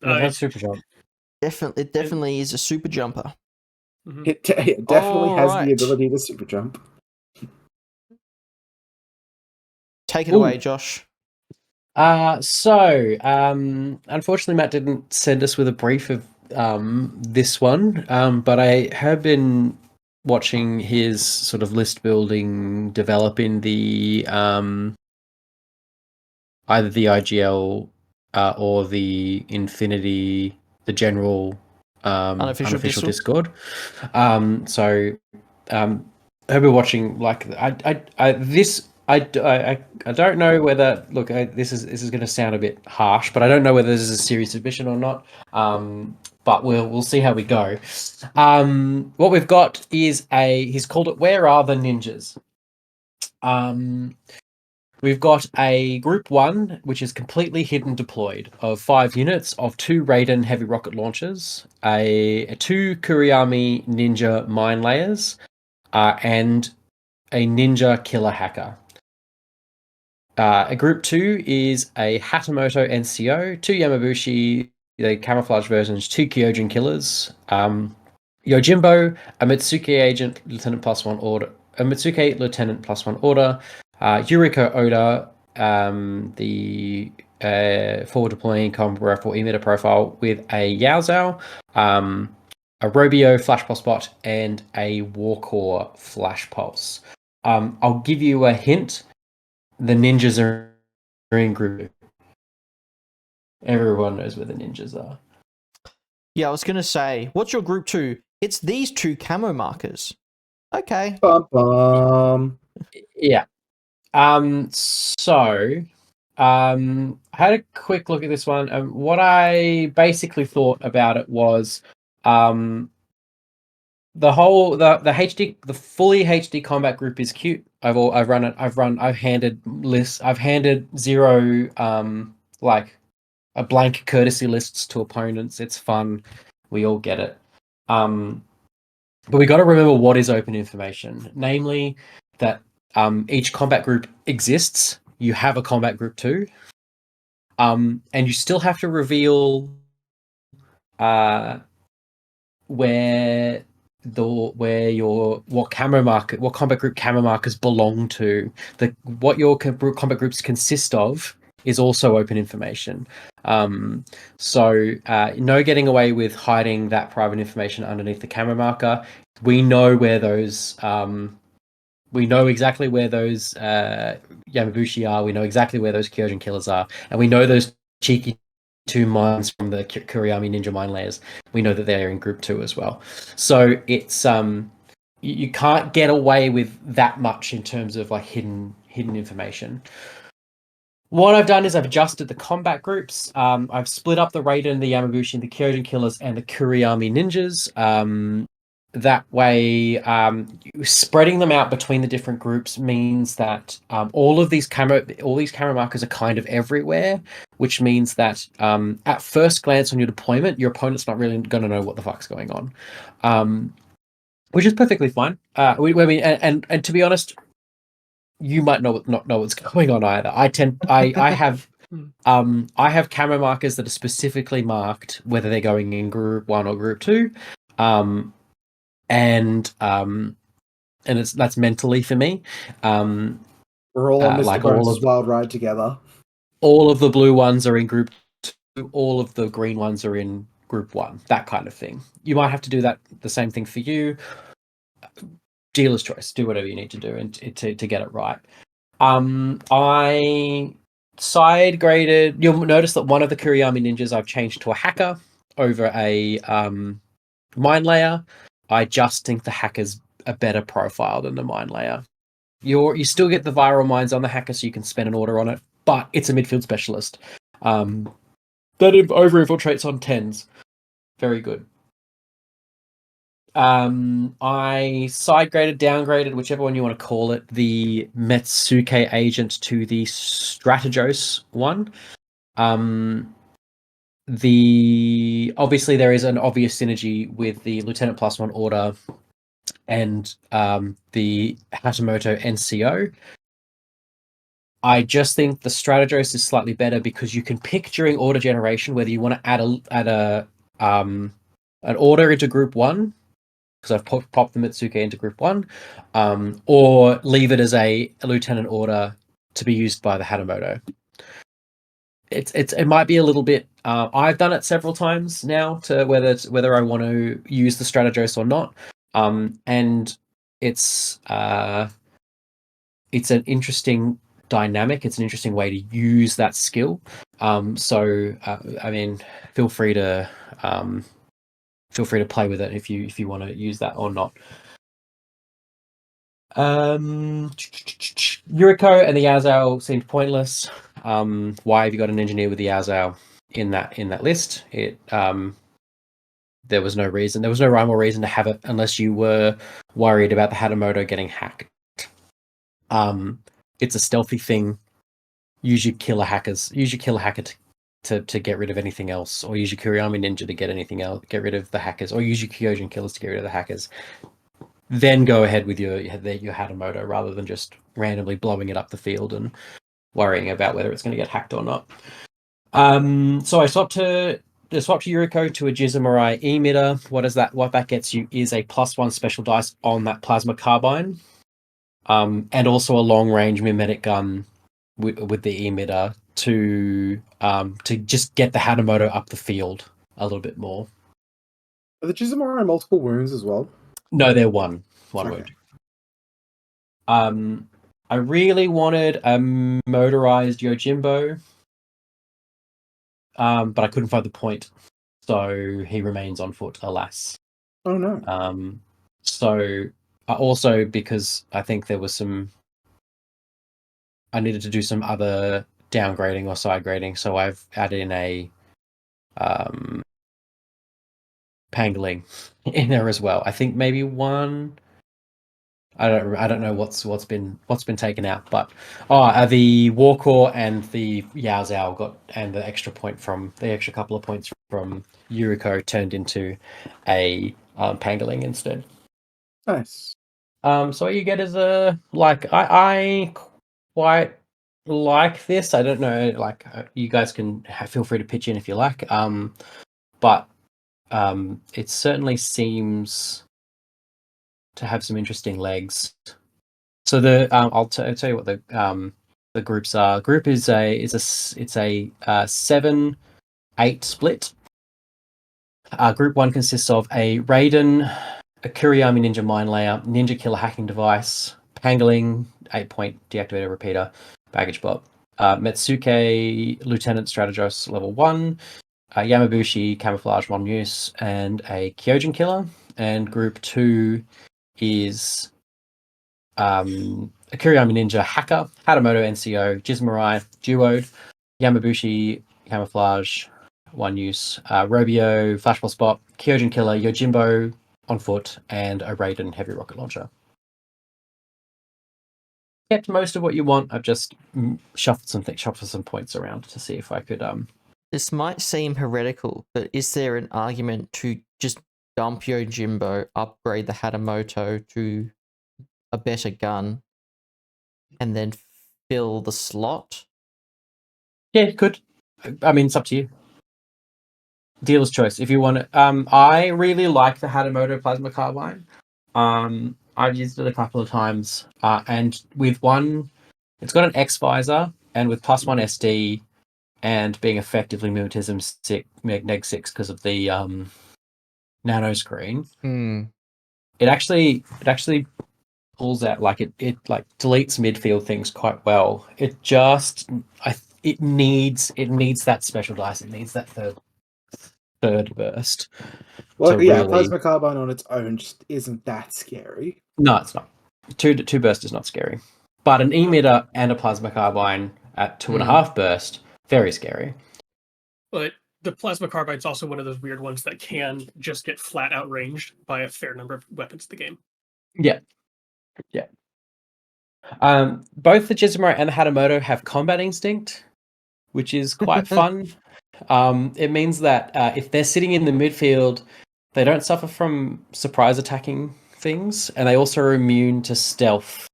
Yeah, that's super jump. It definitely is a super jumper. Mhm. It definitely has Alright. the ability to super jump. Take it Ooh. away, Josh. Unfortunately, Matt didn't send us with a brief of this one, but I have been watching his sort of list building develop in the either the IGL or the Infinity, the general unofficial Discord. I've been watching like I don't know whether this is going to sound a bit harsh, but I don't know whether this is a serious submission or not. But we'll see how we go. What we've got is he's called it Where Are the Ninjas? We've got a Group 1, which is completely hidden deployed, of 5 units of 2 Raiden heavy rocket launchers, a 2 Kuriyami ninja mine layers, and a ninja killer hacker. A Group 2 is a Hatamoto NCO, 2 Yamabushi, the camouflage versions, 2 Kyojin killers, Yojimbo, a Mitsuki agent, Lieutenant +1 order, a Mitsuki Lieutenant +1 order, Yuriko Oda, the forward deploying combat rifle emitter profile with a Yaozao, a Robio flash pulse bot, and a Warcore flash pulse. I'll give you a hint. The ninjas are in group. Everyone knows where the ninjas are. Yeah, I was gonna say, what's your Group 2? It's these 2 camo markers. Okay. Bum bum. Yeah. I had a quick look at this one. What I basically thought about it was, the fully HD combat group is cute. I've handed lists. I've handed 0 like a blank courtesy lists to opponents. It's fun. We all get it. But we got to remember what is open information, namely that each combat group exists. You have a combat group too, and you still have to reveal what combat group camo markers belong to. What your combat groups consist of is also open information. So no getting away with hiding that private information underneath the camo marker. We know where those. We know exactly where those Yamabushi are. We know exactly where those Kyojin killers are, and we know those cheeky 2 mines from the Kuriyami ninja mine layers. We know that they're in Group 2 as well. So it's you can't get away with that much in terms of like hidden information. What I've done is I've adjusted the combat groups. I've split up the Raiden, the Yamabushi, the Kyojin killers, and the Kuriyami ninjas. That way, spreading them out between the different groups means that all these camo markers are kind of everywhere, which means that at first glance on your deployment, your opponent's not really going to know what the fuck's going on, which is perfectly fine. And to be honest, you might not know what's going on either. I have camo markers that are specifically marked whether they're going in Group 1 or Group 2. And that's mentally for me. We're all on Mr. Like Bones' wild ride together. all of the blue ones are in Group 2, all of the green ones are in Group 1, that kind of thing. You might have to do the same thing for you. Dealer's choice. Do whatever you need to do and to get it right. I side graded. You'll notice that one of the Kuriyami ninjas I've changed to a hacker over a Mine Layer, I just think the Hacker's a better profile than the Mine Layer. You still get the viral mines on the Hacker, so you can spend an order on it, but it's a midfield specialist. That over infiltrates on 10s. Very good. I side graded, downgraded, whichever one you want to call it, the Metsuke agent to the Strategos one. Obviously there is an obvious synergy with the Lieutenant +1 order and the Hashimoto NCO. I just think the Strategos is slightly better because you can pick during order generation whether you want to add an order into Group 1, because I've popped the Mitsuke into Group 1, or leave it as a lieutenant order to be used by the Hashimoto. It might be a little bit. I've done it several times now to whether I want to use the Strategos or not, and it's an interesting dynamic. It's an interesting way to use that skill. So I mean, feel free to play with it if you want to use that or not. Yuriko and the Yazao seemed pointless. Why have you got an engineer with the Yazao in that list? There was no reason. There was no rhyme or reason to have it unless you were worried about the Hashimoto getting hacked. It's a stealthy thing. Use your killer hackers. Use your killer hacker to get rid of anything else, or use your Kuriyami ninja to get anything else, get rid of the hackers, or use your Kyojin killers to get rid of the hackers. Then go ahead with your Hashimoto rather than just randomly blowing it up the field and worrying about whether it's going to get hacked or not. So I swapped Yuriko to a Jizumarai emitter. What that gets you is a +1 special dice on that plasma carbine, and also a long range mimetic gun with the emitter to just get the Hashimoto up the field a little bit more. Are the Jizumarai multiple wounds as well? No, they're one wound. I really wanted a motorized Yojimbo, but I couldn't find the point, so he remains on foot, alas. Oh no. So also because I think there was I needed to do some other downgrading or side grading, so I've added in a Pangling in there as well. I think maybe one. I don't know what's been taken out, but the Warcore and the Yao Zhao and the extra couple of points from Yuriko turned into a Pangling instead. Nice. So what you get is I quite like this. I don't know, you guys can feel free to pitch in if you like. But it certainly seems to have some interesting legs. So I'll tell you what the groups are. Group is a 7-8 split. Group 1 consists of a Raiden, a Kuriyami Ninja Mine Layer, Ninja Killer Hacking Device, Pangling, 8-point Deactivator Repeater, Baggage Bot, Metsuke Lieutenant Strategos Level 1, Yamabushi Camouflage 1 use, and a Kyojin Killer. And Group 2 is a Kuriyami Ninja Hacker, Hashimoto NCO, Jizumarai Duode, Yamabushi Camouflage 1 use, Robio Flashball Spot, Kyojin Killer, Yojimbo on foot, and a Raiden Heavy Rocket Launcher. Kept most of what you want. I've just shuffled some points around to see if I could. This might seem heretical, but is there an argument to just dump Yojimbo, upgrade the Hashimoto to a better gun, and then fill the slot? Yeah, could. I mean, it's up to you. Dealer's choice. If you want it. I really like the Hashimoto Plasma Carbine. I've used it a couple of times, and with one, it's got an X visor, and with +1 SD, and being effectively mimetism neg 6 because of the nano screen. It actually pulls out it like deletes midfield things quite well. It just it needs that special dice. It needs that third third burst. Well, to yeah, really- plasma carbine on its own just isn't that scary. No, it's not. Two burst is not scary, but an emitter and a plasma carbine at 2.5 burst, very scary. But the plasma carbine's also one of those weird ones that can just get flat out ranged by a fair number of weapons in the game. Yeah. Both the Jizumura and the Hatamoto have combat instinct, which is quite fun. It means that if they're sitting in the midfield, they don't suffer from surprise attacking things, and they also are immune to stealth,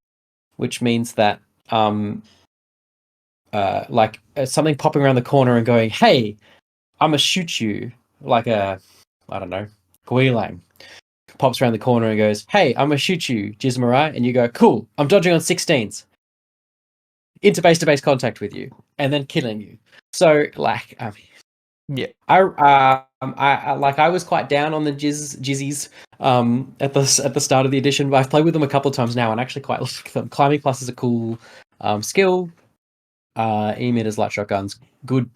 which means that something popping around the corner and going, "Hey, I'm gonna shoot you," like I don't know, Guilang pops around the corner and goes, "Hey, I'm gonna shoot you, Jizumura," and you go, "Cool, I'm dodging on 16s." Into base-to-base contact with you, and then killing you. So, Yeah. I was quite down on the Jizzies at the start of the edition, but I've played with them a couple of times now and actually quite like them. Climbing Plus is a cool skill. Emitters, light shotguns, good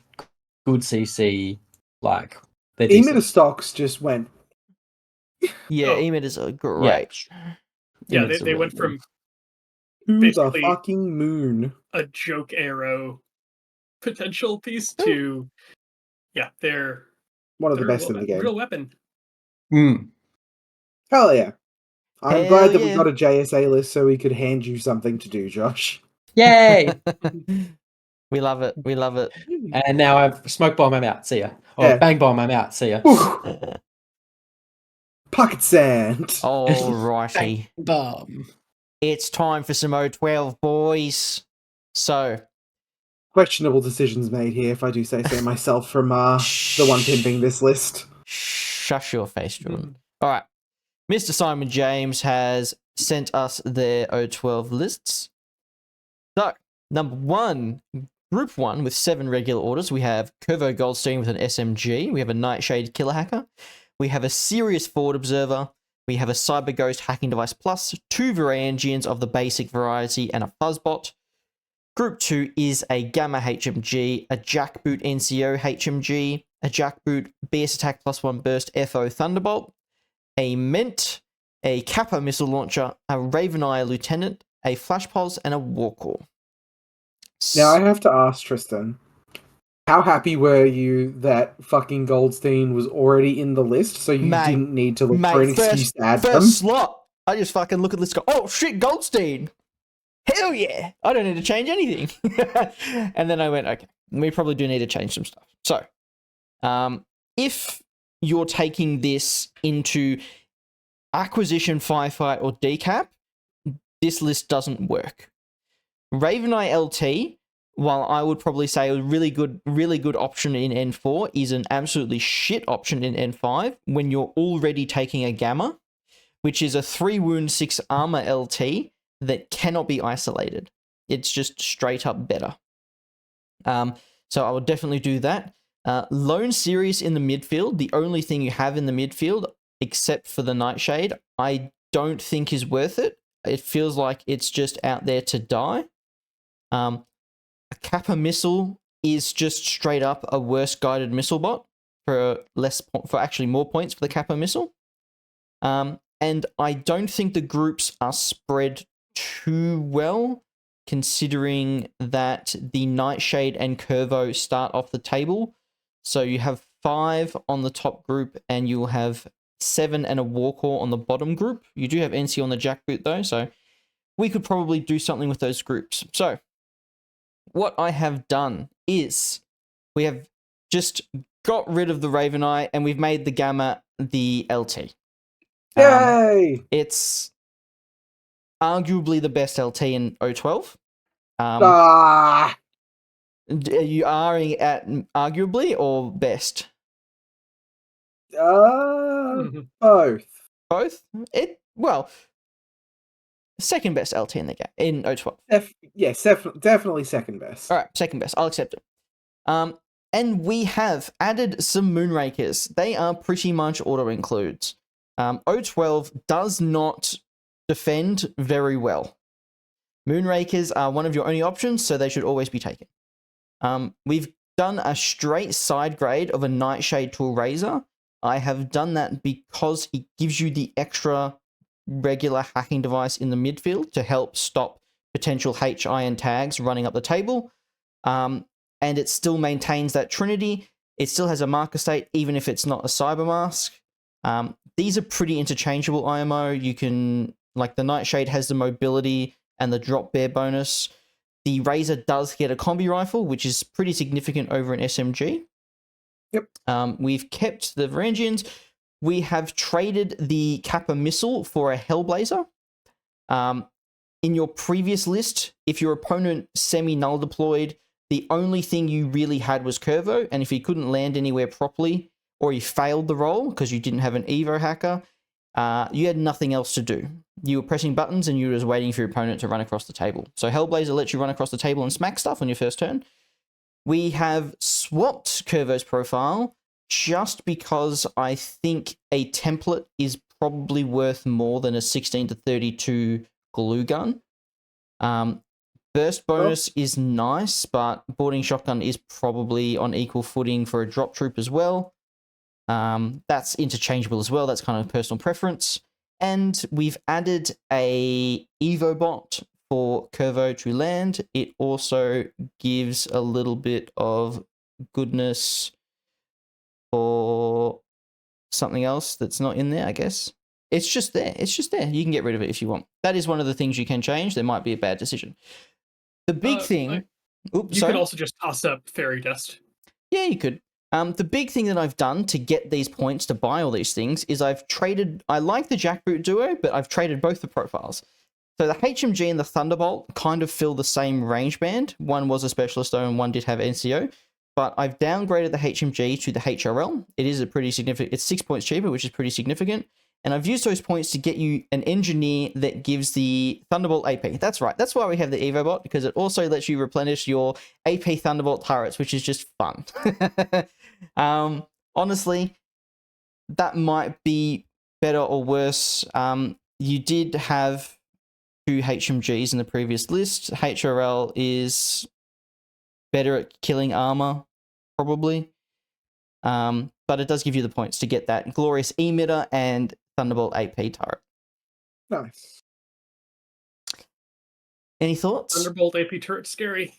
CC. Like they're Emitter decent. stocks just went. Yeah, Oh. emitters are great. Yeah, Emitters are they really went good. from To the Basically- fucking moon. a joke arrow potential piece to, they're One of the they're a best in the game. real weapon. Hell yeah. I'm Hell glad that we yeah. got a JSA list so we could hand you something to do, Josh. Yay! We love it. We love it. And now I've smoke bomb. I'm out. See ya. Or Yeah. bang bomb. I'm out. See ya. Whew. Pocket sand. Alrighty. Bomb. It's time for some O12, boys. So, Questionable decisions made here, if I do say so myself, from the one pimping this list. shush your face, Jordan. All right. Mr. Simon James has sent us their O12 lists. So, number 1, Group 1 with 7 regular orders. We have Curvo Goldstein with an SMG. We have a Nightshade Killer Hacker. We have a Serious Forward Observer. We have a Cyber Ghost Hacking Device Plus, 2 Varangians of the basic variety, and a Fuzzbot. Group 2 is a Gamma HMG, a Jackboot NCO HMG, a Jackboot BS Attack +1 Burst FO Thunderbolt, a Ment, a Kappa Missile Launcher, a Raveneye Lieutenant, a Flash Pulse, and a Warcore. Now I have to ask Tristan, how happy were you that fucking Goldstein was already in the list, so you Mate, didn't need to look for an excuse to add them? First slot. I just fucking look at this go, oh shit, Goldstein. Hell yeah. I don't need to change anything. And then I went, okay, we probably do need to change some stuff. So, if you're taking this into acquisition, firefight, or decap, this list doesn't work. Raveneye LT, while I would probably say a really good option in N4, is an absolutely shit option in N5 when you're already taking a Gamma, which is a 3 wound 6 armor LT that cannot be isolated. It's just straight up better. So I would definitely do that. Lone Sirius in the midfield, the only thing you have in the midfield, except for the Nightshade, I don't think is worth it. It feels like it's just out there to die. A Kappa Missile is just straight up a worse guided missile bot for actually more points for the Kappa Missile. And I don't think the groups are spread too well, considering that the Nightshade and Curvo start off the table. So you have 5 on the top group, and you'll have 7 and a Warcore on the bottom group. You do have NC on the Jackboot though, so we could probably do something with those groups. So what I have done is we have just got rid of the Raveneye and we've made the Gamma the LT. Yay! It's arguably the best LT in O12. You are at arguably or best? Both. Both? Second best LT in the game in O12. Yes, definitely second best. All right, second best. I'll accept it. And we have added some Moonrakers. They are pretty much auto includes. O12 does not defend very well. Moonrakers are one of your only options, so they should always be taken. We've done a straight side grade of a Nightshade to a Razor. I have done that because it gives you the extra regular hacking device in the midfield to help stop potential H-iron tags running up the table. And it still maintains that Trinity. It still has a marker state, even if it's not a Cyber Mask. These are pretty interchangeable IMO. You can, like, the Nightshade has the mobility and the drop bear bonus. The Razor does get a combi rifle, which is pretty significant over an SMG. Yep. We've kept the Varangians. We have traded the Kappa missile for a Hellblazer. In your previous list, if your opponent semi-null deployed, the only thing you really had was Curvo, and if he couldn't land anywhere properly, or he failed the roll because you didn't have an Evo hacker, you had nothing else to do. You were pressing buttons and you were just waiting for your opponent to run across the table. So Hellblazer lets you run across the table and smack stuff on your first turn. We have swapped Curvo's profile just because I think a template is probably worth more than a 16 to 32 glue gun. Burst bonus is nice, but boarding shotgun is probably on equal footing for a drop troop as well. That's interchangeable as well. That's kind of personal preference. And we've added a Evo bot for Curvo to land. It also gives a little bit of goodness for something else that's not in there, I guess. It's just there. It's just there. You can get rid of it if you want. That is one of the things you can change. There might be a bad decision. The big thing... You could also just toss up Fairy Dust. Yeah, you could. The big thing that I've done to get these points to buy all these things is I've traded... I like the Jackboot duo, but I've traded both the profiles. So the HMG and the Thunderbolt kind of fill the same range band. One was a Specialist though, and one did have NCO. But I've downgraded the HMG to the HRL. It is a pretty significant... It's 6 points cheaper, which is pretty significant. And I've used those points to get you an engineer that gives the Thunderbolt AP. That's right. That's why we have the Evo bot, because it also lets you replenish your AP Thunderbolt turrets, which is just fun. Honestly, that might be better or worse. You did have 2 HMGs in the previous list. HRL is better at killing armor, probably. But it does give you the points to get that glorious emitter and Thunderbolt AP turret. Nice. Any thoughts? Thunderbolt AP turret scary.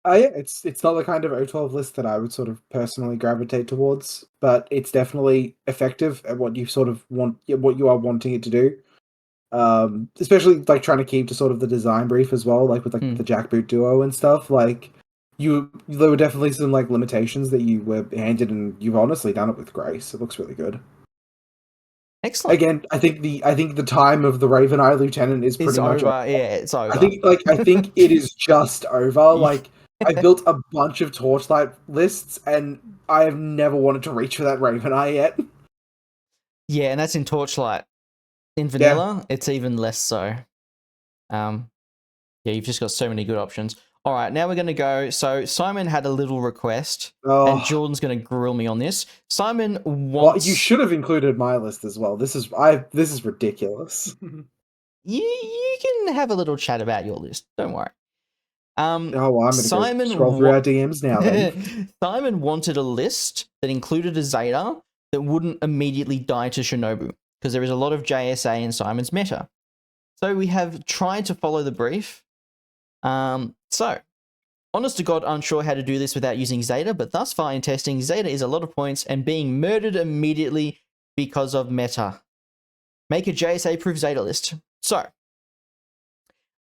Yeah, it's not the kind of O12 list that I would sort of personally gravitate towards, but it's definitely effective at what you sort of want, what you are wanting it to do. Especially like trying to keep to sort of the design brief as well, like with like the Jackboot duo and stuff. Like there were definitely some like limitations that you were handed, and you've honestly done it with grace. It looks really good. Excellent. Again, I think the time of the Raven Eye Lieutenant is pretty much over. Yeah, it's over. I think it is just over. Like I built a bunch of Torchlight lists, and I have never wanted to reach for that Raven Eye yet. Yeah, and that's in Torchlight. In vanilla, it's even less so. Yeah, you've just got so many good options. All right, now we're going to go. So Simon had a little request, and Jordan's going to grill me on this. Simon wants... Well, you should have included my list as well. This is ridiculous. You can have a little chat about your list. Don't worry. I'm going to scroll through our DMs now. Then. Simon wanted a list that included a Zeta that wouldn't immediately die to Shinobu, because there is a lot of JSA in Simon's meta. So we have tried to follow the brief. So, honest to God, unsure how to do this without using Zeta, but thus far in testing, Zeta is a lot of points and being murdered immediately because of meta. Make a JSA-proof Zeta list. So,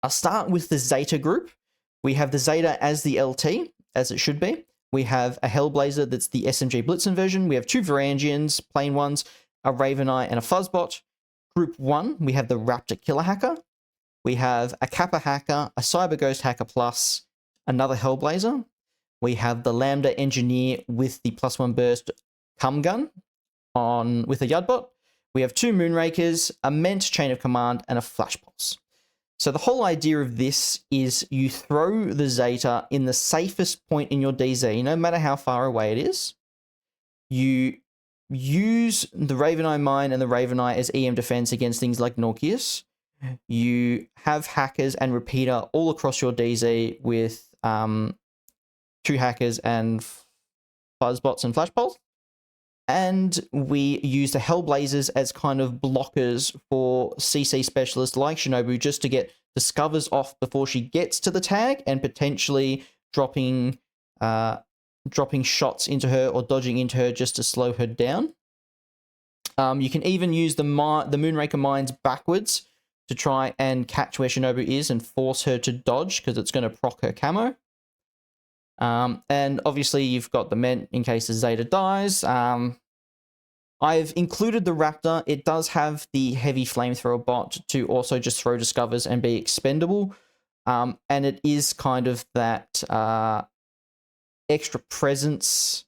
I'll start with the Zeta group. We have the Zeta as the LT, as it should be. We have a Hellblazer that's the SMG Blitzen version. We have 2 Varangians, plain ones, a Raven Eye, and a Fuzzbot. Group 1, we have the Raptor Killer Hacker. We have a Kappa Hacker, a Cyber Ghost Hacker Plus, another Hellblazer. We have the Lambda Engineer with the +1 burst cum gun with a Yudbot. We have 2 Moonrakers, a Ment Chain of Command, and a Flash Pulse. So the whole idea of this is you throw the Zeta in the safest point in your DZ, no matter how far away it is. You use the Raven Eye Mine and the Raven Eye as EM defense against things like Norkius. You have hackers and repeater all across your DZ with two hackers and fuzzbots and flashpoles. And we use the Hellblazers as kind of blockers for CC specialists like Shinobu just to get discovers off before she gets to the tag and potentially dropping shots into her or dodging into her just to slow her down. You can even use the Moonraker mines backwards to try and catch where Shinobu is and force her to dodge because it's going to proc her camo. And obviously you've got the Ment in case the Zeta dies. I've included the Raptor. It does have the heavy flamethrower bot to also just throw discovers and be expendable. And it is kind of that extra presence,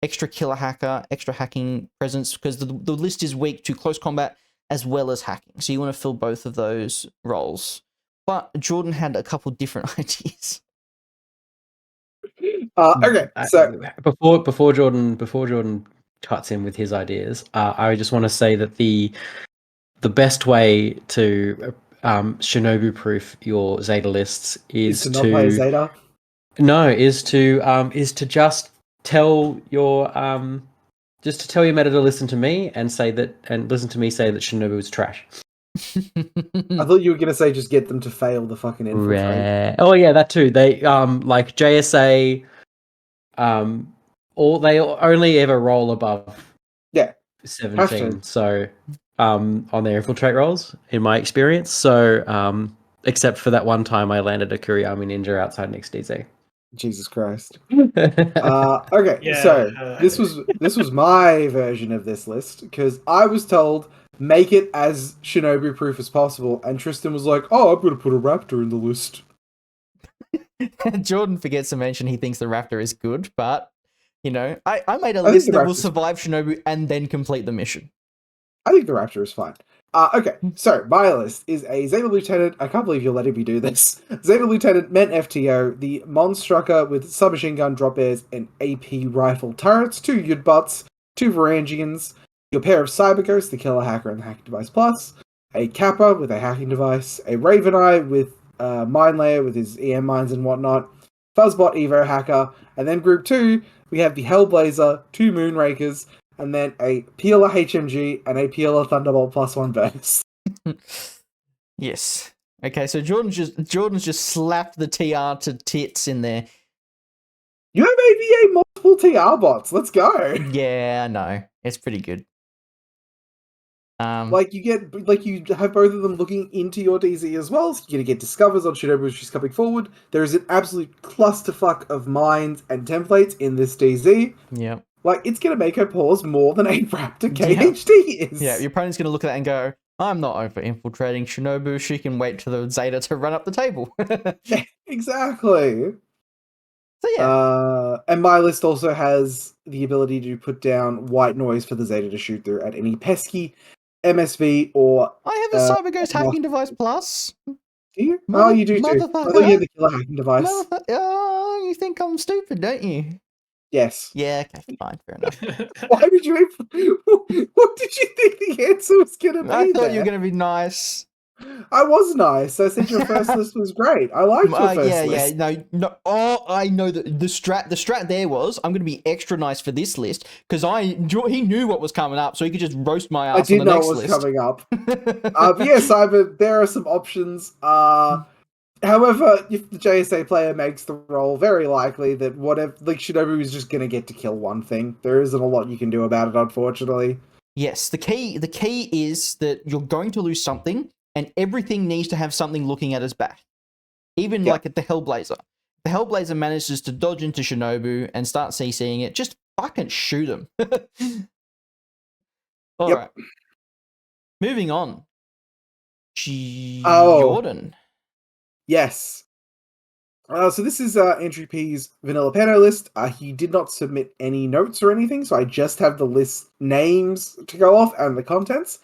extra killer hacker, extra hacking presence, because the list is weak to close combat as well as hacking. So you want to fill both of those roles. But Jordan had a couple different ideas. Okay, so before Jordan cuts in with his ideas, I just want to say that the best way to Shinobu proof your Zeta lists is to not play Zeta. No, is to just tell your meta to listen to me and say that Shinobu is trash. I thought you were gonna say just get them to fail the fucking infiltrate. Oh yeah, that too. They like JSA, or they only ever roll above 17. So on their infiltrate rolls, in my experience. So except for that one time I landed a Kuriyami Ninja outside next DZ. Jesus Christ. Okay, Yeah, so this was my version of this list because I was told make it as Shinobu proof as possible, and Tristan was like, "Oh, I'm gonna put a Raptor in the list." Jordan forgets to mention he thinks the Raptor is good, but you know, I made a list that will survive Shinobu and then complete the mission. I think the Raptor is fine. Okay, so my list is a Zeta Lieutenant. I can't believe you're letting me do this. Zeta Lieutenant, Ment FTO, the Monstrucker with submachine gun drop airs and AP rifle turrets, 2 Yud Butts, 2 Varangians, your pair of Cyber Ghosts, the Killer Hacker and the Hacking Device Plus, a Kappa with a hacking device, a Raven Eye with Mine Layer with his EM mines and whatnot, Fuzzbot Evo Hacker, and then Group 2, we have the Hellblazer, 2 Moonrakers, and then a Peeler HMG and a Peeler Thunderbolt +1 burst. Yes. Okay, so Jordan's just slapped the TR to tits in there. You have AVA multiple TR bots. Let's go. Yeah, I know. It's pretty good. You have both of them looking into your DZ as well, so you're gonna get discovers on Shinobu as she's coming forward. There is an absolute clusterfuck of mines and templates in this DZ. Yeah. It's gonna make her pause more than a Raptor KHD is. Yeah, your opponent's gonna look at that and go, I'm not over infiltrating Shinobu, she can wait for the Zeta to run up the table. Yeah, exactly. So yeah. And my list also has the ability to put down white noise for the Zeta to shoot through at any pesky MSV or... I have a Cyber Ghost hacking device plus. Do you? You do too. I thought you had the killer hacking device. Oh, you think I'm stupid, don't you? Yes. Yeah, okay, fine, fair enough. Why did you... What did you think the answer was going to be? I thought you were going to be nice. I was nice. I said your first list was great. I liked your first list. Yeah, no. Oh, I know that the strat there was I'm going to be extra nice for this list because he knew what was coming up, so he could just roast my ass. I did on the know next what was list. coming up. But yeah, Simon, there are some options. However, if the JSA player makes the roll, very likely that Shinobu is just going to get to kill one thing. There isn't a lot you can do about it, unfortunately. Yes, the key is that you're going to lose something, and everything needs to have something looking at its back. Even like at the Hellblazer. The Hellblazer manages to dodge into Shinobu and start CCing it. Just fucking shoot him. Alright. Moving on. Jordan. Yes. So this is Entry P's Vanilla Pano list. He did not submit any notes or anything, so I just have the list names to go off and the contents.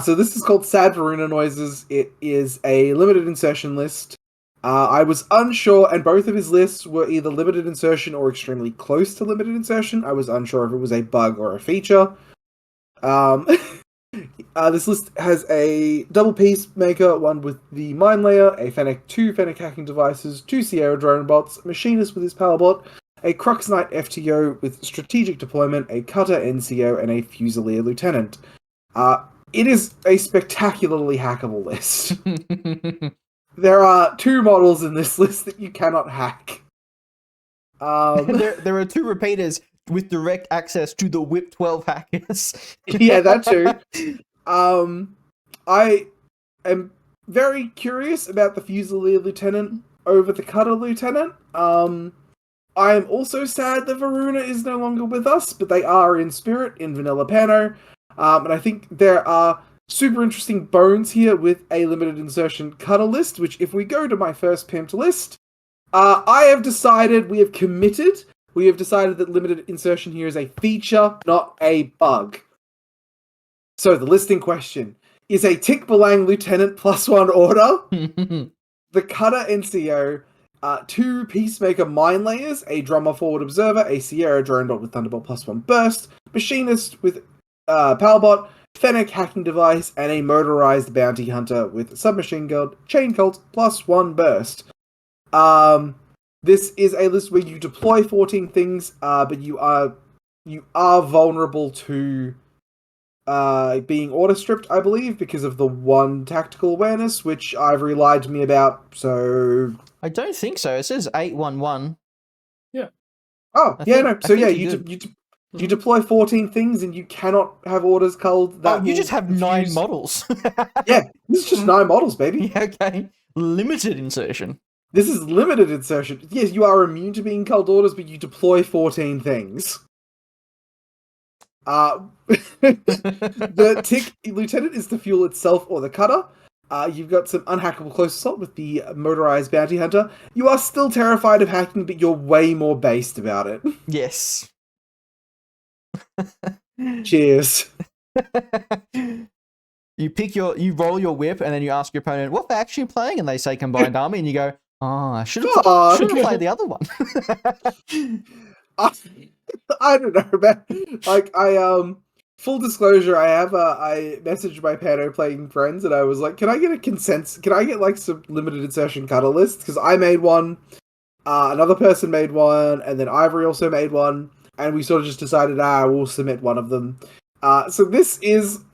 So this is called Sad Varuna Noises. It is a limited insertion list. I was unsure, and both of his lists were either limited insertion or extremely close to limited insertion. I was unsure if it was a bug or a feature. This list has a double peacemaker, one with the mine layer, a Fennec, 2 Fennec hacking devices, 2 Sierra drone bots, machinist with his power bot, a Crux Knight FTO with strategic deployment, a Cutter NCO, and a Fusilier lieutenant. It is a spectacularly hackable list. There are 2 models in this list that you cannot hack. There are 2 repeaters with direct access to the Whip 12 hackers. Yeah, that too. I am very curious about the Fusilier lieutenant over the Cutter lieutenant. I am also sad that Varuna is no longer with us, but they are in spirit in Vanilla Pano. And I think there are super interesting bones here with a limited insertion Cutter list, which if we go to my first pimped list, I have decided, we have decided that limited insertion here is a feature, not a bug. So the list in question is a Tick Belang Lieutenant +1 order, the Cutter NCO, 2 Peacemaker Mine Layers, a Drummer Forward Observer, a Sierra Drone Bot with Thunderbolt +1 Burst, Machinist with Powerbot, Fennec Hacking Device, and a Motorized Bounty Hunter with Submachine Gun, Chain Cult +1 Burst. This is a list where you deploy 14 things, but you are vulnerable to being auto-stripped, I believe, because of the 1 tactical awareness, which Ivory lied to me about, so... I don't think so. It says 811. Yeah. Oh, You you deploy 14 things and you cannot have orders culled. That you just have confuse... 9 models. Yeah, this is just 9 models, baby. Yeah, okay. Limited insertion. This is limited insertion. Yes, you are immune to being culled orders, but you deploy 14 things. The Tick Lieutenant is the fuel itself or the Cutter. You've got some unhackable close assault with the Motorized Bounty Hunter. You are still terrified of hacking, but you're way more based about it. Yes. Cheers. You roll your whip, and then you ask your opponent, what faction are you playing? And they say Combined Army, and you go, I should have played the other one. I don't know, man. Like, full disclosure, I messaged my Pano playing friends, and I was like, can I get a consensus? Can I get, like, some limited insertion Cutter lists? Because I made one, another person made one, and then Ivory also made one, and we sort of just decided, we'll submit one of them. So this is,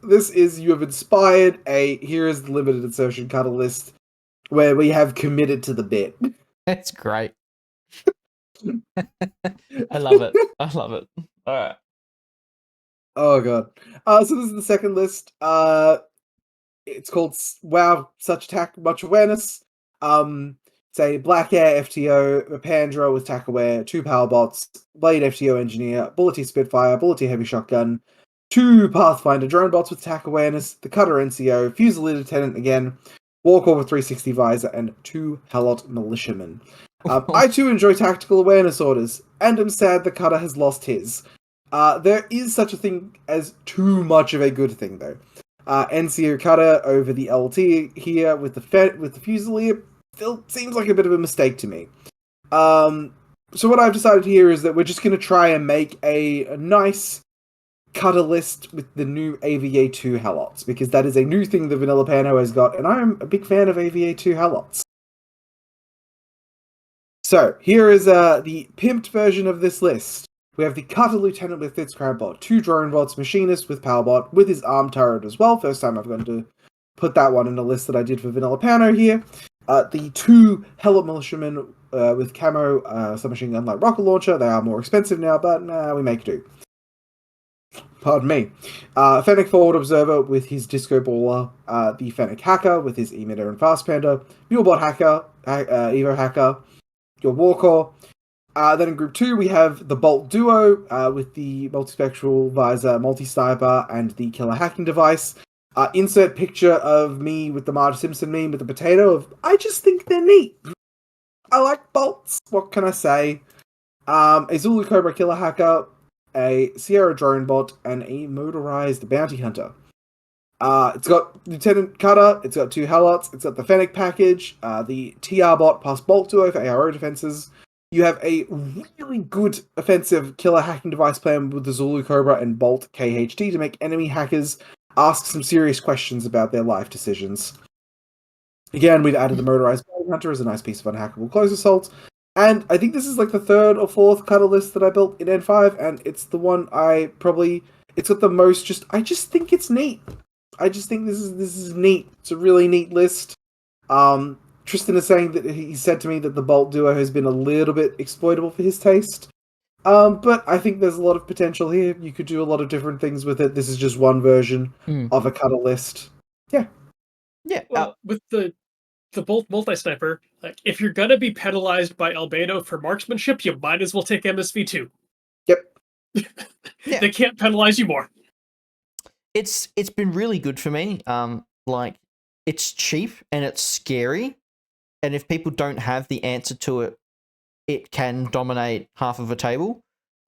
you have inspired here is the limited insertion Cutter list, where we have committed to the bit. That's great. I love it. Alright. Oh god. So this is the second list. It's called Wow, Such Attack, Much Awareness. It's a Black Air FTO, a Pandra with Tack Aware, 2 Power Bots, Blade FTO Engineer, Bullety Spitfire, Bullety Heavy Shotgun, 2 Pathfinder Drone Bots with Tack Awareness, the Cutter NCO, Fusilier Lieutenant again, Warcore with 360 Visor, and 2 Halot Militiamen. I too enjoy tactical awareness orders, and am sad the Cutter has lost his. There is such a thing as too much of a good thing, though. NCO Cutter over the LT here with the Fusilier still seems like a bit of a mistake to me. So what I've decided here is that we're just going to try and make a nice Cutter list with the new AVA2 Halots, because that is a new thing that Vanilla Pano has got, and I'm a big fan of AVA2 Halots. So, here is the pimped version of this list. We have the Cutter Lieutenant with its crab bot, 2 drone bots, Machinist with power bot, with his arm turret as well. First time I've gone to put that one in a list that I did for Vanilla Pano here. The 2 Helot Militiamen with camo, submachine gun like rocket launcher. They are more expensive now, but we make do. Pardon me. Fennec Forward Observer with his Disco Baller, the Fennec Hacker with his Emitter and Fast Panda, Mulebot Hacker, Evo Hacker, your Warcore. Then in Group 2 we have the Bolt Duo with the Multispectral Visor, Multi-Sniper, and the Killer Hacking Device. Insert picture of me with the Marge Simpson meme with the potato of, I just think they're neat. I like bolts, what can I say? A Zulu Cobra Killer Hacker, a Sierra Drone Bot, and a Motorized Bounty Hunter. It's got Lieutenant Cutter, it's got 2 Halots, it's got the Fennec package, the TR Bot plus Bolt Duo for ARO defenses. You have a really good offensive killer hacking device plan with the Zulu Cobra and Bolt KHD to make enemy hackers ask some serious questions about their life decisions. Again, we've added the motorized bounty hunter as a nice piece of unhackable close assault. And I think this is like the third or fourth cutter list that I built in N5, and it's the one it's got the most I just think it's neat. I just think this is neat. It's a really neat list. Tristan is saying that he said to me that the Bolt Duo has been a little bit exploitable for his taste. But I think there's a lot of potential here. You could do a lot of different things with it. This is just one version of a cutter list. Yeah. Yeah. Well, with the Bolt multi-sniper, like if you're gonna be penalized by Albedo for marksmanship, you might as well take MSV2. Yep. Yeah. They can't penalize you more. It's been really good for me. Like it's cheap and it's scary, and if people don't have the answer to it, it can dominate half of a table.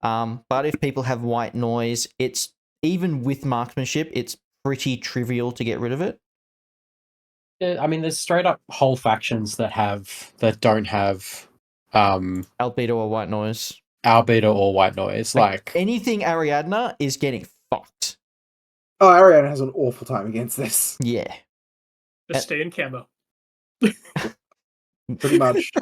But if people have white noise, it's even with marksmanship, it's pretty trivial to get rid of it. I mean, there's straight up whole factions that don't have Albedo or white noise. albedo or white noise. Like anything Ariadna is getting fucked. Oh, Ariana has an awful time against this. Yeah. Just stay in camo. Pretty much.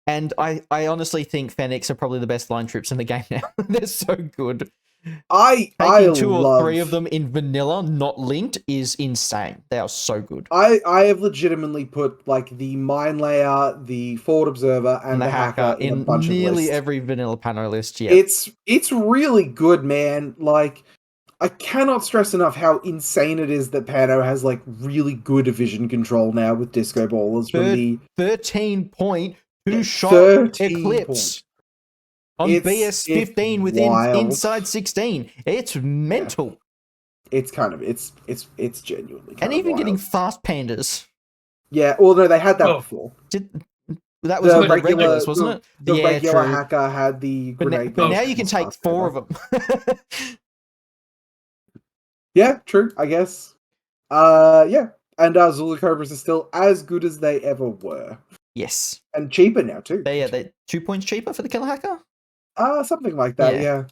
And I honestly think Phalanx are probably the best line troops in the game now. They're so good. I two or love, three of them in vanilla, not linked, is insane. They are so good. I have legitimately put like the mine layer, the forward observer, and the hacker in a bunch of nearly lists. every vanilla Pano list. Yeah, it's really good, man. Like I cannot stress enough how insane it is that Pano has like really good vision control now with disco ballers from the 13.2 shot 13 eclipse. Points. On BS 15 within wild. inside 16. It's mental. Yeah. It's kind of it's genuinely kind and of even wild. getting fast pandas. Yeah, well no, they had that before. That was the the regulars, wasn't it? The regular hacker had the grenade. But now you can take 4 of them. Yeah, true, I guess. Yeah. And Zulu Cobras are still as good as they ever were. Yes. And cheaper now too. They're 2 points cheaper for the killer hacker? Something like that, yeah.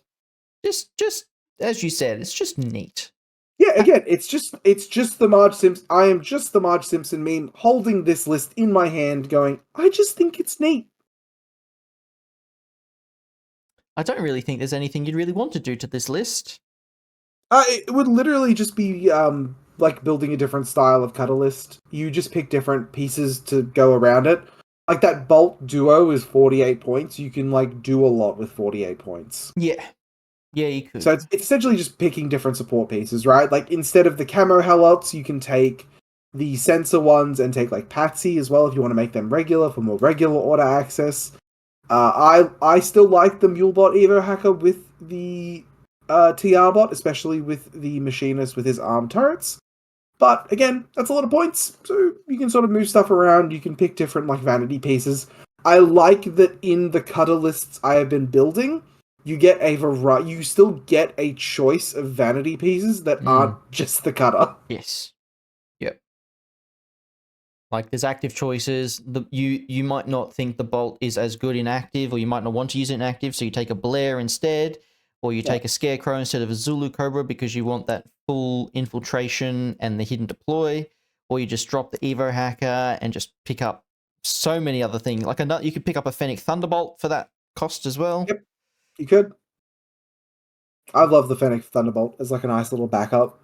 Just as you said, it's just neat. Yeah, again, it's just the Marge Simpson. I am just the Marge Simpson meme holding this list in my hand going, I just think it's neat. I don't really think there's anything you'd really want to do to this list. It would literally just be like building a different style of cutter list. You just pick different pieces to go around it. Like that Bolt Duo is 48 points. You can like do a lot with 48 points. Yeah. Yeah, you could. So it's essentially just picking different support pieces, right? Like instead of the camo Helots, you can take the sensor ones and take like Patsy as well if you want to make them regular for more regular order access. I still like the Mulebot Evo hacker with the TR bot, especially with the machinist with his arm turrets. But again, that's a lot of points, so you can sort of move stuff around. You can pick different like vanity pieces. I like that in the cutter lists I have been building, you get you still get a choice of vanity pieces that aren't just the cutter. Yes. Yep. Like there's active choices. You might not think the bolt is as good in active, or you might not want to use it in active, so you take a Blair instead, or you take a Scarecrow instead of a Zulu Cobra because you want that full infiltration and the hidden deploy, or you just drop the Evo hacker and just pick up so many other things. Like you could pick up a Fennec Thunderbolt for that cost as well. Yep, you could. I love the Fennec Thunderbolt as like a nice little backup.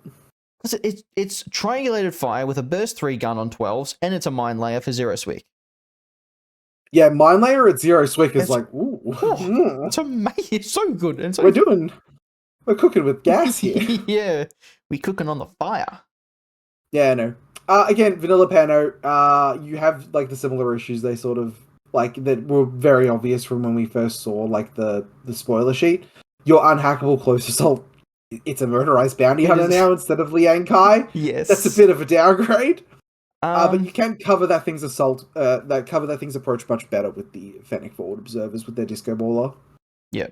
It's triangulated fire with a burst 3 gun on 12s, and it's a mine layer for 0 swick. Yeah, mine layer at 0 swick is like, ooh. It's amazing. It's so good. And so we're cooking with gas here. Yeah, we cooking on the fire. Yeah, no. Again, Vanilla Pano, you have like the similar issues they sort of like that were very obvious from when we first saw like the spoiler sheet. Your unhackable close assault, it's a motorized bounty hunter now instead of Liang Kai. Yes. That's a bit of a downgrade. But you can cover that thing's assault, cover that thing's approach much better with the Fennec forward observers with their disco baller. Yeah.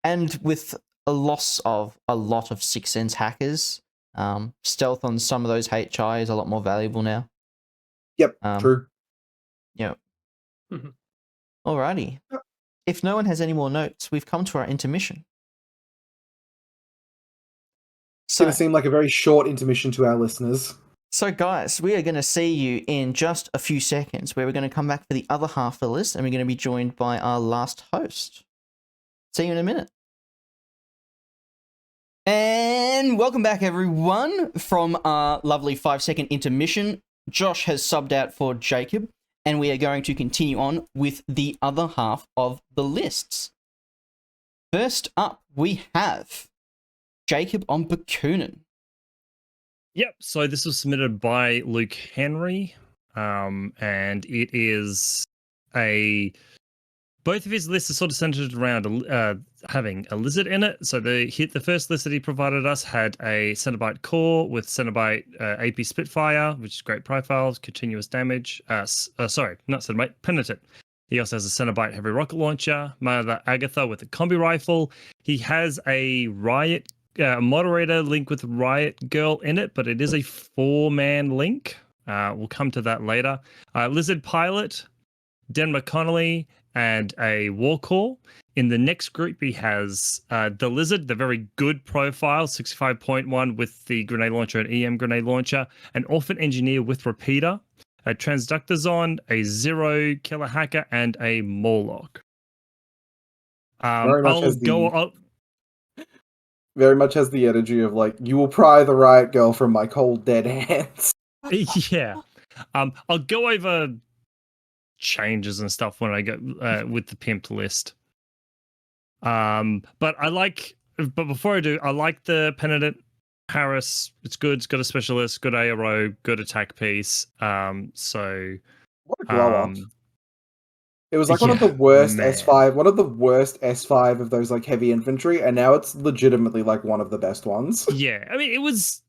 And with a loss of a lot of 6th Sense hackers, stealth on some of those HI is a lot more valuable now. Yep, true. Yep. Alrighty. If no one has any more notes, we've come to our intermission. It's So, going to seem like a very short intermission to our listeners. so guys, we are going to see you in just a few seconds, where we're going to come back for the other half of the list, and we're going to be joined by our last host. See you in a minute. And welcome back, everyone, from our lovely 5-second intermission. Josh has subbed out for Jacob, and we are going to continue on with the other half of the lists. First up, we have Jacob on Bakunin. Yep. So this was submitted by Luke Henry, and it is both of his lists are sort of centered around having a lizard in it. So the first list that he provided us had a Cenobite core with Cenobite AP Spitfire, which is great profiles, continuous damage. Sorry, not Cenobite, Penitent. He also has a Cenobite heavy rocket launcher, Mother Agatha with a combi rifle. He has a Riot moderator link with Riot Girl in it, but it is a 4-man link. We'll come to that later. Lizard Pilot, Den McConnelly, and a Warcore. In the next group, he has the Lizard, the very good profile, 65.1 with the grenade launcher and EM grenade launcher, an Orphan Engineer with Repeater, a Transductazon, a Zero Killer Hacker, and a Morlock. Very much has the energy of like, you will pry the Riot Girl from my cold dead hands. Yeah. I'll go over changes and stuff when I go with the Pimp list. But before I do, I like the Penitent Harris. It's good. It's got a specialist, good ARO, good attack piece. So what a glow up. It was like one of the worst man. S5, one of the worst S5 of those like heavy infantry, and now it's legitimately like one of the best ones. Yeah, I mean, it was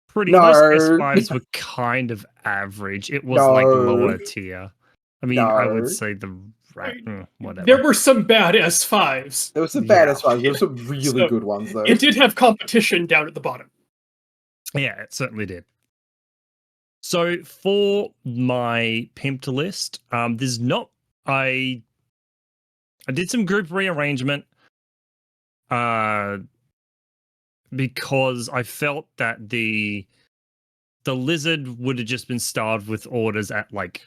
pretty. No. Most S5s were kind of average. It was like lower tier. I mean, I would say whatever. There were some bad S5s. There were some bad S5s. There were some really good ones, though. It did have competition down at the bottom. Yeah, it certainly did. So for my Pimp list, there's not. I did some group rearrangement because I felt that the Lizard would have just been starved with orders at like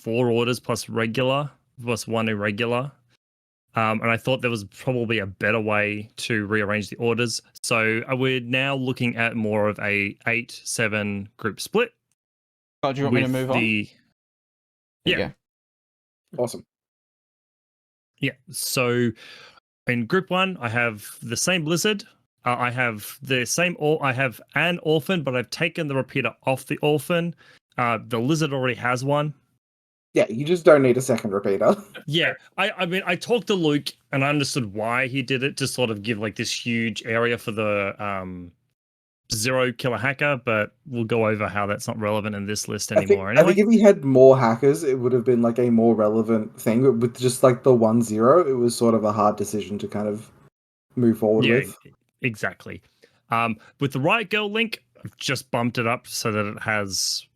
4 orders plus regular, plus 1 irregular. And I thought there was probably a better way to rearrange the orders. So we're now looking at more of a 8-7 group split. Oh, do you want me to move on? Yeah. Awesome. Yeah. So in group 1, I have the same Lizard. I have I have an Orphan, but I've taken the Repeater off the Orphan. The Lizard already has one. Yeah, you just don't need a second Repeater. Yeah, I mean, I talked to Luke and I understood why he did it to sort of give like this huge area for the Zero Killer Hacker, but we'll go over how that's not relevant in this list anymore. I think if he had more hackers, it would have been like a more relevant thing. But with just like the 1-0, it was sort of a hard decision to kind of move forward with. Exactly. With the Riot Girl link, I've just bumped it up so that it has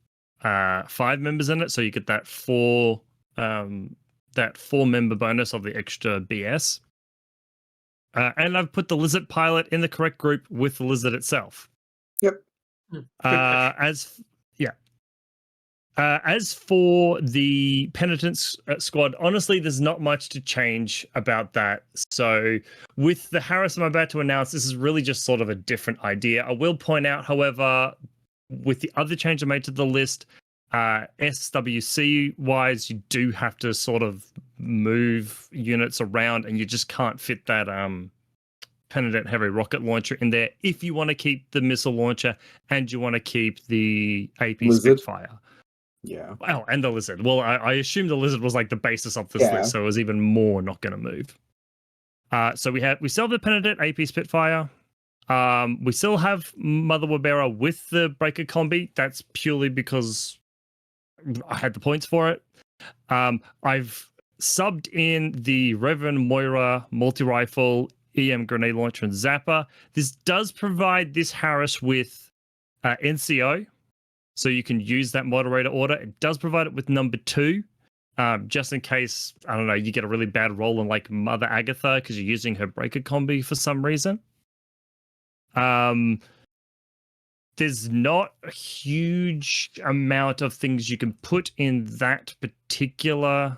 5 members in it, so you get that 4-member bonus of the extra BS. And I've put the Lizard Pilot in the correct group with the Lizard itself. Yep. As for the Penitence squad, honestly, there's not much to change about that. So with the Harris I'm about to announce, this is really just sort of a different idea. I will point out, however, with the other change I made to the list, SWC wise, you do have to sort of move units around, and you just can't fit that Penitent heavy rocket launcher in there if you want to keep the missile launcher and you want to keep the AP Lizard. Spitfire. Yeah. Oh, and the Lizard. Well, I assume the Lizard was like the basis of this list, so it was even more not going to move. So we still have the Penitent AP Spitfire. We still have Mother Wabera with the Breaker Combi. That's purely because I had the points for it. I've subbed in the Reverend Moira multi-rifle, EM grenade launcher, and Zapper. This does provide this Harris with NCO, so you can use that moderator order. It does provide it with number 2, just in case, I don't know, you get a really bad roll on like Mother Agatha because you're using her Breaker Combi for some reason. there's not a huge amount of things you can put in that particular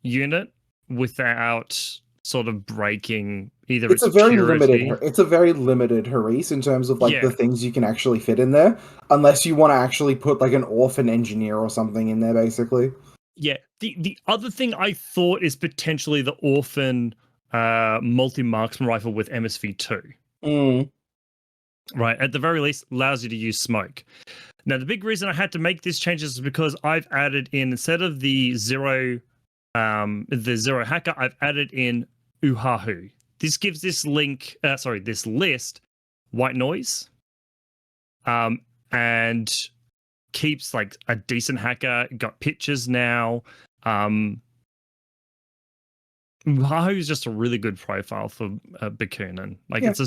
unit without sort of breaking either It's a its very purity. limited Haris in terms of like Yeah. the things you can actually fit in there, unless you want to actually put like an orphan engineer or something in there, basically. Yeah. The other thing I thought is potentially the orphan multi-marksman rifle with MSV2. Mm. Right. At the very least, allows you to use smoke. Now, the big reason I had to make these changes is because I've added in, instead of the zero hacker, I've added in Uhahu. This gives this list white noise, and keeps like a decent hacker. Got pictures now. Uhahu is just a really good profile for Bakunin. Like Yeah. it's a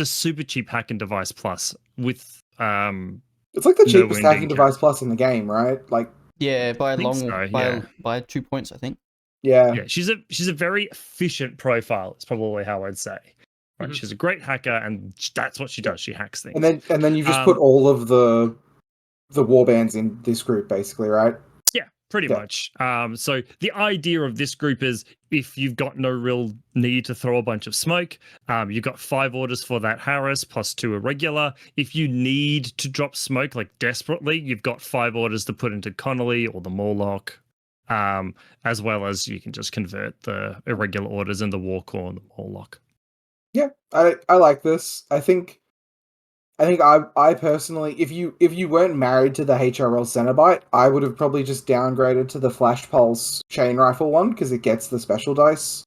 super cheap hacking device plus with It's like the No cheapest wounding hacking device plus in the game, right? Like, Yeah, by a think long so, by yeah. by 2 points, I think. yeah. yeah, she's a very efficient profile. It's probably how I'd say. Right, Mhm. she's a great hacker, and that's what she does. She hacks things. And then you've just put all of the warbands in this group, basically, right? Yeah, pretty Yeah. much. So the idea of this group is if you've got no real need to throw a bunch of smoke, you've got 5 orders for that Harris plus 2 irregular. If you need to drop smoke like desperately, you've got 5 orders to put into Connolly or the Morlock, as well as you can just convert the irregular orders in the Warcore and the Morlock. Yeah, I like this. I think I personally, if you weren't married to the HRL Cenobite, I would have probably just downgraded to the Flash Pulse chain rifle one because it gets the special dice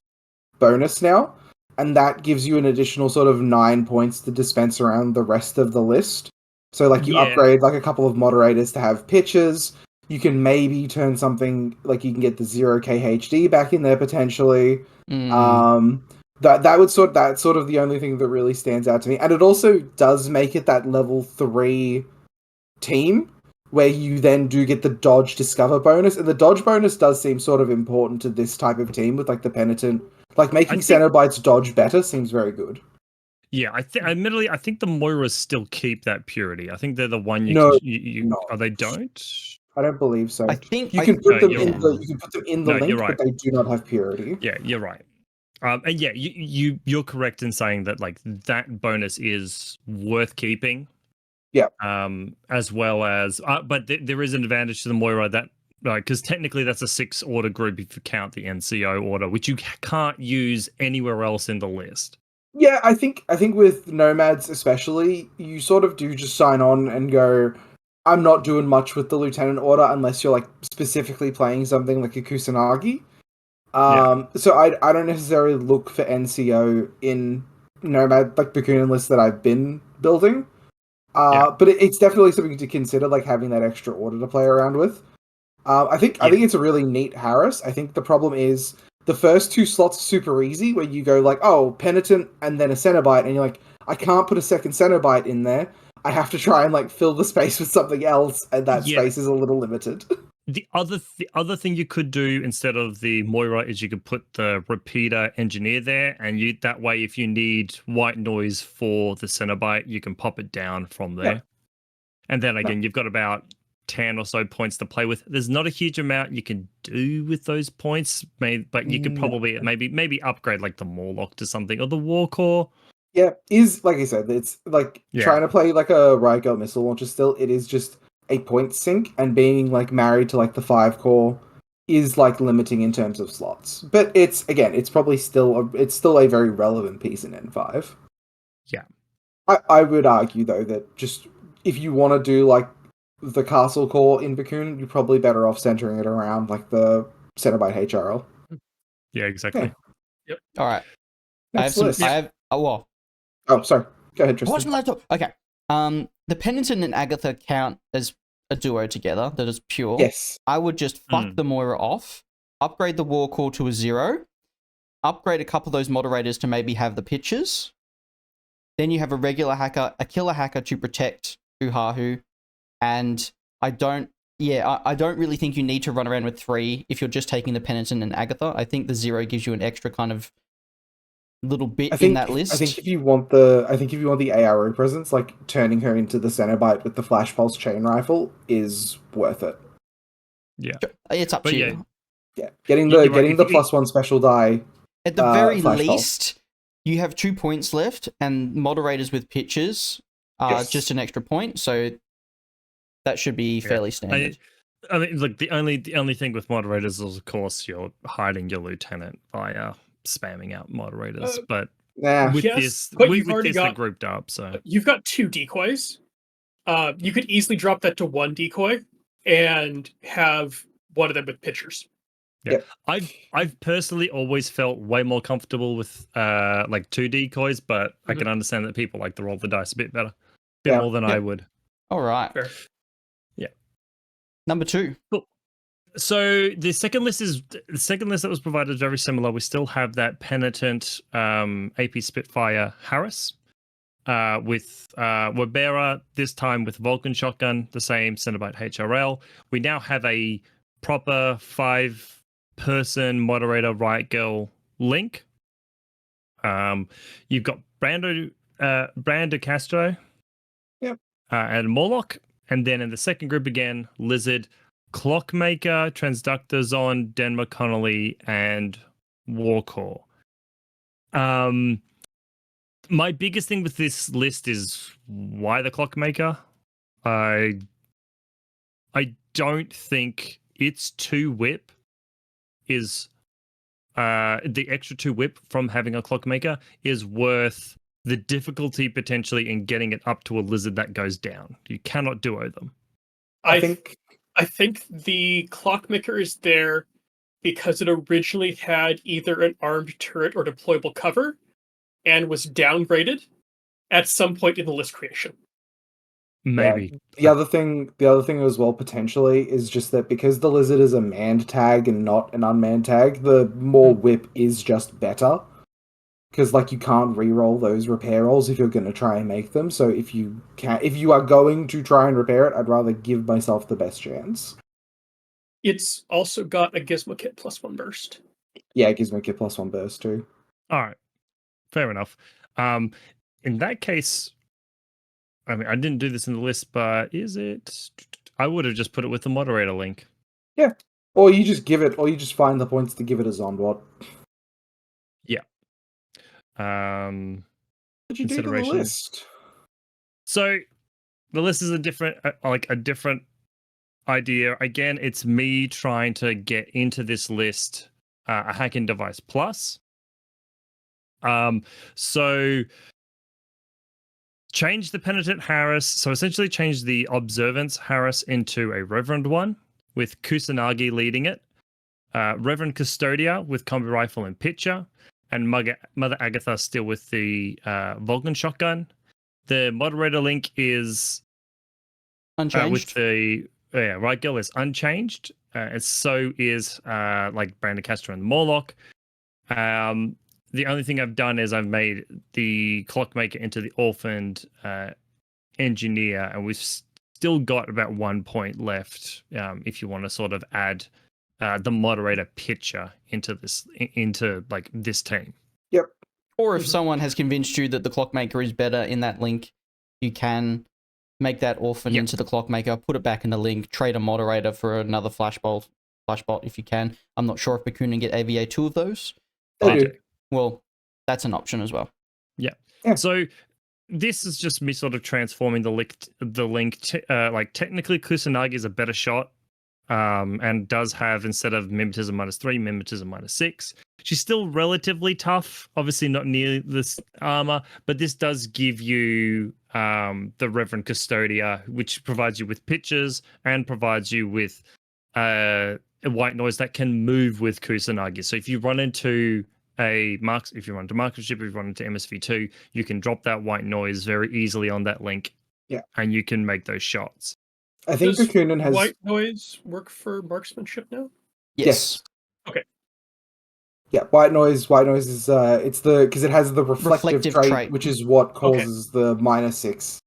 bonus now, and that gives you an additional sort of 9 points to dispense around the rest of the list. So like you Yeah. upgrade like a couple of moderators to have pitches. You can maybe turn something like you can get the 0k HD back in there potentially. That's sort of the only thing that really stands out to me, and it also does make it that level 3 team where you then do get the dodge discover bonus, and the dodge bonus does seem sort of important to this type of team with like the penitent, like making Cenobites dodge better seems very good. Yeah, admittedly, I think the Moiras still keep that purity. I think they're the one No, they don't. I don't believe so. I think you can put them you're in wrong. the No, you're link, right. but they do not have purity. Yeah, you're right. And yeah, you're correct in saying that like that bonus is worth keeping. Yeah. As well as, but there is an advantage to the Moira that because technically that's a 6 order group if you count the NCO order, which you can't use anywhere else in the list. Yeah, I think with Nomads especially, you sort of do just sign on and go, I'm not doing much with the Lieutenant Order unless you're like specifically playing something like a Kusanagi. So I don't necessarily look for NCO in Nomad like Bakunin lists that I've been building. But it's definitely something to consider, like having that extra order to play around with. I think it's a really neat Harris. I think the problem is the first 2 slots are super easy, where you go like, oh, Penitent and then a Cenobite, and you're like, I can't put a second Cenobite in there. I have to try and like fill the space with something else, and that space is a little limited. The other thing you could do instead of the Moira is you could put the repeater engineer there, and that way if you need white noise for the Cenobite, you can pop it down from there. Yeah. And then again, you've got about 10 or so points to play with. There's not a huge amount you can do with those points, but you could probably maybe upgrade like the Morlock to something or the Warcore. Yeah, is like I said, it's like trying to play like a Riot Girl missile launcher still. It is just a point sink, and being like married to like the 5 core is like limiting in terms of slots. But it's probably still a very relevant piece in N5. Yeah, I would argue though that just if you want to do like the castle core in Bakun, you're probably better off centering it around like the Cenobite HRL. Yeah, exactly. Yep. All right. Next list. Oh, sorry. Go ahead, Tristan. Watch my laptop. Okay. The Penitent and Agatha count as a duo together that is pure. Yes. I would just fuck the Moira off, upgrade the War Core to a 0, upgrade a couple of those moderators to maybe have the pitches. Then you have a regular hacker, a killer hacker to protect Uhahu, and I don't really think you need to run around with 3 if you're just taking the Penitent and Agatha. I think the 0 gives you an extra kind of little bit I think in that list. I think if you want the ARO presence, like turning her into the Cenobite with the Flash Pulse chain rifle is worth it. Yeah, It's up but to yeah, you. Yeah, getting You're the right. If the you- +1 special die. At the very Flash Pulse. least, you have 2 points left, and moderators with pitches are Yes. just an extra point, so that should be fairly standard. I mean, look, the only thing with moderators is, of course, you're hiding your lieutenant via spamming out moderators. But Nah, with Yes, this, but with, you've with already this, they're got- grouped up. So You've got 2 decoys. You could easily drop that to 1 decoy and have one of them with pitchers. I've personally always felt way more comfortable with like 2 decoys, but I can understand that people like to roll the dice a bit better, Yeah. more than I would. All right. Fair. Number 2. So the second list that was provided is very similar. We still have that penitent AP Spitfire Harris with Wabera, this time with Vulcan shotgun, the same Cenobite HRL. We now have a proper 5-person moderator riot girl link. You've got Brando Castro, and Morlock, and then in the second group again, Lizard, Clockmaker, Transductor Zon, Denver Connolly, and Warcore. My biggest thing with this list is why the Clockmaker. I don't think its 2 whip is the extra 2 whip from having a Clockmaker is worth the difficulty potentially in getting it up to a lizard that goes down. You cannot duo them. I think I think the Clockmaker is there because it originally had either an armed turret or deployable cover and was downgraded at some point in the list creation. Maybe. the other thing as well potentially is just that because the lizard is a manned tag and not an unmanned tag, the more whip is just better. Because like you can't re-roll those repair rolls if you're going to try and make them. So if you are going to try and repair it, I'd rather give myself the best chance. It's also got a Gizmo Kit +1 burst. Yeah, it gives me a +1 burst too. All right. Fair enough. In that case, I mean, I didn't do this in the list, but is it? I would have just put it with the moderator link. Yeah. Or you just find the points to give it a Zondwat. Yeah. What did you do to the Consideration. list? So the list is a different idea. Again, it's me trying to get into this list a hacking device plus. So change the penitent Harris. So essentially change the observance Harris into a Reverend one with Kusanagi leading it. Reverend Custodia with combi rifle and pitcher, and Mother Agatha still with the Vulcan shotgun. The moderator link is Unchanged. with the right girl is unchanged. And so is like Brandon Castro and the Morlock. The only thing I've done is I've made the Clockmaker into the orphaned engineer, and we've still got about 1 point left. If you want to sort of add the moderator pitcher into this team. Yep. Or if someone has convinced you that the Clockmaker is better in that link, you can make that orphan into the Clockmaker, put it back in the link, trade a moderator for another flashbot if you can. I'm not sure if Bakunin get AVA 2 of those. They do. Well, that's an option as well. Yeah. Yeah. So this is just me sort of transforming the link. Like technically, Kusanagi is a better shot, and does have, instead of mimetism -3, mimetism -6. She's still relatively tough. Obviously, not near this armor, but this does give you the Reverend Custodia, which provides you with pitches and provides you with a white noise that can move with Kusanagi. So if you run into if you run into marksmanship, if you run into MSV2, you can drop that white noise very easily on that link. Yeah. And you can make those shots. I think Does Bakunin has white noise work for marksmanship now? Yes. Okay. Yeah, white noise is it's because it has the reflective trait, which is what causes the -6.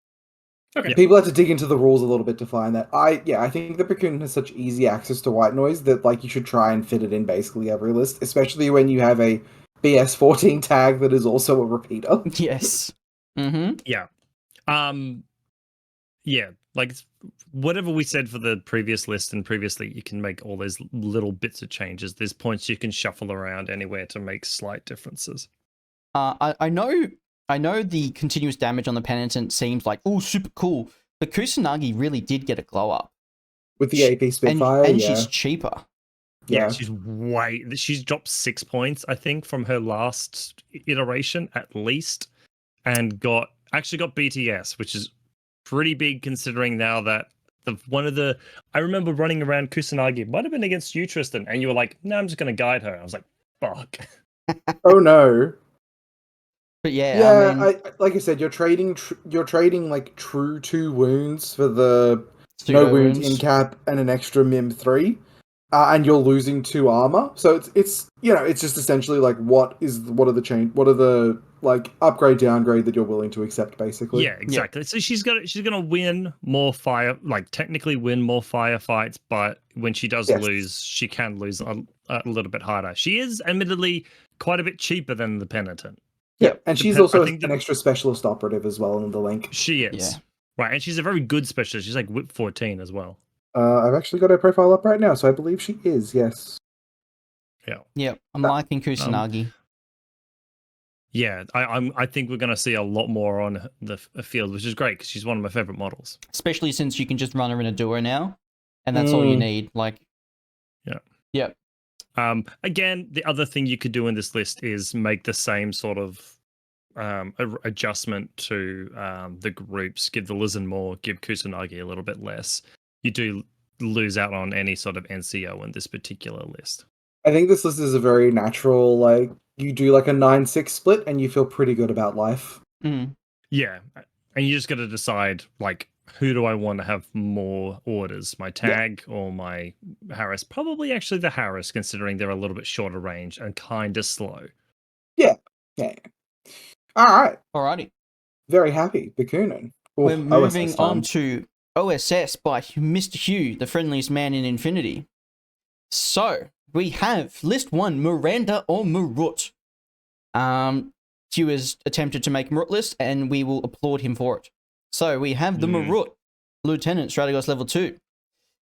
Okay. Yeah. People have to dig into the rules a little bit to find that. I think the Bakunin has such easy access to white noise that like you should try and fit it in basically every list, especially when you have a BS14 tag that is also a repeater. Yes. Mm-hmm. Yeah. Yeah, like whatever we said for the previous list and previously, you can make all those little bits of changes. There's points you can shuffle around anywhere to make slight differences. I know the continuous damage on the penitent seems like, oh, super cool, but Kusanagi really did get a glow up. With the AP Spitfire, and yeah. she's cheaper. Yeah, she's dropped 6 points, I think, from her last iteration at least, and actually got BTS, which is pretty big considering now that I remember running around Kusanagi, it might have been against you, Tristan, and you were like, no, I'm just going to guide her. I was like, fuck. Oh no. But yeah, Yeah, I mean, like I said, you're trading like true 2 wounds for the pseudo no wound wounds. in cap and an extra Mim 3. And you're losing 2 armor, so it's it's just essentially like what are the like upgrade downgrade that you're willing to accept, basically. Yeah, exactly. So she's gonna win more technically win more firefights, but when she does lose, she can lose a little bit harder. She is admittedly quite a bit cheaper than the penitent. Yeah, and she's also an extra specialist operative as well in the link. She is. Yeah. Right, and she's a very good specialist. She's like whip 14 as well. I've actually got her profile up right now, so I believe she is, yes. Yeah, I'm liking Kusanagi. Yeah, I think we're going to see a lot more on the field, which is great because she's one of my favorite models. Especially since you can just run her in a duo now, and that's all you need. Like, yeah. Again, the other thing you could do in this list is make the same sort of adjustment to the groups. Give the Lizard more, give Kusanagi a little bit less. You do lose out on any sort of NCO in this particular list. I think this list is a very natural, like, you do like a 9-6 split and you feel pretty good about life. Mm. Yeah, and you just got to decide, like, who do I want to have more orders, my tag or my Harris? Probably actually the Harris, considering they're a little bit shorter range and kind of slow. Yeah. All right. Alrighty. Very happy. Bakunin. We're moving on to OSS by Mr. Hugh, the friendliest man in Infinity. So, we have list 1, Miranda or Marut. Hugh has attempted to make Marut list, and we will applaud him for it. So, we have the Marut, Lieutenant, Strategos level 2.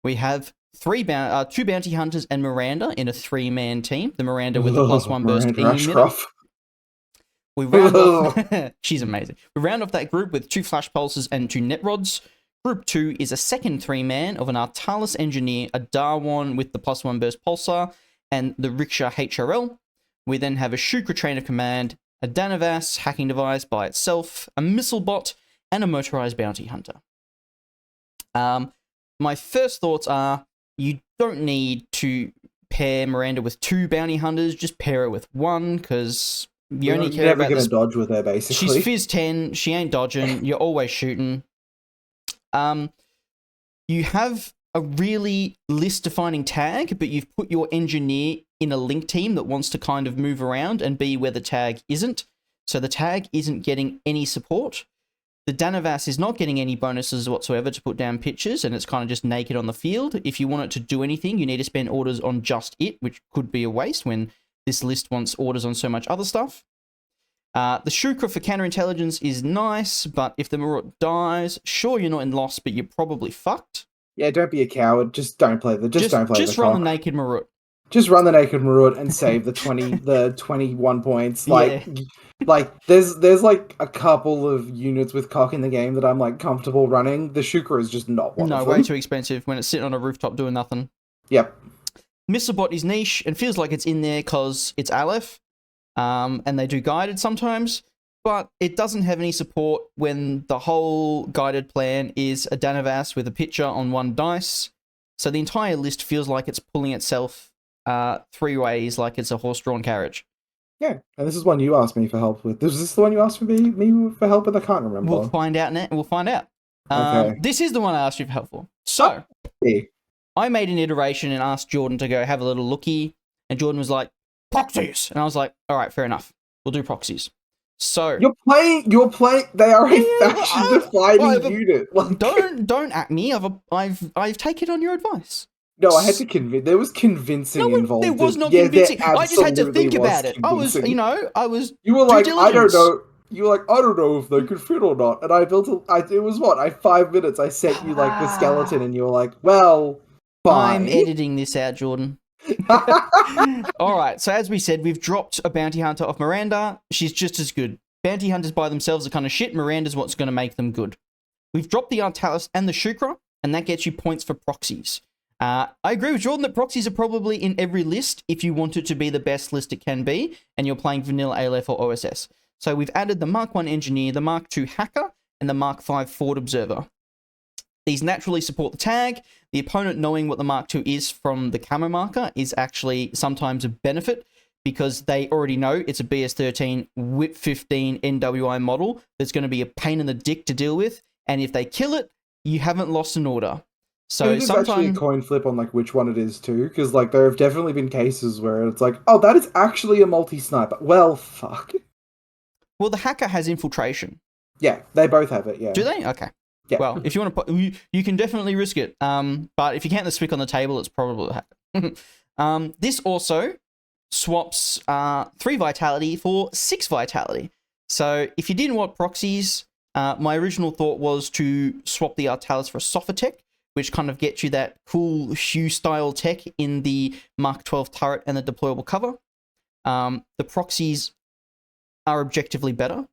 We have 2 bounty hunters and Miranda in a 3-man team. The Miranda with a +1 burst emitter. We round off... She's amazing. We round off that group with 2 flash pulses and 2 net rods. Group 2 is a second 3-man of an Artalis engineer, a Darwan with the +1 burst pulsar, and the Riksha HRL. We then have a Shukra train of command, a Danavas hacking device by itself, a missile bot, and a motorized bounty hunter. My first thoughts are, you don't need to pair Miranda with 2 bounty hunters, just pair her with 1, because you only care about this. Dodge with her, basically. She's Fizz 10, she ain't dodging, you're always shooting. You have a really list-defining tag, but you've put your engineer in a link team that wants to kind of move around and be where the tag isn't. So the tag isn't getting any support. The Danavas is not getting any bonuses whatsoever to put down pitches, and it's kind of just naked on the field. If you want it to do anything, you need to spend orders on just it, which could be a waste when this list wants orders on so much other stuff. The Shukra for counterintelligence is nice, but if the Marut dies, sure, you're not in loss, but you're probably fucked. Yeah, don't be a coward. Just don't play the. Just don't play Just the run cock. the naked Marut. Just run the naked Marut and save the 21 points. Like, Yeah. like there's like a couple of units with cock in the game that I'm like comfortable running. The Shukra is just not one of them. No, way too expensive when it's sitting on a rooftop doing nothing. Yep. Missile is niche and feels like it's in there because it's Aleph. And they do guided sometimes, but it doesn't have any support when the whole guided plan is a Danavas with a pitcher on 1 dice. So the entire list feels like it's pulling itself 3 ways, like it's a horse-drawn carriage. Yeah, and this is one you asked me for help with. Was this the one you asked me for help with? I can't remember. We'll find out now. We'll find out. Okay. This is the one I asked you for help for. So, I made an iteration and asked Jordan to go have a little looky, and Jordan was like, proxies! And I was like, alright, fair enough. We'll do proxies. So... You're playing, they are a faction-defining unit. Like... Don't at me, I've taken on your advice. No, I had to convince. There was convincing involved. there was not Yeah, convincing. there I just had to absolutely think was about it. I was, convincing. You were due like, I don't diligence. know. You were like, I don't know if they could fit or not. And I built it was what? 5 minutes. I sent you like the skeleton, and you were like, well, I'm fine. editing this out, Jordan. All right. So as we said, we've dropped a bounty hunter off Miranda. She's just as good. Bounty hunters by themselves are kind of shit. Miranda's what's going to make them good. We've dropped the Artalis and the Shukra, and that gets you points for proxies. I agree with Jordan that proxies are probably in every list if you want it to be the best list it can be, and you're playing vanilla ALF or OSS. So we've added the Mark 1 Engineer, the Mark 2 Hacker, and the Mark 5 Forward Observer. These naturally support the tag. The opponent knowing what the Mark 2 is from the camo marker is actually sometimes a benefit because they already know it's a BS13 WIP 15 NWI model that's going to be a pain in the dick to deal with. And if they kill it, you haven't lost an order. So it is actually a coin flip on like which one it is too, because like there have definitely been cases where it's like, oh, that is actually a multi-sniper. Well, fuck. Well, the Hacker has infiltration. Yeah, they both have it. Yeah. Do they? Okay. Yeah. Well, if you want to put, you can definitely risk it. But if you count the Swick on the table, it's probably the Hacker. This also swaps 3 vitality for 6 vitality. So if you didn't want proxies, my original thought was to swap the Artalis for a Softer Tech, which kind of gets you that cool Hugh style tech in the Mark 12 turret and the deployable cover. The proxies are objectively better.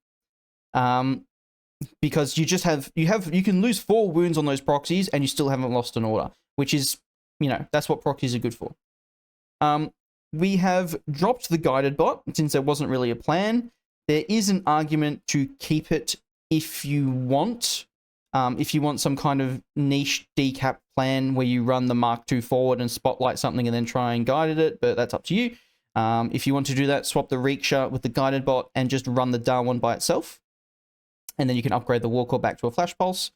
Because you can lose 4 wounds on those proxies and you still haven't lost an order, which is, that's what proxies are good for. We have dropped the guided bot since there wasn't really a plan. There is an argument to keep it if you want some kind of niche decap plan where you run the Mark II forward and spotlight something and then try and guide it, but that's up to you. If you want to do that, swap the Riksha with the guided bot and just run the Darwin by itself. And then you can upgrade the Warcore back to a Flash Pulse.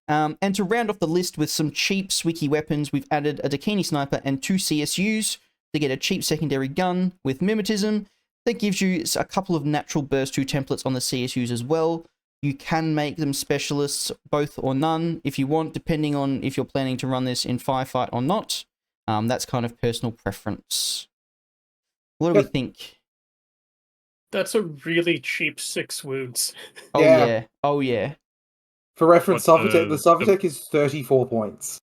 And to round off the list with some cheap Swicky weapons, we've added a Dakini Sniper and 2 CSUs to get a cheap secondary gun with Mimetism. That gives you a couple of natural burst 2 templates on the CSUs as well. You can make them specialists, both or none, if you want, depending on if you're planning to run this in firefight or not. That's kind of personal preference. What do we think? That's a really cheap 6 wounds. Oh, yeah. Oh, yeah. For reference, the Softer is 34 points.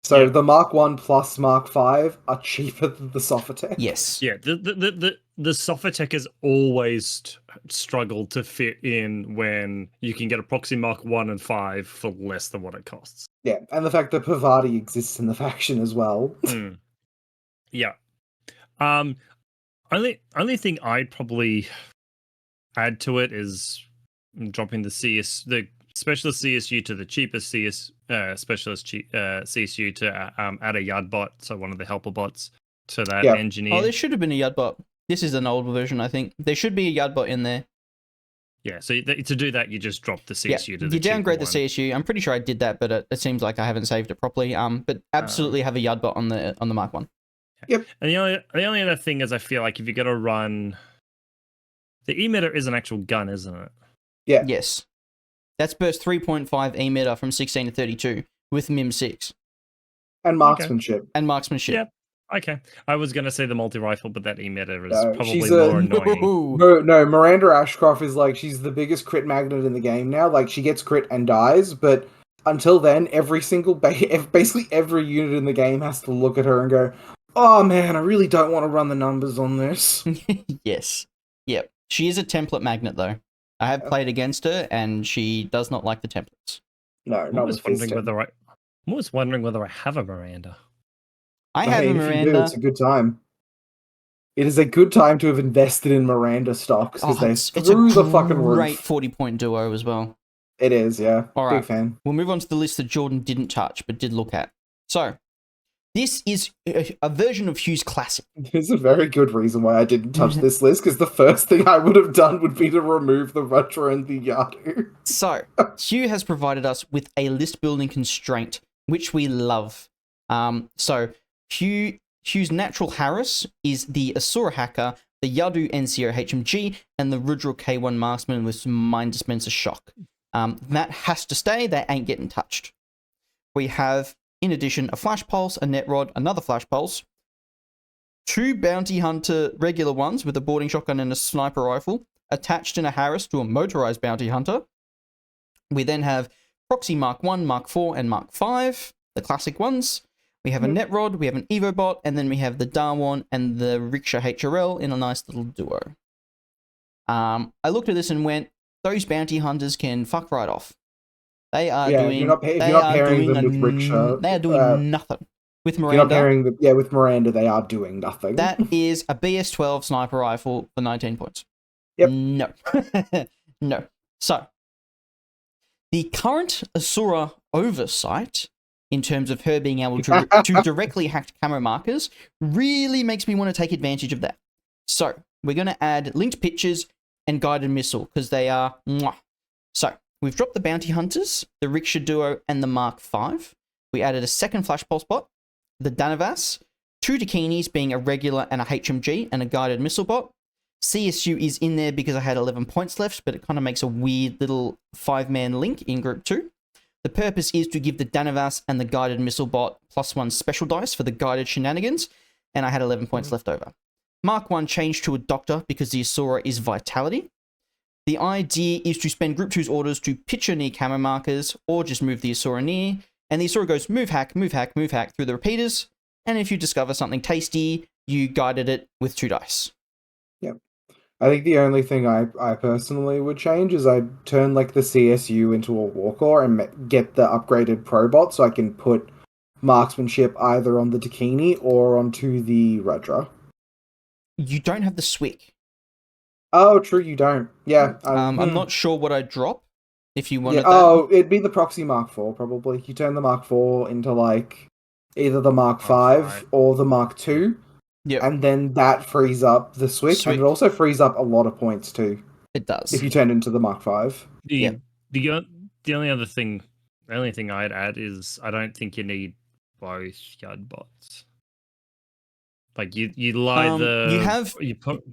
So the Mark 1 plus Mark 5 are cheaper than the Softer. Yes. Yeah, the Softer has always struggled to fit in when you can get a proxy Mark 1 and 5 for less than what it costs. Yeah, and the fact that Pavati exists in the faction as well. Yeah. Only thing I'd probably add to it is dropping the specialist CSU to the cheapest specialist CSU to add a Yard bot, so one of the helper bots to that engineer. Oh, there should have been a Yard bot. This is an old version, I think. There should be a Yard bot in there. Yeah, so to do that, you just drop the CSU to the you downgrade the CSU. I'm pretty sure I did that, but it seems like I haven't saved it properly. But absolutely have a Yard bot on the Mark 1. Yep. And the only other thing is I feel like if you're going to run... The emitter is an actual gun, isn't it? Yeah. Yes. That's burst 3.5 emitter from 16 to 32 with MIM 6. And marksmanship. And marksmanship. Yep. Okay. I was going to say the multi-rifle, but that emitter is probably more annoying. No, Miranda Ashcroft is like, she's the biggest crit magnet in the game now. Like, she gets crit and dies, but until then, basically every unit in the game has to look at her and go, oh man, I really don't want to run the numbers on this. Yes. Yep. She is a template magnet, though. I have played against her, and she does not like the templates. No, not with wondering whether I'm always wondering whether I have a Miranda. I have a Miranda. It's a good time. It is a good time to have invested in Miranda stocks because they're through the fucking roof. Great 40-point duo as well. It is, yeah. All right. Big fan. We'll move on to the list that Jordan didn't touch but did look at. So, this is a version of Hugh's classic. There's a very good reason why I didn't touch this list, because the first thing I would have done would be to remove the Rudra and the Yadu. So, Hugh has provided us with a list building constraint, which we love. So, Hugh's natural Harris is the Asura Hacker, the Yadu NCO HMG, and the Rudra K1 Marksman with some Mind Dispenser Shock. That has to stay. They ain't getting touched. We have In addition, a flash pulse, a net rod, another flash pulse, 2 bounty hunter regular ones with a boarding shotgun and a sniper rifle attached in a Harris to a motorized bounty hunter. We then have Proxy Mark 1, Mark 4, and Mark 5, the classic ones. We have a net rod, we have an Evo bot, and then we have the Darwan and the Rickshaw HRL in a nice little duo. I looked at this and went, those bounty hunters can fuck right off. They are doing. They are doing nothing with Miranda. You're not pairing them, with Miranda, they are doing nothing. That is a BS-12 sniper rifle for 19 points. Yep. No. No. So, the current Asura oversight, in terms of her being able to directly hack camera markers, really makes me want to take advantage of that. So, we're going to add linked pictures and guided missile, because they are mwah. So, we've dropped the bounty hunters, the Rickshaw Duo, and the Mark 5. We added a second flash pulse bot, the Danavas, 2 Dakinis being a regular and a HMG, and a guided missile bot. CSU is in there because I had 11 points left, but it kind of makes a weird little 5-man link in Group 2. The purpose is to give the Danavas and the guided missile bot +1 special dice for the guided shenanigans, and I had 11 points left over. Mark 1 changed to a Doctor because the Asura is Vitality. The idea is to spend Group 2's orders to picture near camera markers, or just move the Asura near, and the Asura goes move hack, move hack, move hack through the repeaters, and if you discover something tasty, you guided it with 2 dice. Yep. I think the only thing I personally would change is I'd turn like the CSU into a Warcore and get the upgraded Probot so I can put marksmanship either on the Dakini or onto the Rudra. You don't have the Swick. Oh, true, you don't. Yeah. I'm not sure what I'd drop if you wanted that. Oh, it'd be the Proxy Mark 4, probably. You turn the Mark 4 into, like, either the Mark 5 or the Mark 2. Yeah. And then that frees up the Swick, and it also frees up a lot of points, too. It does. If you turn into the Mark 5. The only thing I'd add is I don't think you need both Yard bots. Like you lie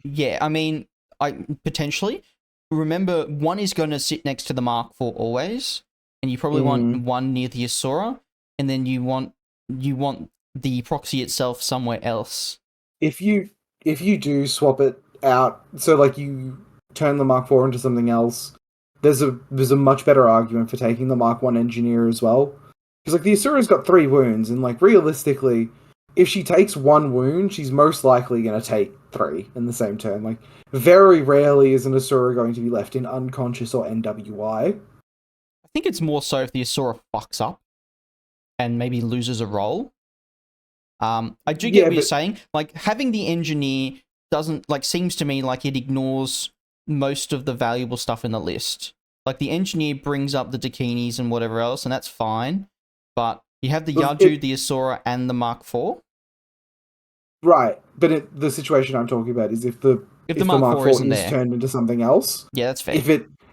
Yeah, I mean, I potentially remember one is going to sit next to the Mark 4 always, and you probably want one near the Asura, and then you want the proxy itself somewhere else. If you do swap it out, so like you turn the Mark 4 into something else, there's a much better argument for taking the Mark 1 engineer as well. Because like the Asura's got 3 wounds, and like realistically, if she takes 1 wound, she's most likely going to take 3 in the same turn. Like, very rarely is an Asura going to be left in unconscious or NWI. I think it's more so if the Asura fucks up and maybe loses a roll. I do get what you're saying. Like, having the engineer seems to me like it ignores most of the valuable stuff in the list. Like, the engineer brings up the Dakinis and whatever else, and that's fine. But you have the Yaju, the Asura, and the Mark 4. Right, but the situation I'm talking about is if the Mark 4 is turned into something else. Yeah, that's fair.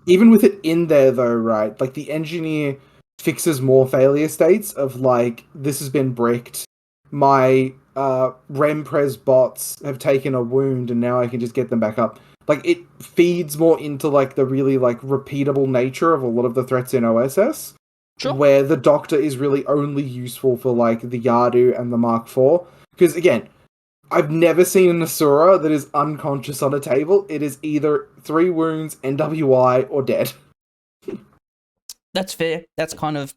Even with it in there though, right? Like the engineer fixes more failure states of like, this has been bricked. My Rempres bots have taken a wound and now I can just get them back up. Like it feeds more into like the really like repeatable nature of a lot of the threats in OSS. Sure. Where the Doctor is really only useful for like the Yadu and the Mark 4. Because again, I've never seen an Asura that is unconscious on a table. It is either 3 wounds, NWI, or dead. That's fair. That's kind of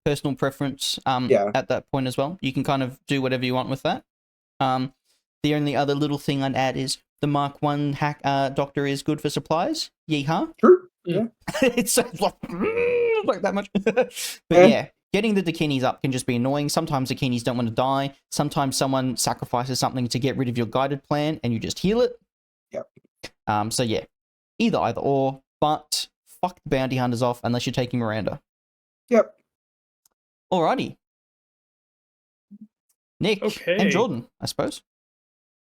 personal preference at that point as well. You can kind of do whatever you want with that. The only other little thing I'd add is the Mark 1 hack Doctor is good for supplies. Yeehaw. True. Yeah. It's so like that much. But yeah, getting the Dakinis up can just be annoying. Sometimes Dakinis don't want to die. Sometimes someone sacrifices something to get rid of your guided plan and you just heal it. Yep. So yeah, either or, but fuck the bounty hunters off unless you're taking Miranda. Yep. Alrighty. Nick and Jordan, I suppose.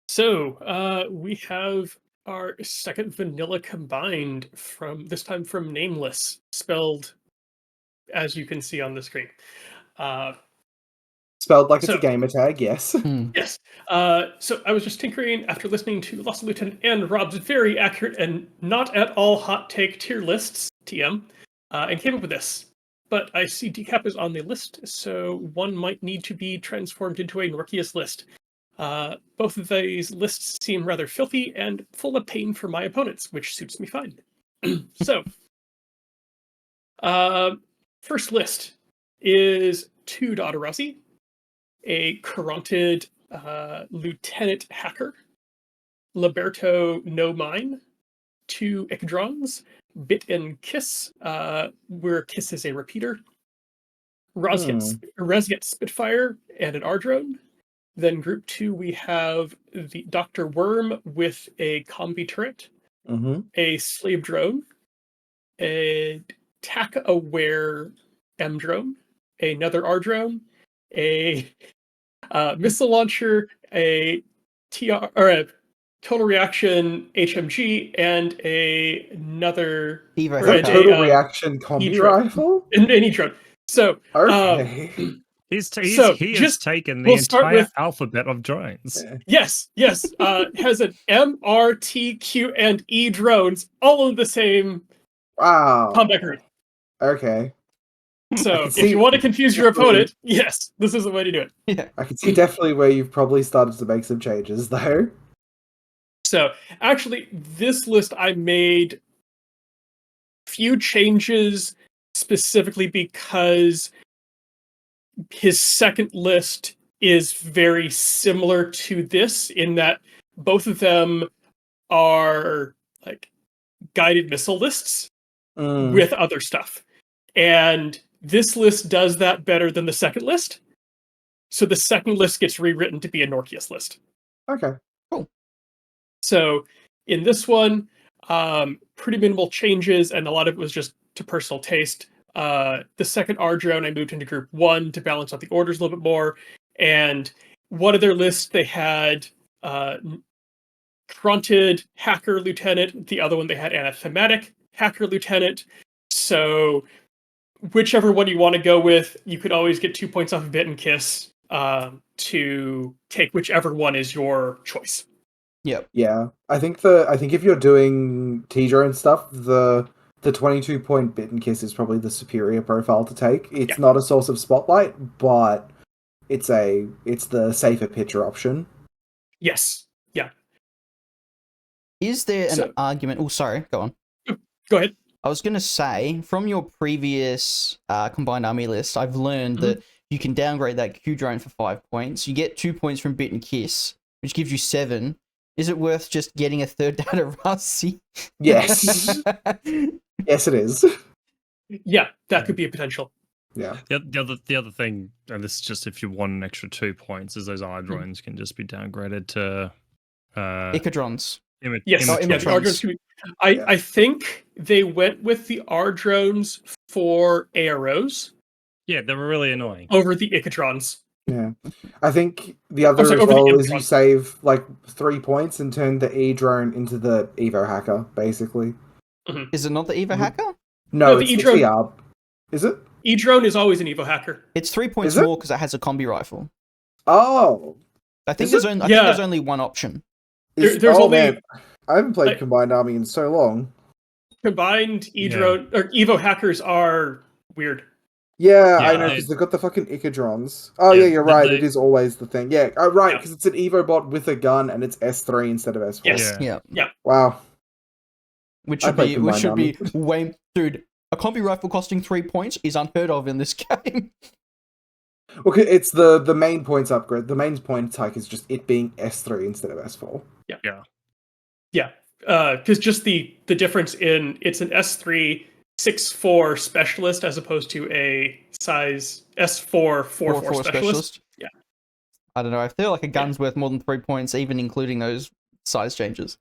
So we have our second vanilla combined from Naimless, spelled as you can see on the screen. Spelled like it's a gamer tag, yes. Yes. So I was just tinkering after listening to Lost Lieutenant and Rob's very accurate and not at all hot take tier lists, TM, and came up with this. but I see decap is on the list, so one might need to be transformed into a Norkius list. Both of these lists seem rather filthy and full of pain for my opponents, which suits me fine. So, first list is 2 Dadarasi, a Caronted Lieutenant Hacker, Liberto No Mine, 2 Ichdrons, Bit and Kiss, where Kiss is a repeater, Razget Spitfire, and an R-Drone. Then group 2, we have the Dr. Worm with a combi turret, a slave drone, a TAC-aware M drone, another R drone, a missile launcher, a total reaction HMG, and another Evo A hacker. total reaction combi rifle? and an E-drone. So, Okay. He So, has just- taken the we'll start entire with- alphabet of drones. yes, has an M, R, T, Q, and E drones, all of the same Wow. combat group. Okay. So, can if see- you want to confuse your opponent, yes, this is the way to do it. Yeah. I can see definitely where you've probably started to make some changes, though. So, actually, this list I made few changes specifically because his second list is very similar to this in that both of them are like guided missile lists with other stuff. And this list does that better than the second list. So the second list gets rewritten to be a Norkius list. Okay. So in this one, pretty minimal changes, and a lot of it was just to personal taste. The second R drone I moved into group 1 to balance out the orders a little bit more. And one of their lists, they had Fronted Hacker Lieutenant. The other one, they had Anathematic Hacker Lieutenant. So whichever one you want to go with, you could always get 2 points off of Bit and Kiss to take whichever one is your choice. Yep. Yeah. I think if you're doing T-drone stuff, the 22-point Bit and Kiss is probably the superior profile to take. It's not a source of spotlight, but it's the safer pitcher option. Yes. Yeah. Is there an So- argument? Oh, sorry. Go on. Go ahead. I was going to say, from your previous combined army list, I've learned that you can downgrade that Q drone for 5 points. You get 2 points from Bit and Kiss, which gives you 7. Is it worth just getting a third Dadarasi? Yes. Yes, it is. Yeah, that could be a potential. Yeah. The other thing, and this is just if you want an extra 2 points, is those R drones can just be downgraded to Ichdrons. Yes, Oh, yeah, the R drones. I think they went with the R drones for AROs Yeah, they were really annoying. over the Ichdrons. Yeah. I think the other sorry, as over the well is Imtron. you save like 3 points and turn the E-drone into the Evo hacker, basically. Is it not the Evo hacker? No, the it's E-drone- the TR. Is it? E-drone is always an Evo hacker. It's 3 points Is it? more because it has a combi rifle. Oh. I think Is there's it? only Yeah. one option. There's oh, only- man. I haven't played like- Combined Army in so long. Combined E-drone or Evo hackers are weird. Yeah, Yeah, I know, they- because they've got the fucking Ichdrons. Oh, Yeah, yeah, you're but right. they- It is always the thing. Yeah, right, Yeah. because it's an Evo bot with a gun and it's S3 instead of S4. Yes. Yeah. Wow. Which I should played be which Combined should be way dude. A combi rifle costing 3 points is unheard of in this game. Okay, it's the main points upgrade. The main points hike is just it being S3 instead of S4. Because just the difference in it's an S3 6'4" specialist as opposed to a size S4 4'4" specialist. Yeah. I don't know. I feel like a gun's worth more than 3 points, even including those size changes.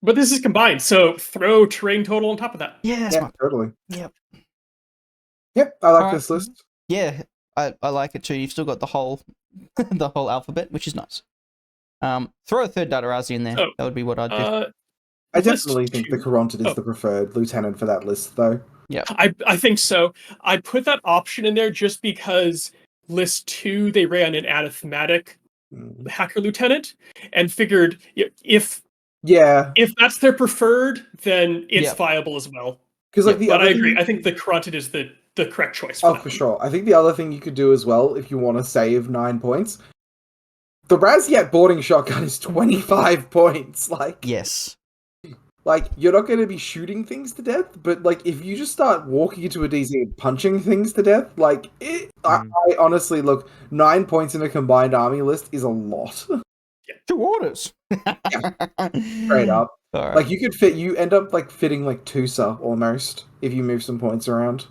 But this is combined, so throw terrain total on top of that. Yeah, Yeah, totally. Yep. Yep, I like Alright. this list. Yeah, I like it too. You've still got the whole the whole alphabet, which is nice. Throw a third Dadarasi in there. Oh, That would be what I'd do. I List definitely think the two. Caronted is Oh. the preferred lieutenant for that list, though. I think so. I put that option in there just because list 2 they ran an anathematic hacker lieutenant and figured if Yeah, that's their preferred, then it's Yeah. viable as well. because like the But I other agree. thing- I think the Caronted is the the correct choice. Oh, for sure. I think the other thing you could do as well, if you want to save 9 points, the Raziat boarding shotgun is 25 points. Yes. You're not going to be shooting things to death, but if you just start walking into a DZ and punching things to death, I honestly look, 9 points in a combined army list is a lot. 2 orders. Straight up. All right. You end up fitting Tusa almost if you move some points around.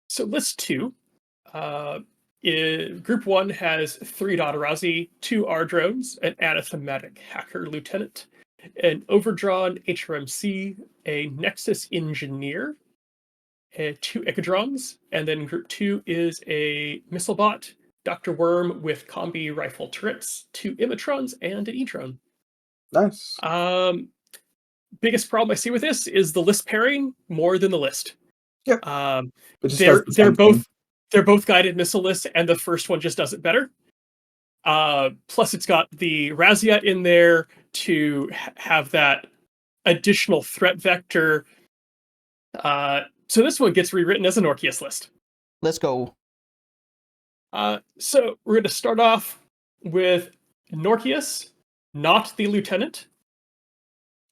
So list 2, Group 1 has 3 Dotarazi, 2 R drones, an anathematic hacker lieutenant, an overdrawn HRMC, a Nexus engineer, 2 Echidrons, and then Group 2 is a missile bot, Dr. Worm with combi rifle turrets, 2 Imitrons, and an E-drone. Nice. Biggest problem I see with this is the list pairing more than the list. Yep. They're both guided missile lists, and the first one just does it better. Plus, it's got the Raziat in there to have that additional threat vector. So this one gets rewritten as a Norkius list. Let's go. So we're going to start off with Norkius, not the lieutenant.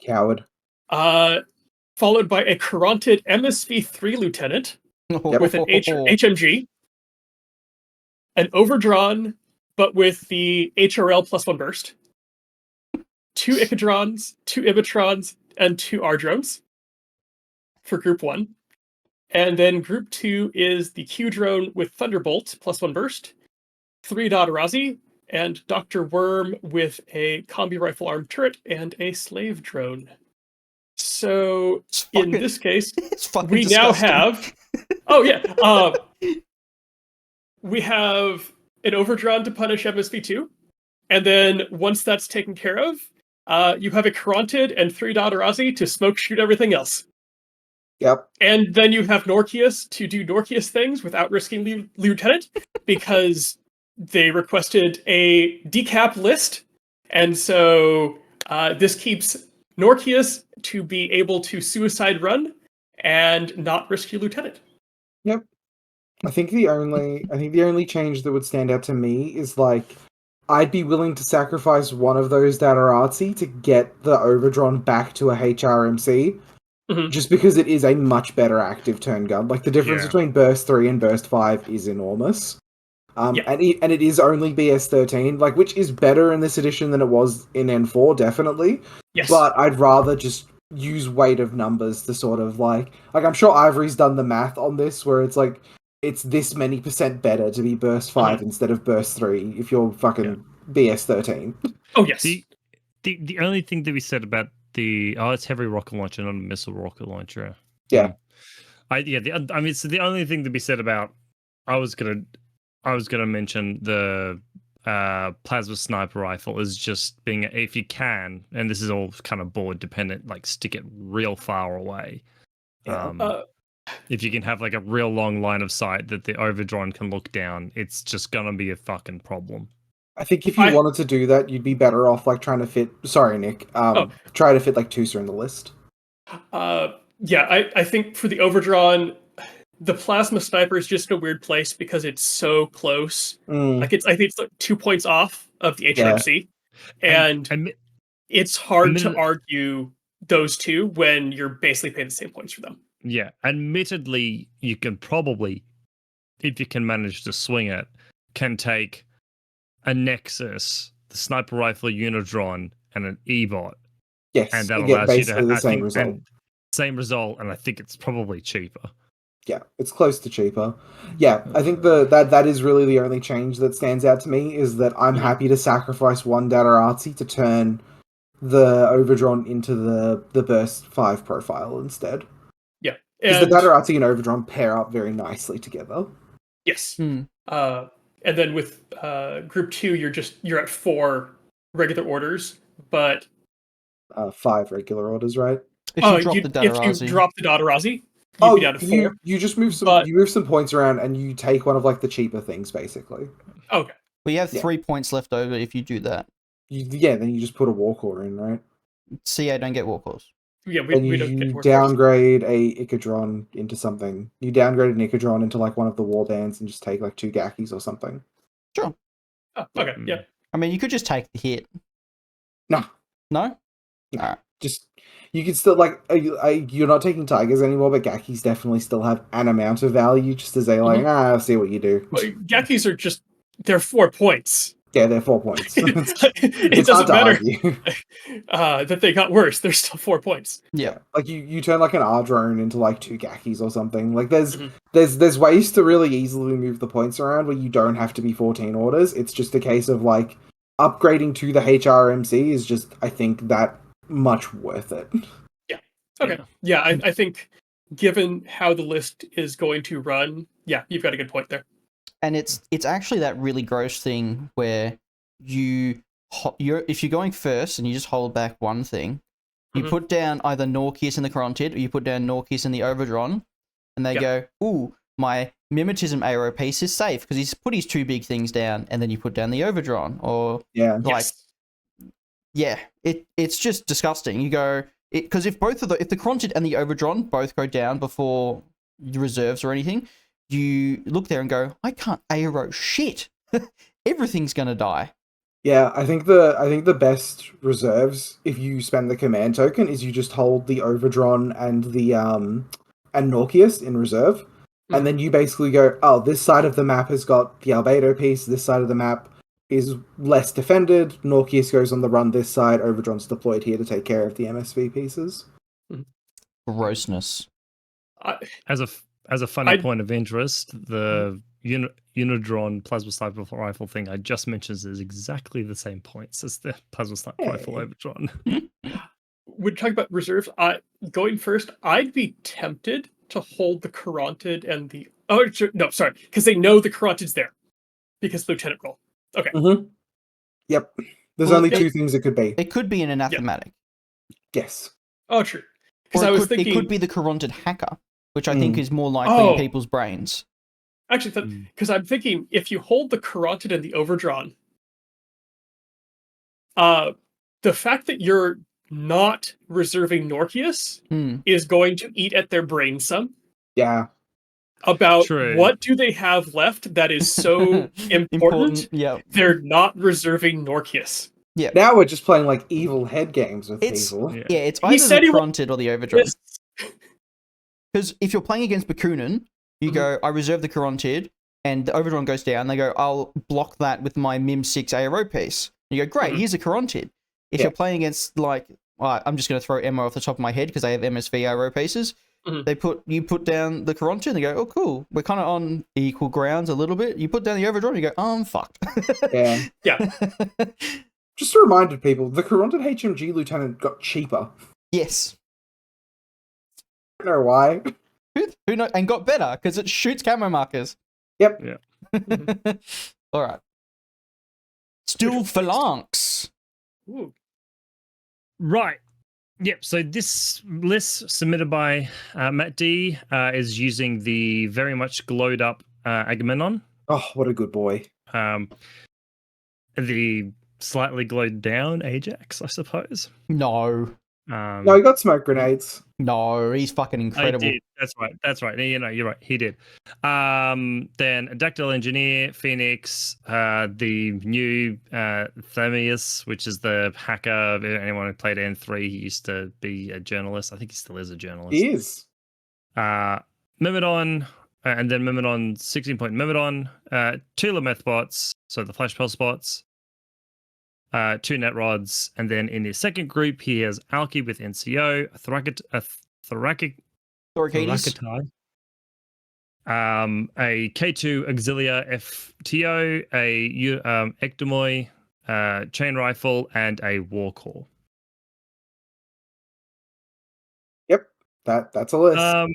Coward. Followed by a Caronted MSV3 lieutenant with an HMG. An overdrawn, but with the HRL +1 burst. 2 Echidrons, 2 Ibitrons, and 2 R drones for Group 1. And then Group 2 is the Q drone with Thunderbolt +1 burst, 3 Dotarazi, and Dr. Worm with a combi rifle armed turret and a slave drone. So in this case, we now have. Oh yeah, we have an overdrawn to punish MSV2, and then once that's taken care of, you have a Caronted and 3 Dotarazi to smoke shoot everything else. Yep. And then you have Norkius to do Norkius things without risking Lieutenant, because they requested a decap list, and so this keeps Norkius to be able to suicide run and not risk your Lieutenant. Yep. I think the only change that would stand out to me is I'd be willing to sacrifice one of those Datarazzi to get the overdrawn back to a HRMC, just because it is a much better active turn gun. The difference between burst 3 and burst 5 is enormous. And it is only BS13, which is better in this edition than it was in N4, definitely. Yes. But I'd rather just use weight of numbers to sort of I'm sure Ivory's done the math on this, where it's this many % better to be burst 5 instead of burst 3 if you're fucking BS13. Oh yes. The only thing that we said about it's heavy rocket launcher, not a missile rocket launcher. Yeah. So the only thing to be said about I was gonna mention the plasma sniper rifle is just being, if you can, and this is all kind of board dependent, stick it real far away. If you can have a real long line of sight that the overdrawn can look down, it's just gonna be a fucking problem. I think if you wanted to do that, you'd be better off trying to fit. Sorry, Nick. Try to fit Tusa in the list. I think for the overdrawn, the plasma sniper is just in a weird place because it's so close. I think it's 2 points off of the HMC, and it's hard to argue those two when you're basically paying the same points for them. Yeah, admittedly, you can probably, if you can manage to swing it, can take a Nexus, the sniper rifle Unidron, and an E-bot. Yes, and that allows you to have the same result. Same result, and I think it's probably cheaper. Yeah, it's close to cheaper. Yeah, I think that is really the only change that stands out to me, is that I'm happy to sacrifice one Datarazzi to turn the overdrawn into the burst 5 profile instead. Yeah, because the Datarazzi and overdrawn pair up very nicely together. Yes. And then with Group 2, you're at 4 regular orders, but 5 regular orders, right? If you drop the Dotarazi, you'd be down to 4. You just move some points around and you take one of the cheaper things, basically. Okay. Well, you have 3 points left over if you do that. Then you just put a war core in, right? CA don't get war cores. Yeah, Then we don't get you more downgrade a Icadron into something. You downgrade an Icadron into like one of the war bands and just take like 2 Gakis or something. Sure. Oh, okay, yeah. I mean, you could just take the hit. No, No? no. Alright. Just you can still like you're not taking Tigers anymore, but Gakis definitely still have an amount of value. Just as they like, I'll see what you do. Well, Gakis are just they're 4 points. Yeah, they're 4 points. It It's doesn't hard to matter argue. that they got worse. They're still 4 points. Yeah. Like you turn like an R drone into like 2 Gakis or something. Like Mhm. there's ways to really easily move the points around where you don't have to be 14 orders. It's just a case of like upgrading to the HRMC is just, I think, that much worth it. Okay. Yeah, I think given how the list is going to run, yeah, you've got a good point there. And it's actually that really gross thing where you're if you're going first and you just hold back one thing, you Mhm. put down either Norkius in the Corontid or you put down Norkius in the Overdron, and they go, "Ooh, my Mimetism Aero piece is safe because he's put his 2 big things down," and then you put down the Overdron, or Yeah. like, yeah, it's just disgusting. You go because if the Corontid and the Overdron both go down before the reserves or anything, you look there and go, I can't aero shit. Everything's gonna die. Yeah, I think the best reserves, if you spend the command token, is you just hold the Overdron and the and Norkius in reserve, and then you basically go, oh, this side of the map has got the Albedo piece, this side of the map is less defended, Norkius goes on the run this side, Overdron's deployed here to take care of the MSV pieces. Grossness. As a funny point of interest, the Unidron plasma sniper rifle thing I just mentioned is exactly the same points as the plasma sniper rifle Overdron. We're talking about reserves. Going first, I'd be tempted to hold the Corontid and the because they know the Corontid's there because Lieutenant roll. Okay. Mm-hmm. Yep. There's only 2 things it could be. It could be an anathematic. Yes. Oh, true. Or Because I was thinking it could be the Corontid hacker, which I think is more likely in people's brains. Actually, because I'm thinking if you hold the Corontid and the Overdron, the fact that you're not reserving Norkius is going to eat at their brain some. Yeah. About what do they have left that is so important? Yeah. They're not reserving Norkius. Yeah. Now we're just playing like evil head games with people. Yeah, it's either the Corontid or the Overdron. Because if you're playing against Bakunin, you go, I reserve the Corontid, and the Overdron goes down, they go, I'll block that with my Mim 6 ARO piece. You go, great, here's a Corontid. If you're playing against, like, I'm just going to throw Emma off the top of my head because they have MSV ARO pieces, you put down the Corontid, and they go, oh, cool, we're kind of on equal grounds a little bit. You put down the Overdron, and you go, oh, I'm fucked. Yeah. Just a reminder to people, the Corontid HMG Lieutenant got cheaper. Yes. I don't know why. Who knows? And got better because it shoots camo markers. Yep. Yeah. All right. Still Phalanx. Ooh. Right. Yep. So this list submitted by Matt D is using the very much glowed up Agamemnon. Oh, what a good boy. The slightly glowed down Ajax, I suppose. No. No, he got smoke grenades. No, he's fucking incredible. I did. That's right. You know, you're right. He did. Then a Dactyl Engineer, Phoenix, the new Themius, which is the hacker. Anyone who played N3, he used to be a journalist. I think he still is a journalist. He is. Myrmidon, and then Myrmidon, 16-point Myrmidon, 2 Lameth bots, so the Flash Pulse bots, 2 net rods, and then in his second group, he has Alki with NCO, a Thoracic, a K2 Auxilia FTO, a Ectomoi, chain rifle, and a Warcore. Yep, that's a list.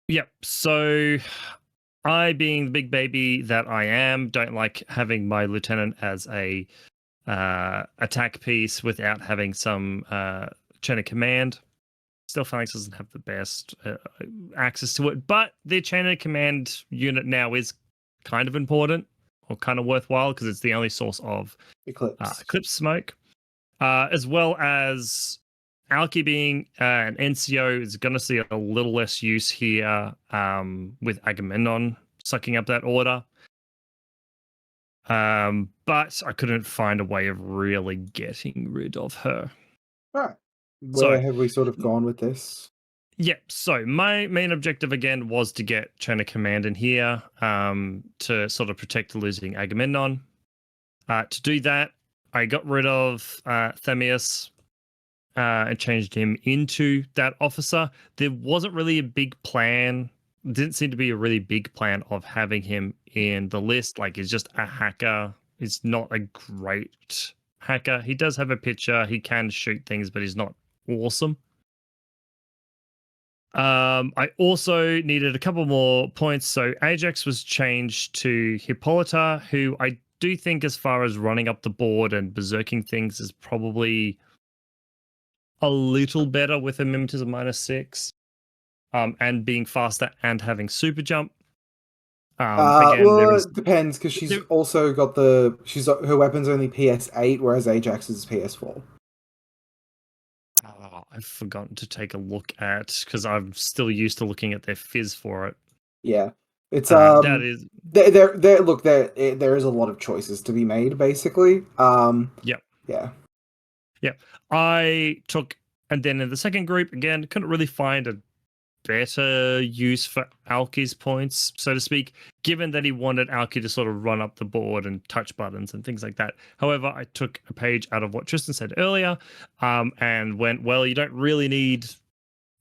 Yep. So I, being the big baby that I am, don't like having my lieutenant as a attack piece without having some chain of command. Still, Phalanx doesn't have the best access to it, but their chain of command unit now is kind of important or kind of worthwhile because it's the only source of Eclipse smoke, as well as Alki being an NCO is going to see a little less use here with Agamemnon sucking up that order. But I couldn't find a way of really getting rid of her. Right. So- Where have we sort of gone with this? Yeah, so my main objective again was to get chain of command in here to sort of protect the losing Agamemnon. To do that, I got rid of Themius and changed him into that officer. There wasn't really a big plan. Didn't seem to be a really big plan of having him in the list. Like, he's just a hacker. He's not a great hacker. He does have a picture. He can shoot things, but he's not awesome. I also needed a couple more points. So Ajax was changed to Hippolyta, who I do think, as far as running up the board and berserking things, is probably a little better with a mimetism -6, and being faster and having super jump. Again, well, there was, it depends because she's there- also got her weapon's only PS8, whereas Ajax is PS4. I've forgotten to take a look at, because I'm still used to looking at their fizz for it. Yeah, it's That is, there is a lot of choices to be made, basically. Yep. Yeah. I took, and then in the second group, again, couldn't really find a better use for Alki's points, so to speak, given that he wanted Alki to sort of run up the board and touch buttons and things like that. However, I took a page out of what Tristan said earlier and went, well, you don't really need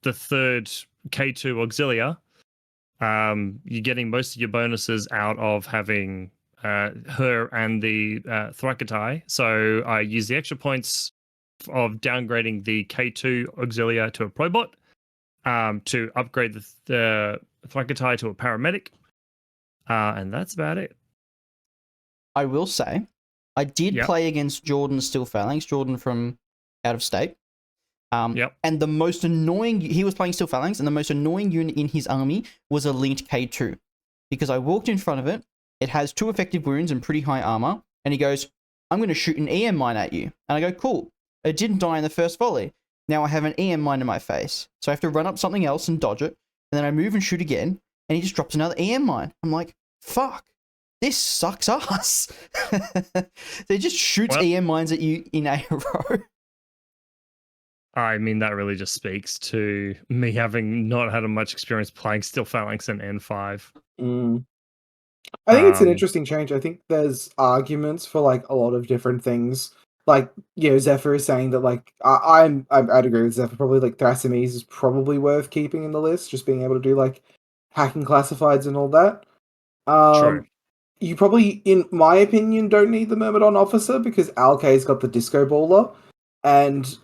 the third K2 auxilia. You're getting most of your bonuses out of having her and the Thrakitai. So I used the extra points of downgrading the K2 auxilia to a probot to upgrade the Thrakitai to a paramedic. And that's about it. I will say, I did Yep. play against Jordan Still Phalanx, Jordan from out of state. Yep. And the most annoying, he was playing Still Phalanx, and the most annoying unit in his army was a linked K2. Because I walked in front of it, it has 2 effective wounds and pretty high armor, and he goes, I'm going to shoot an EM mine at you. And I go, cool. It didn't die in the first volley. Now I have an EM mine in my face. So I have to run up something else and dodge it, and then I move and shoot again, and he just drops another EM mine. I'm like, fuck. This sucks ass. They just shoots Well- EM mines at you in a row. I mean, that really just speaks to me having not had much experience playing Still Phalanx and N5. I think it's an Um, interesting change. I think there's arguments for like a lot of different things. Like, Zephyr is saying that like I'd agree with Zephyr. Probably like Thrasimese is probably worth keeping in the list, just being able to do like hacking classifieds and all that. True. You probably, in my opinion, don't need the Myrmidon officer because Alkay's got the disco baller, and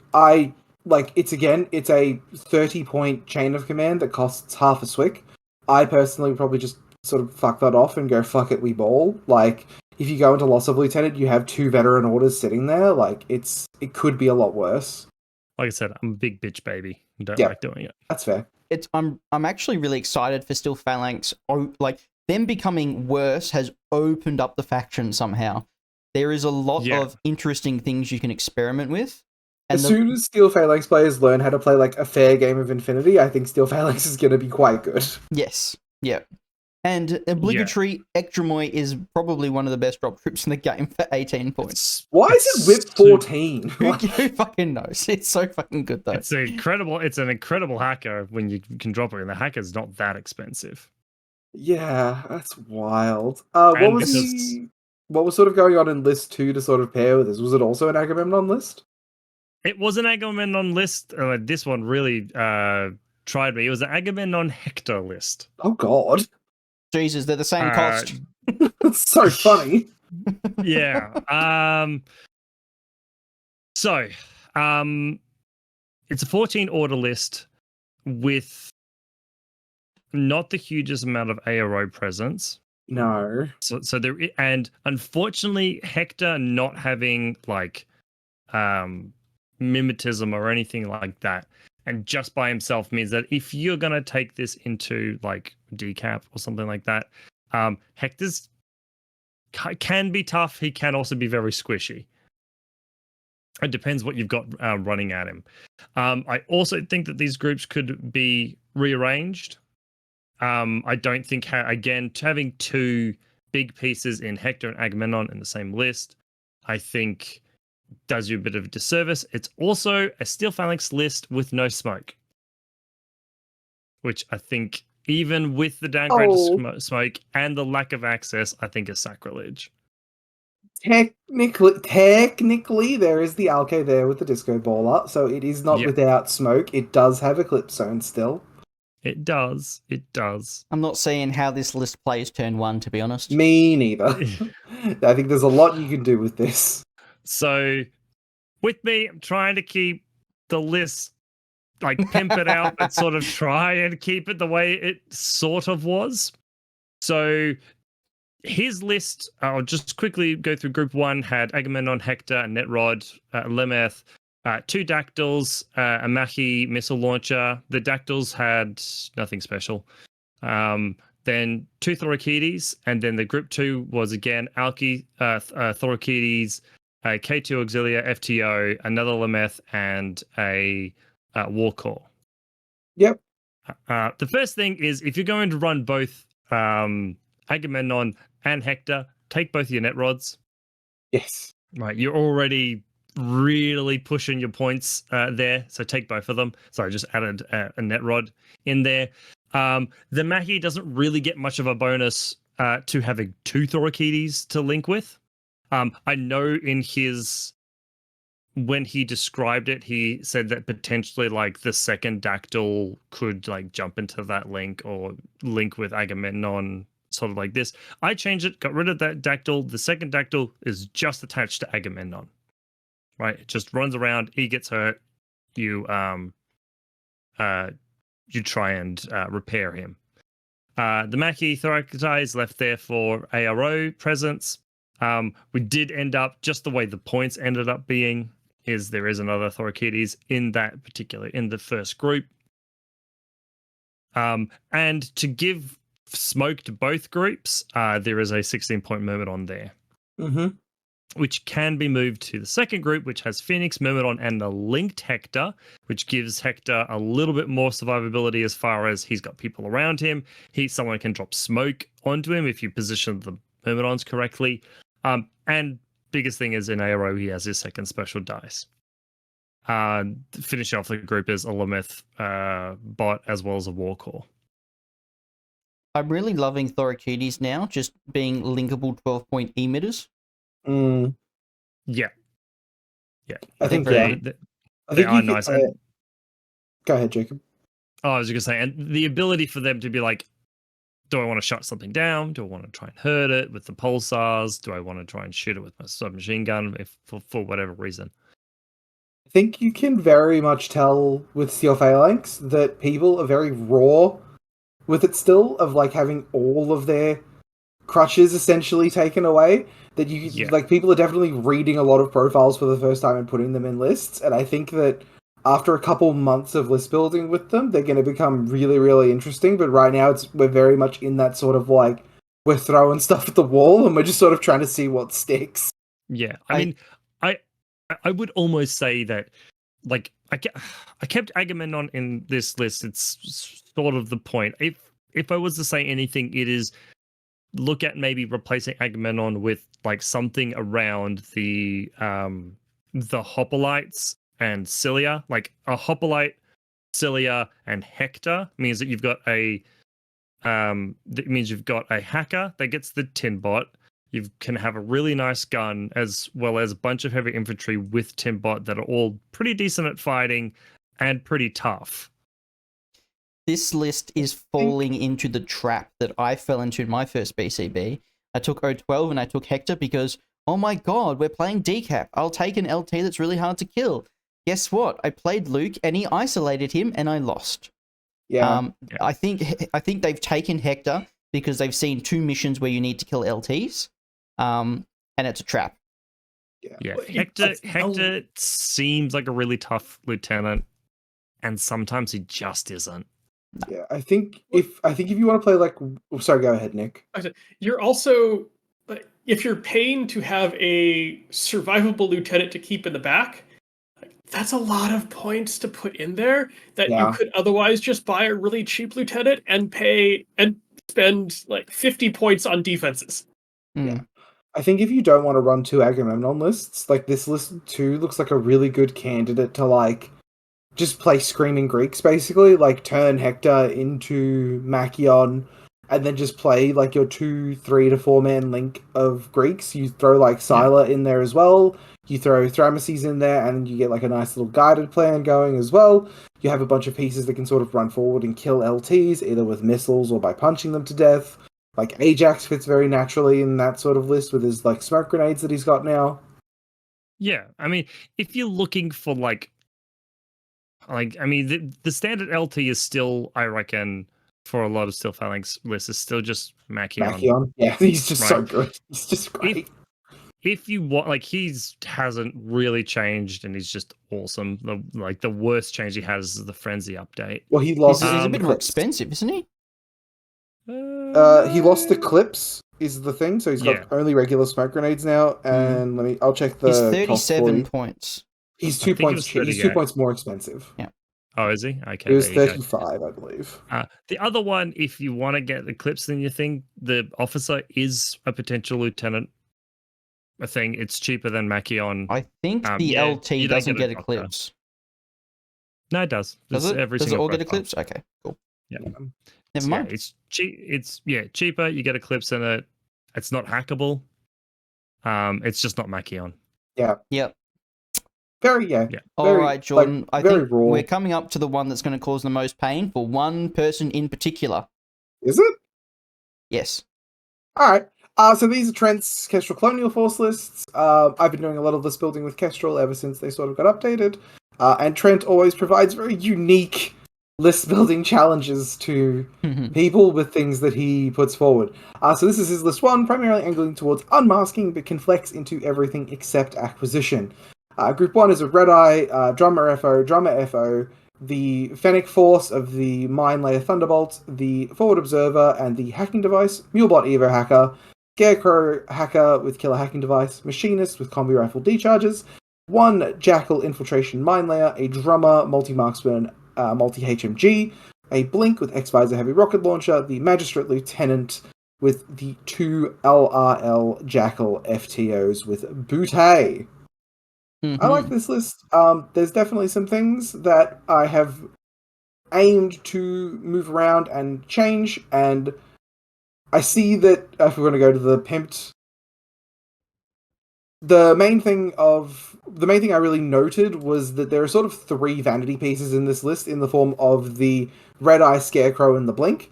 it's a 30-point chain of command that costs half a swick. I personally would probably just sort of fuck that off and go, fuck it, we ball. Like, if you go into Loss of Lieutenant, you have 2 veteran orders sitting there. Like, it could be a lot worse. Like I said, I'm a big bitch baby. I don't Yeah. like doing it. That's fair. I'm actually really excited for Still Phalanx. Like, them becoming worse has opened up the faction somehow. There is a lot Yeah. of interesting things you can experiment with. As soon as Steel Phalanx players learn how to play like a fair game of Infinity, I think Steel Phalanx is going to be quite good. Yes, yeah. And obligatory Ectremoy is probably one of the best drop troops in the game for 18 points. Why is it whip 14? Who fucking knows? It's so fucking good though. It's an incredible hacker when you can drop it, and the hacker's not that expensive. Yeah, that's wild. And What was sort of going on in list 2 to sort of pair with this? Was it also an Agamemnon list? It was an Agamemnon list. This one really tried me. It was an Agamemnon Hector list. Oh god. Jesus, they're the same cost. That's so funny. Yeah. So, it's a 14 order list with not the hugest amount of ARO presence. No. So there, and unfortunately, Hector not having like mimetism or anything like that, and just by himself means that if you're gonna take this into like decap or something like that, Hector's can be tough. He can also be very squishy. It depends what you've got running at him. I also think that these groups could be rearranged. I don't think, having two big pieces in Hector and Agamemnon in the same list, I think does you a bit of a disservice. It's also a Steel Phalanx list with no smoke, which I think, even with the downgrade to smoke and the lack of access, I think is sacrilege. Technically, there is the Alke there with the Disco Baller, so it is not without smoke. It does have Eclipse Zone still. It does. It does. I'm not seeing how this list plays turn 1, to be honest. Me neither. I think there's a lot you can do with this. So, with me, I'm trying to keep the list, like, pimp it out, but sort of try and keep it the way it sort of was. So, his list, I'll just quickly go through Group 1, had Agamemnon, Hector, Netrod, Lemeth, 2 Dactyls, a Machi missile launcher. The Dactyls had nothing special. Then 2 Thorokides, and then the Group 2 was again Alki, Thorokides, a K2 Auxilia, FTO, another Lemeth, and a Warcore. Yep. The first thing is, if you're going to run both Agamemnon and Hector, take both your net rods. Yes. Right, you're already really pushing your points there, so take both of them. So I just added a net rod in there. The Machi doesn't really get much of a bonus to having 2 Thorokides to link with. I know in his, when he described it, he said that potentially like the second Dactyl could like jump into that link or link with Agamemnon, sort of like this. I changed it, got rid of that Dactyl. The second Dactyl is just attached to Agamemnon. Right? It just runs around, he gets hurt, you try and repair him. The Machi Thorakitai is left there for ARO presence. We did end up, just the way the points ended up being, is there is another Thorokides in that particular, in the first group. And to give smoke to both groups, there is a 16-point Myrmidon there. Mm-hmm. Which can be moved to the second group, which has Phoenix, Myrmidon, and the linked Hector, which gives Hector a little bit more survivability as far as he's got people around him. Someone can drop smoke onto him if you position the Myrmidons correctly. And biggest thing is in ARO, he has his second special dice. Finishing off the group is a Lemeth bot as well as a Warcore. I'm really loving Thorokides now, just being linkable 12-point emitters. Mm. Yeah. I think they are nice. Go ahead, Jacob. Oh, I was just going to say, and the ability for them to be like, do I want to shut something down? Do I want to try and hurt it with the pulsars? Do I want to try and shoot it with my submachine gun for whatever reason? I think you can very much tell with Steel Phalanx that people are very raw with it still, of like having all of their crutches essentially taken away. That like people are definitely reading a lot of profiles for the first time and putting them in lists, and I think that after a couple months of list building with them, they're going to become really, really interesting. But right now, we're very much in that sort of like, we're throwing stuff at the wall and we're just sort of trying to see what sticks. Yeah, I mean, I would almost say that, like, I kept Agamemnon in this list. It's sort of the point. If I was to say anything, it is look at maybe replacing Agamemnon with like something around the Hoplites and Cilia. Like a Hoplite, Cilia, and Hector means that you've got a hacker that gets the tin bot. You can have a really nice gun as well as a bunch of heavy infantry with tin bot that are all pretty decent at fighting and pretty tough. This list is falling into the trap that I fell into in my first BCB. I took O12 and I took Hector because, oh my god, we're playing decap. I'll take an LT that's really hard to kill. Guess what? I played Luke and he isolated him and I lost. Yeah. I think they've taken Hector because they've seen 2 missions where you need to kill LTs. And it's a trap. Yeah. Hector seems like a really tough lieutenant, and sometimes he just isn't. Yeah, I think if you want to play like, sorry, go ahead, Nick. You're also, if you're paying to have a survivable lieutenant to keep in the back, that's a lot of points to put in there that Yeah. you could otherwise just buy a really cheap lieutenant and pay and spend like 50 points on defenses. Yeah. I think if you don't want to run 2 Agamemnon lists, like this list too looks like a really good candidate to like just play Screaming Greeks basically, like turn Hector into Machion and then just play like your 2, 3 to 4 man link of Greeks. You throw like Scylla in there as well. You throw Thramoces in there and you get like a nice little guided plan going as well. You have a bunch of pieces that can sort of run forward and kill LTs, either with missiles or by punching them to death. Like Ajax fits very naturally in that sort of list with his like smoke grenades that he's got now. Yeah, I mean, if you're looking for like I mean, the standard LT is still, I reckon, for a lot of Steel Phalanx lists, is still just Machion. Yeah, he's just so Right. good. He's just great. If you want, like, hasn't really changed, and he's just awesome. The worst change he has is the Frenzy update. Well, he lost. He's a bit more Clips. expensive, isn't he? He lost the clips, is the thing. So he's got only regular smoke grenades now. And I'll check the. He's cost for 37 you. points. He's 2 points. He's 2 points more expensive. Yeah. Oh, is he? Okay. It was there you go. 35, I believe. The other one, if you want to get the clips, then you think the officer is a potential lieutenant. A thing. It's cheaper than Machion. I think the LT doesn't get eclipse. No, it does. Does it? Every Does it single all get profile. eclipse? Okay, cool. Yeah. Never mind. Yeah, it's cheap. It's cheaper. You get eclipse in it. It's not hackable. It's just not Machion. Yeah. Yep. Very All right, Jordan. Like, I very think raw. we're coming up to the one that's going to cause the most pain for one person in particular. Is it? Yes. All right. So these are Trent's Kestrel Colonial Force lists. I've been doing a lot of this building with Kestrel ever since they sort of got updated. And Trent always provides very unique list building challenges to people with things that he puts forward. So this is his list 1, primarily angling towards unmasking, but can flex into everything except acquisition. Group 1 is a Red Eye, Drummer FO, the Fennec Force of the Mine Layer Thunderbolt, the Forward Observer, and the Hacking Device, Mulebot Evo Hacker, Scarecrow Hacker with Killer Hacking Device, Machinist with Combi Rifle Decharges, 1 Jackal Infiltration Mine Layer, a Drummer Multi-Marksman Multi-HMG, a Blink with X-Visor Heavy Rocket Launcher, the Magistrate Lieutenant with the 2 LRL Jackal FTOs with Butai. I like this list. There's definitely some things that I have aimed to move around and change, and I see that if we're going to go to the pimped, the main thing I really noted was that there are sort of 3 vanity pieces in this list in the form of the Red Eye, Scarecrow, and the Blink.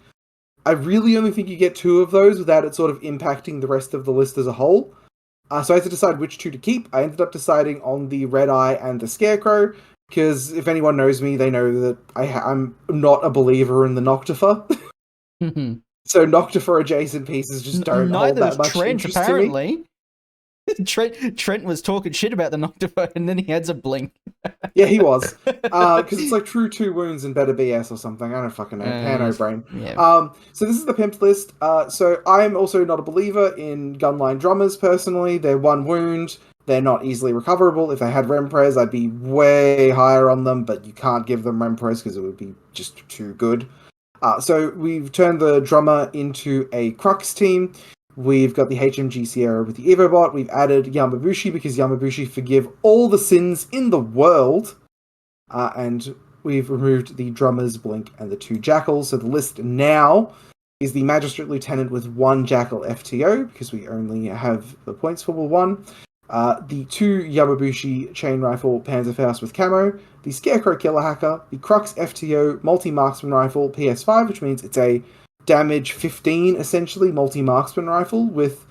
I really only think you get 2 of those without it sort of impacting the rest of the list as a whole. So I had to decide which 2 to keep. I ended up deciding on the Red Eye and the Scarecrow, because if anyone knows me, they know that I'm not a believer in the Noctifer. So Noctifer adjacent pieces just don't hold that much Trent, interest apparently. to me. Trent was talking shit about the Noctifer, and then he adds a Blink. Yeah, he was. Because it's like true 2 wounds and better BS or something. I don't fucking know. Pano brain. Yeah. So this is the pimped list. So I'm also not a believer in gunline drummers, personally. They're 1 wound. They're not easily recoverable. If they had Rempres, I'd be way higher on them, but you can't give them Rempres because it would be just too good. So we've turned the drummer into a Crux team. We've got the HMG Sierra with the Evobot. We've added Yamabushi because Yamabushi forgive all the sins in the world. And we've removed the Drummers, Blink, and the 2 Jackals. So the list now is the Magistrate Lieutenant with 1 Jackal FTO, because we only have the points for 1. The 2 Yamabushi Chain Rifle Panzerfaust with Camo. The Scarecrow Killer Hacker. The Crux FTO Multi-Marksman Rifle PS5, which means it's a damage 15, essentially, multi-marksman rifle, with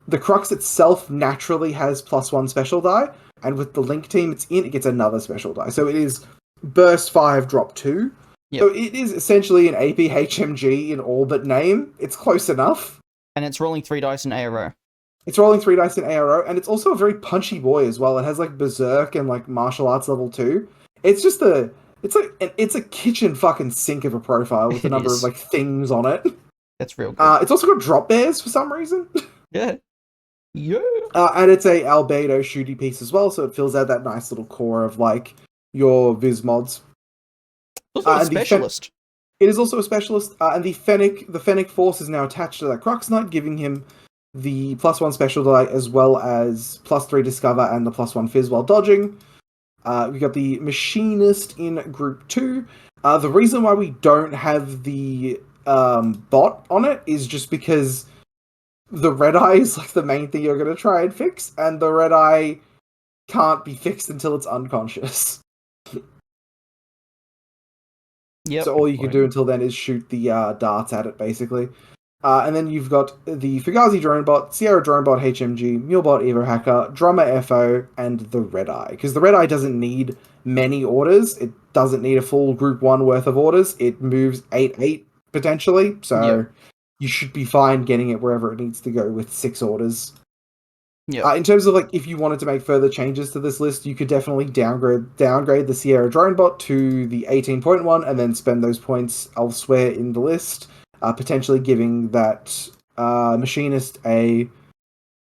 the Crux itself naturally has +1 special die, and with the Link team it's in, it gets another special die. So it is burst 5, drop 2. Yep. So it is essentially an AP HMG in all but name. It's close enough. And it's rolling 3 dice in ARO. It's rolling 3 dice in ARO, and it's also a very punchy boy as well. It has like Berserk and like martial arts level 2. It's just it's a kitchen fucking sink of a profile with a number of like things on it. That's real good. It's also got drop bears for some reason. Yeah. Yeah. And it's a albedo shooty piece as well, so it fills out that nice little core of like your Viz mods. Also a and specialist. It is also a specialist, and the Fennec Force is now attached to that Crux Knight, giving him the +1 special delight as well as +3 discover and the +1 fizz while dodging. We got the Machinist in Group 2. The reason why we don't have the bot on it is just because the red eye is like the main thing you're going to try and fix, and the red eye can't be fixed until it's unconscious. Yep. So all you can do until then is shoot the darts at it, basically. And then you've got the Fugazi Drone Bot, Sierra Drone Bot HMG, Mulebot Evo Hacker, Drummer FO, and the Red Eye. Because the Red Eye doesn't need many orders. It doesn't need a full Group 1 worth of orders. It moves 8/8, potentially. So you should be fine getting it wherever it needs to go with 6 orders. Yeah. In terms of like, if you wanted to make further changes to this list, you could definitely downgrade the Sierra Drone Bot to the 18.1 and then spend those points elsewhere in the list, potentially giving that Machinist a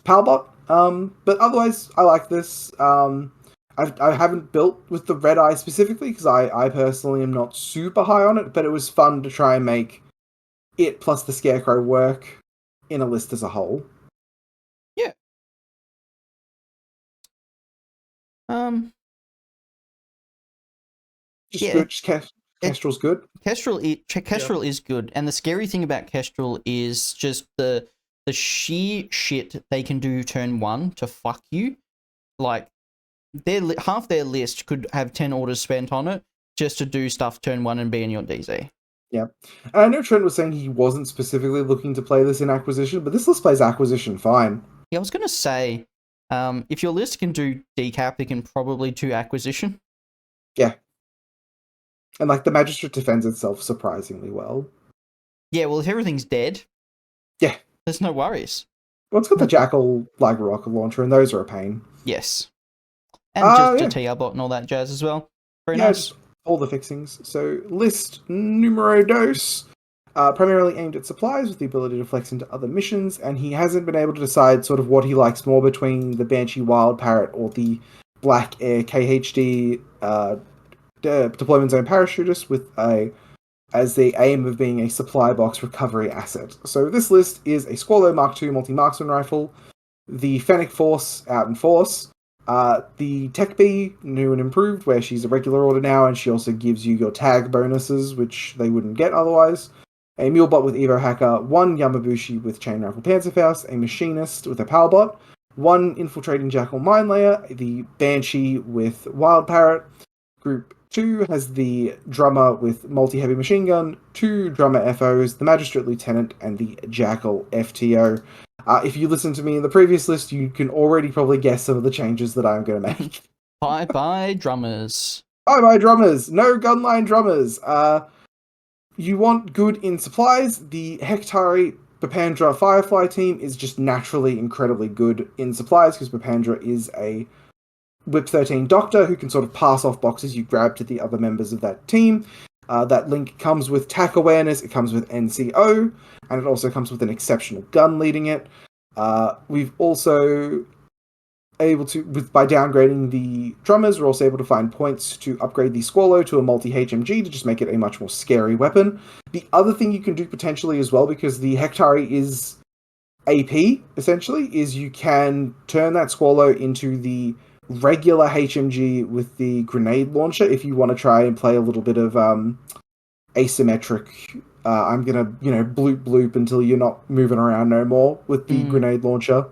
Power Bot. But otherwise, I like this. I haven't built with the Red Eye specifically because I personally am not super high on it, but it was fun to try and make it plus the Scarecrow work in a list as a whole. Kestrel's good. Kestrel is good, and the scary thing about Kestrel is just the sheer shit they can do turn 1 to fuck you. Like, half their list could have 10 orders spent on it just to do stuff turn 1 and be in your DZ. Yeah. And I know Trent was saying he wasn't specifically looking to play this in Acquisition, but this list plays Acquisition fine. Yeah, I was going to say, if your list can do decap, it can probably do Acquisition. Yeah. And like the Magistrate defends itself surprisingly well. Yeah, well, if everything's dead, yeah, there's no worries. Well, it's got the Jackal like rocket launcher, and those are a pain. Yes. And just a TR bot and all that jazz as well. Very nice. Just all the fixings. So, list numero dos. Primarily aimed at supplies with the ability to flex into other missions, and he hasn't been able to decide sort of what he likes more between the Banshee Wild Parrot or the Black Air KHD deployment zone parachutist with as the aim of being a supply box recovery asset. So this list is a Squallow Mark II multi-marksman rifle, the Fennec Force out in force, the Tech B, new and improved, where she's a regular order now, and she also gives you your tag bonuses, which they wouldn't get otherwise. A Mulebot with Evo Hacker, 1 Yamabushi with Chain Rifle Panzerfaust, a Machinist with a Powerbot, 1 Infiltrating Jackal Mine Layer, the Banshee with Wild Parrot. Group 2 has the Drummer with Multi-Heavy Machine Gun, 2 Drummer FOs, the Magistrate Lieutenant, and the Jackal FTO. If you listened to me in the previous list, you can already probably guess some of the changes that I'm going to make. Bye-bye, drummers. Bye-bye, drummers. No gunline drummers. You want good in supplies. The Hectari Bapandra Firefly team is just naturally incredibly good in supplies because Bapandra is a Whip 13 Doctor who can sort of pass off boxes you grab to the other members of that team. That link comes with TAC awareness, it comes with NCO, and it also comes with an exceptional gun leading it. We've also able to, by downgrading the drummers, we're also able to find points to upgrade the Squallow to a multi-HMG to just make it a much more scary weapon. The other thing you can do potentially as well, because the Hectari is AP, essentially, is you can turn that Squallow into the regular HMG with the grenade launcher if you want to try and play a little bit of asymmetric. I'm gonna, bloop bloop until you're not moving around no more with the grenade launcher.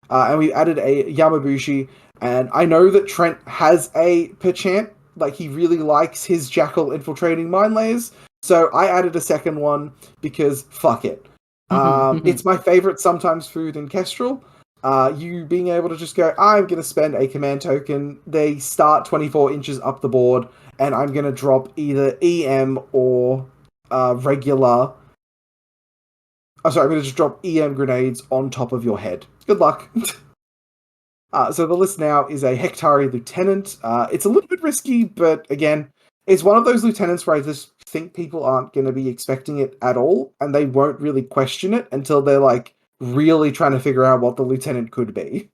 And we added a Yamabushi, and I know that Trent has a perchant, like he really likes his Jackal infiltrating mine layers, so I added a second one because fuck it. It's my favorite sometimes food in Kestrel. You being able to just go, I'm going to spend a command token, they start 24 inches up the board, and I'm going to drop either EM or regular... I'm going to just drop EM grenades on top of your head. Good luck. So the list now is a Hectari Lieutenant. It's a little bit risky, but again, it's one of those lieutenants where I just think people aren't going to be expecting it at all, and they won't really question it until they're like really trying to figure out what the lieutenant could be.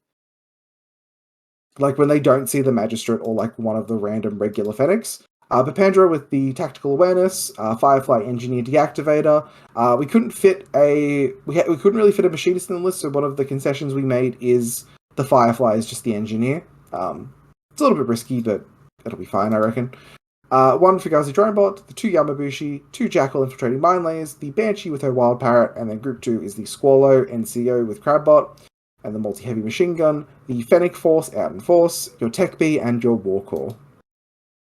Like when they don't see the magistrate or like one of the random regular Phalanx. Papandra with the tactical awareness, Firefly engineer deactivator. We couldn't really fit a machinist in the list, so one of the concessions we made is the Firefly is just the engineer. It's a little bit risky, but it'll be fine, I reckon. One Fugazi drone bot, the 2 Yamabushi, 2 Jackal infiltrating mine layers, the Banshee with her wild parrot, and then group 2 is the Squallow NCO with Crabbot, and the multi-heavy machine gun, the Fennec Force out in force, your Tech Bee, and your Warcore.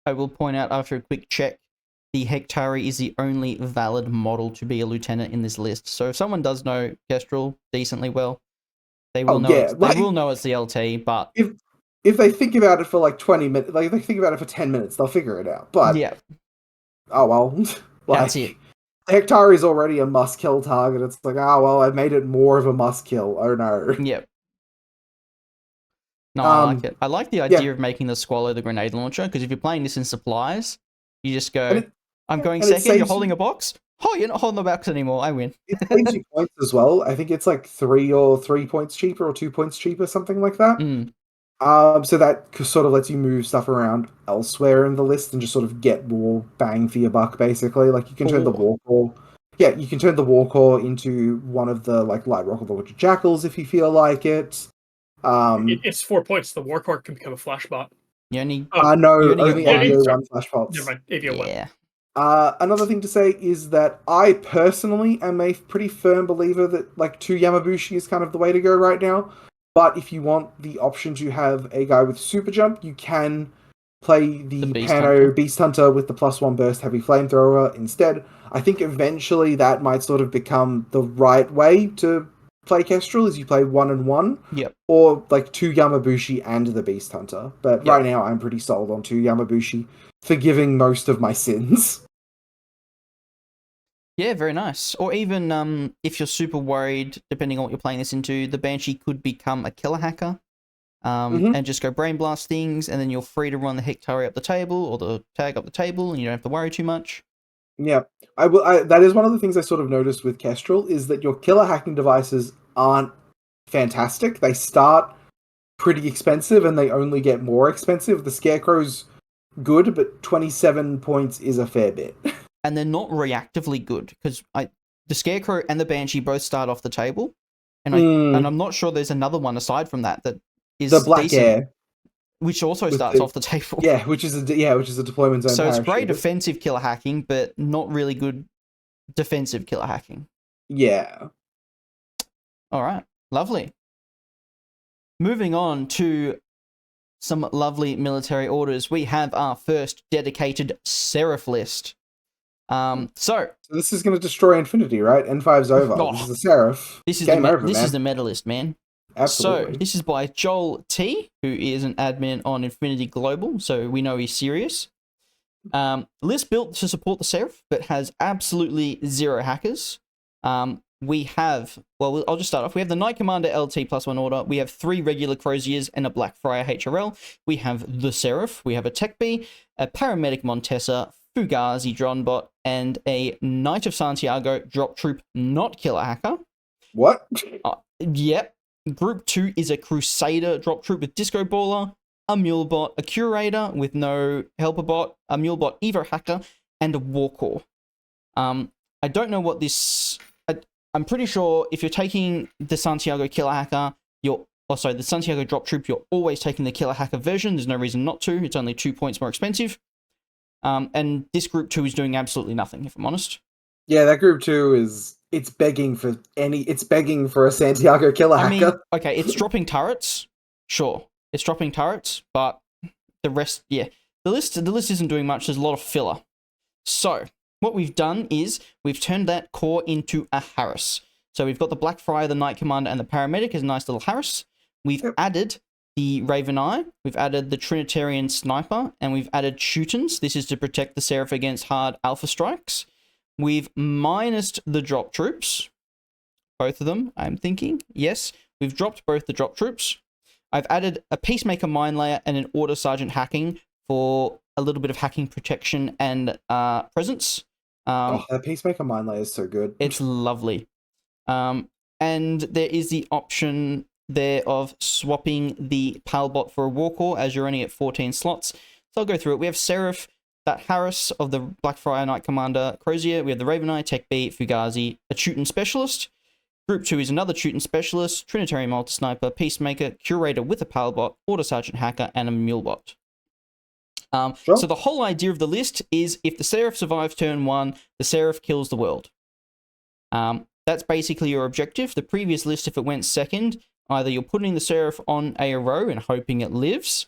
I will point out after a quick check, the Hectari is the only valid model to be a lieutenant in this list. So if someone does know Kestrel decently well, they will they will know it's the LT, but if they think about it for like 20 minutes, like they think about it for 10 minutes, they'll figure it out. But yeah. Oh well. That's it. Hectari is already a must-kill target. It's like, I made it more of a must-kill. Oh no. Yep. No, I like it. I like the idea of making the Squallow the grenade launcher, because if you're playing this in supplies, you just go, I'm going second, you're holding a box? Oh, you're not holding the box anymore, I win. It saves you points as well. I think it's like 3 points cheaper or 2 points cheaper, something like that. So that sort of lets you move stuff around elsewhere in the list and just sort of get more bang for your buck, basically. Like you can turn the Warcore. Yeah, you can turn the Warcore into one of the like light rocket launcher Jackals if you feel like it. It's 4 points. The Warcore can become a flash bot. You only only AVO 1 flash pots. Never mind, AVO 1. Yeah. Another thing to say is that I personally am a pretty firm believer that like 2 Yamabushi is kind of the way to go right now. But if you want the option to have a guy with super jump, you can play the Pano Beast Hunter with the +1 burst heavy flamethrower instead. I think eventually that might sort of become the right way to play Kestrel, is you play 1 and 1. Yep. Or like 2 Yamabushi and the Beast Hunter. But right now I'm pretty sold on 2 Yamabushi, forgiving most of my sins. Yeah, very nice. Or even if you're super worried, depending on what you're playing this into, the Banshee could become a killer hacker and just go brain blast things, and then you're free to run the Hectari up the table or the tag up the table, and you don't have to worry too much. Yeah, that is one of the things I sort of noticed with Kestrel, is that your killer hacking devices aren't fantastic. They start pretty expensive, and they only get more expensive. The Scarecrow's good, but 27 points is a fair bit. And they're not reactively good, because the Scarecrow and the Banshee both start off the table, and I'm not sure there's another one aside from that is the Black decent, Air, which also starts off the table. Yeah, which is a deployment zone. So it's great offensive killer hacking, but not really good defensive killer hacking. Yeah. All right, lovely. Moving on to some lovely military orders, we have our first dedicated Seraph list. So this is going to destroy Infinity, right? N5's over. This is the Seraph. This is the medalist, man. Absolutely. So this is by Joel T, who is an admin on Infinity Global, so we know he's serious. List built to support the Seraph, but has absolutely 0 hackers. We have, I'll just start off. We have the Knight Commander LT +1 order. We have 3 regular Croziers and a Blackfriar HRL. We have the Seraph. We have a Tech Bee, a Paramedic Montesa, Fugazi Dronbot, and a Knight of Santiago drop troop not killer hacker. What? Yep. Group 2 is a Crusader drop troop with Disco Baller, a Mulebot, a Curator with no Helper Bot, a Mulebot Evo hacker, and a Warcore. I don't know what this... I'm pretty sure if you're taking the Santiago killer hacker, the Santiago drop troop, you're always taking the killer hacker version. There's no reason not to. It's only 2 points more expensive. And this group 2 is doing absolutely nothing, if I'm honest. Yeah, that group 2 it's begging for a Santiago killer hacker. Mean, okay, it's dropping turrets. Sure. It's dropping turrets, but the rest, yeah. The list isn't doing much. There's a lot of filler. So, what we've done is we've turned that core into a Harris. So we've got the Blackfriar, the Knight Commander, and the Paramedic as a nice little Harris. We've added the Raven Eye, we've added the Trinitarian Sniper, and we've added Shootins. This is to protect the Seraph against hard alpha strikes. We've minused the drop troops. Both of them, I'm thinking. Yes, we've dropped both the drop troops. I've added a Peacemaker Mine Layer and an Order Sergeant Hacking for a little bit of hacking protection and presence. That Peacemaker Mine Layer is so good. It's lovely. And and there is the option there of swapping the Palbot for a Warcore as you're only at 14 slots. So I'll go through it. We have Seraph, that Harris of the Blackfriar Knight Commander Crozier. We have the Raven Eye, Tech B, Fugazi, a Teuton Specialist. Group 2 is another Teuton Specialist, Trinitarian Multi-Sniper, Peacemaker, Curator with a Palbot, Order Sergeant Hacker, and a Mulebot. Sure. So the whole idea of the list is if the Seraph survives turn 1, the Seraph kills the world. That's basically your objective. The previous list, if it went second, either you're putting the Seraph on a row and hoping it lives,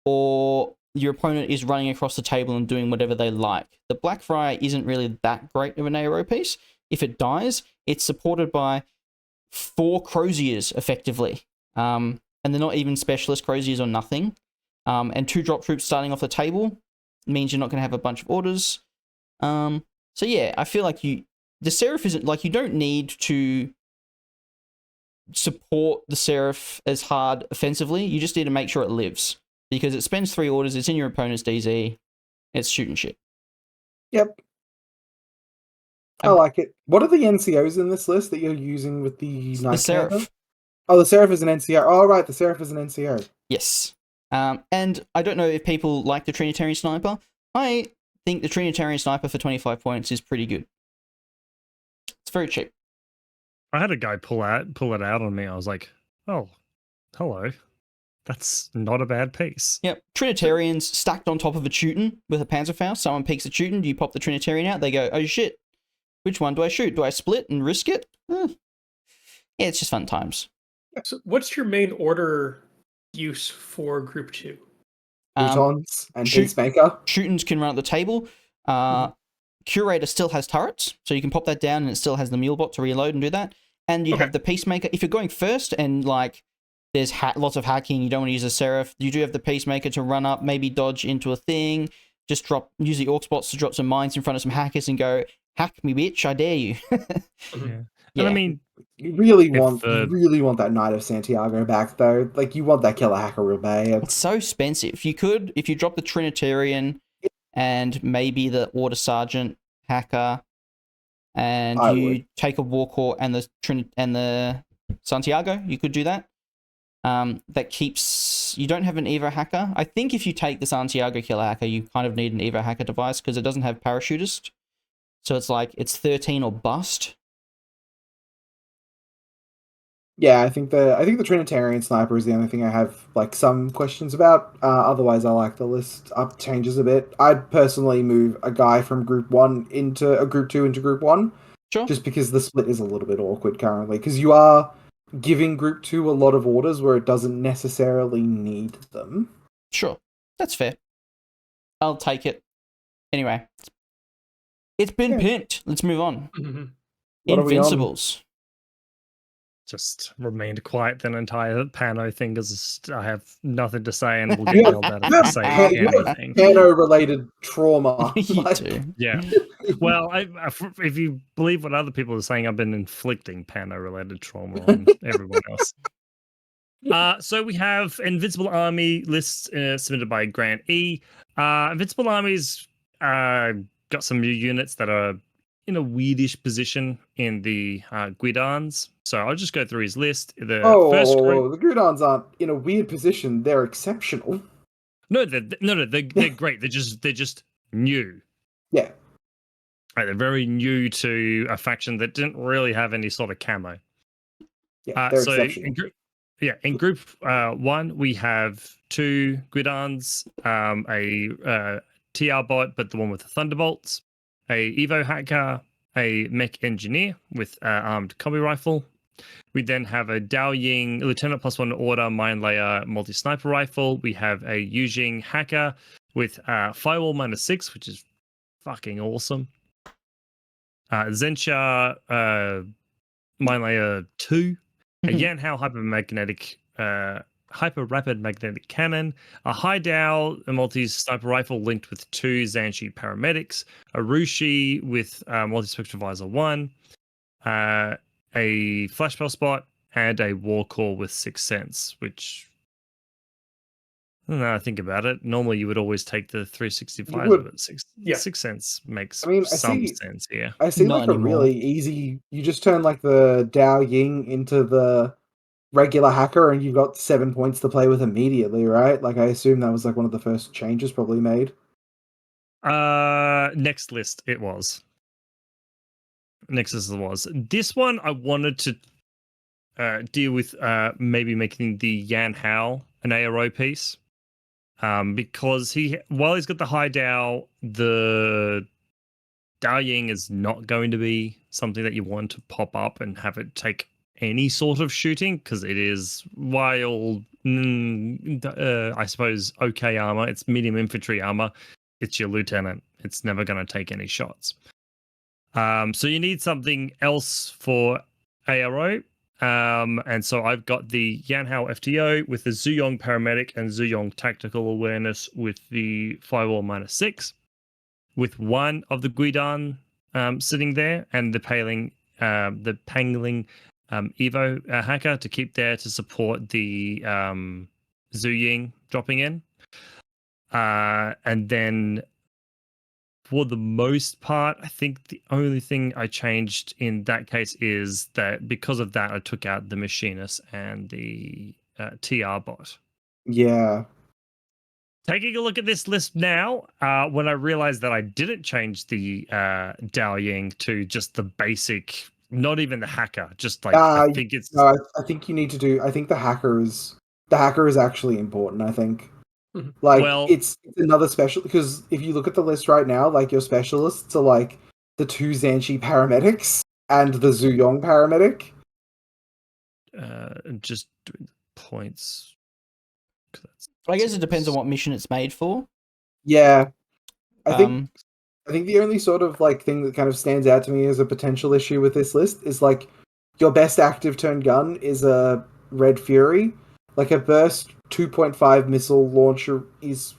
or your opponent is running across the table and doing whatever they like. The Blackfriar isn't really that great of an ARO piece. If it dies, it's supported by 4 Croziers, effectively. And they're not even specialist Croziers or nothing. And 2 drop troops starting off the table means you're not going to have a bunch of orders. So yeah, I feel like the Seraph isn't, like, you don't need to support the Seraph as hard offensively. You just need to make sure it lives. Because it spends 3 orders, it's in your opponent's DZ, it's shooting shit. Yep. I like it. What are the NCOs in this list that you're using with the Knight The Seraph. Commander? Oh, the Seraph is an NCO. Oh, right, the Seraph is an NCO. Yes. And I don't know if people like the Trinitarian Sniper. I think the Trinitarian Sniper for 25 points is pretty good. It's very cheap. I had a guy pull it out on me. I was like, oh, hello. That's not a bad piece. Yep. Trinitarians stacked on top of a Teuton with a Panzerfaust. Someone peeks a Teuton, you pop the Trinitarian out, they go, oh shit, which one do I shoot? Do I split and risk it? Yeah, it's just fun times. So what's your main order use for Group 2? Teutons and Peacemaker. Teutons can run at the table. Curator still has turrets, so you can pop that down and it still has the Mulebot to reload and do that. And you have the Peacemaker. If you're going first and, like, there's lots of hacking, you don't want to use a Seraph, you do have the Peacemaker to run up, maybe dodge into a thing, just use the Orc spots to drop some mines in front of some hackers and go, hack me, bitch, I dare you. Yeah. And I mean, you really want that Knight of Santiago back, though. Like, you want that killer hacker real bad. It's so expensive. If you drop the Trinitarian and maybe the Order Sergeant hacker, and you take a Warcore and the Santiago, you could do that. That keeps... You don't have an Evo hacker. I think if you take the Santiago killer hacker, you kind of need an Evo hacker device because it doesn't have parachutist. So it's like, it's 13 or bust. Yeah, I think the Trinitarian Sniper is the only thing I have, like, some questions about. Otherwise, I like the list up changes a bit. I'd personally move a guy from Group 1 into a Group 2 into Group 1. Sure. Just because the split is a little bit awkward currently. Because you are giving Group 2 a lot of orders where it doesn't necessarily need them. Sure. That's fair. I'll take it. Anyway. It's been pimped. Let's move on. Invincibles. Just remained quiet the entire Pano thing because I have nothing to say and we'll get yelled at if I say anything. Pano-related trauma. You too. Yeah. Well, if you believe what other people are saying, I've been inflicting Pano-related trauma on everyone else. So we have Invincible Army lists submitted by Grant E. Invincible Army's got some new units that are in a weirdish position in the Guidons. So I'll just go through his list. The Guidons aren't in a weird position. They're exceptional. No, they're great. They're just new. Yeah. Right, they're very new to a faction that didn't really have any sort of camo. Yeah, they're exceptional. In group 1, we have 2 Guidons, a TR bot, but the one with the Thunderbolts, a Evo hacker, a mech engineer with armed combi rifle. We then have a Dao Ying Lieutenant +1 order mine layer multi-sniper rifle. We have a Yujing hacker with firewall -6, which is fucking awesome. Zensha mine layer 2, a Yanhao hyper rapid magnetic cannon, a Haidao multi-sniper rifle linked with 2 Zanshi paramedics, a Rushi with multi-spectral visor 1, a flashbell spot, and a Warcore with 6 cents, which Now I think about it. Normally, you would always take the 365s would. of it. Six, Yeah. 6 cents makes I mean, some sense here. I see Not like a anymore. really easy. You just turn like the Dao Ying into the regular hacker, and you've got 7 points to play with immediately, right? Like I assume that was like one of the first changes probably made. Next list it was. Next list it was. This one I wanted to deal with maybe making the Yan Hao an ARO piece. Because while he's got the high Dao, the Dao Ying is not going to be something that you want to pop up and have it take any sort of shooting, because it is, while I suppose okay armor, it's medium infantry armor, it's your lieutenant. It's never going to take any shots. So you need something else for ARO. And so I've got the Yanhao FTO with the Zuyong Paramedic and Zuyong Tactical Awareness with the Firewall -6, with one of the Guidan sitting there, and the Pangling Evo hacker to keep there to support the Zuying dropping in. And then for the most part, I think the only thing I changed in that case is that because of that, I took out the Machinist and the TR bot. Yeah. Taking a look at this list now, when I realized that I didn't change the Dao Ying to just the basic, not even the hacker, just like I think it's. No, I think you need to do. I think the hacker is actually important. I think. Like, Well, it's another special, because if you look at the list right now, like your specialists are like the 2 Zhanshi paramedics and the Zuyong paramedic. Just doing the points. I guess it depends on what mission it's made for. Yeah, I think the only sort of like thing that kind of stands out to me as a potential issue with this list is like your best active turn gun is a Red Fury. Like a burst 2.5 missile launcher is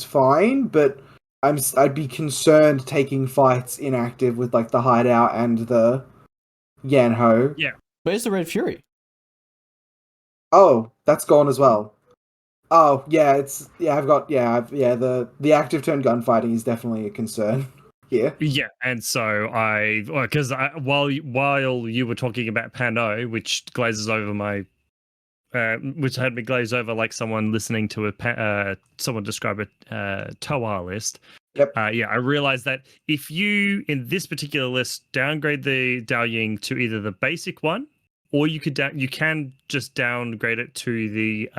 fine, but I'd be concerned taking fights inactive with like the hideout and the Yanho. Yeah. Where's the Red Fury? Oh, that's gone as well. Oh, yeah, the active turn gunfighting is definitely a concern. Yeah. Yeah, and so because while you were talking about Pano, which glazes over my which had me glaze over like someone listening to someone describe a Toa list. Yep. Yeah, I realized that if you, in this particular list, downgrade the Dao Ying to either the basic one, or you can just downgrade it to the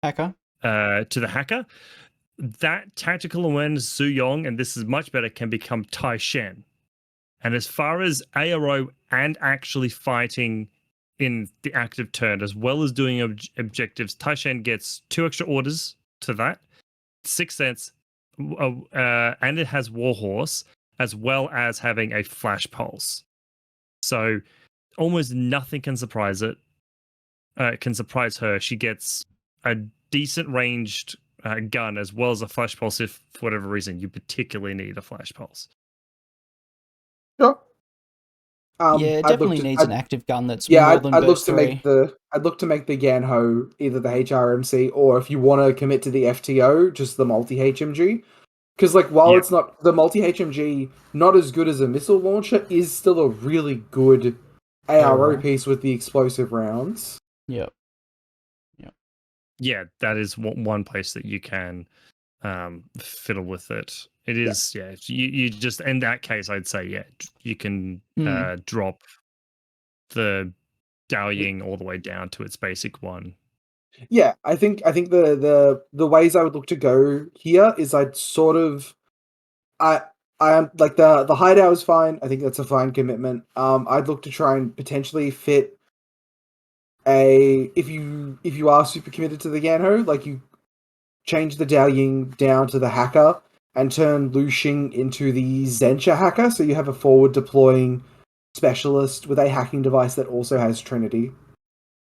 Hacker? To the hacker. That tactical awareness Zuyong, and this is much better, can become Tai Shen. And as far as ARO and actually fighting in the active turn, as well as doing objectives, Tai Shen gets 2 extra orders to that, 6 cents, and it has Warhorse, as well as having a Flash Pulse. So almost nothing can surprise it. Can surprise her. She gets a decent ranged gun, as well as a Flash Pulse if, for whatever reason, you particularly need a Flash Pulse. Sure. Yeah, it definitely needs an active gun that's more than I'd look burst to 3. make the Yanho either the HRMC, or if you want to commit to the FTO, just the multi HMG. Because like while it's not the multi HMG, not as good as a missile launcher, is still a really good ARO piece with the explosive rounds. Yep. Yeah, that is one place that you can fiddle with it. It is, you just, in that case, I'd say, you can drop the Dao Ying all the way down to its basic one. Yeah, I think the ways I would look to go here is I'd sort of I am like the hideout is fine. I think that's a fine commitment. I'd look to try and potentially fit if you are super committed to the Yanho, like you change the Dao Ying down to the hacker and turn Lu Xing into the Zensha hacker, so you have a forward deploying specialist with a hacking device that also has Trinity.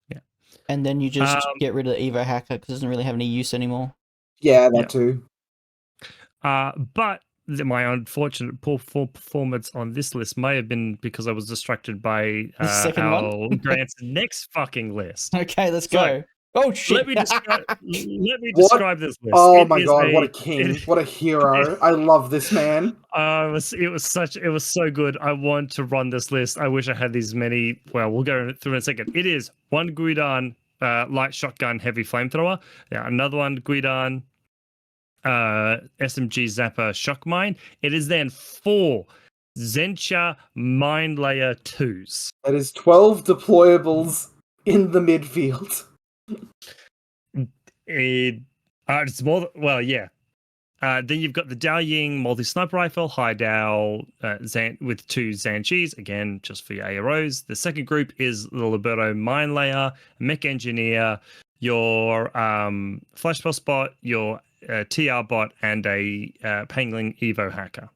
Yeah. And then you just get rid of the Evo hacker because it doesn't really have any use anymore. Yeah, that too. But my unfortunate poor performance on this list may have been because I was distracted by The second one? Grant's next fucking list. Okay, let's go. Oh shit! Let me describe. Let me What? describe this list. Oh It my is god, what a it- king. What a hero. I love this man. it was so good. I want to run this list. I wish I had these many. Well, we'll go through in a second. It is one Guidan light shotgun heavy flamethrower. Yeah, another one Guidan SMG Zapper shock mine. It is then 4 Zencha mine layer 2s. That is 12 deployables in the midfield. It's more. Well, yeah. Then you've got the Dao Ying multi-sniper rifle, high Dao with 2 Zanchis, again, just for your AROs. The second group is the Liberto mine layer, mech engineer, your flashball spot, your TR bot, and a Pangling Evo hacker.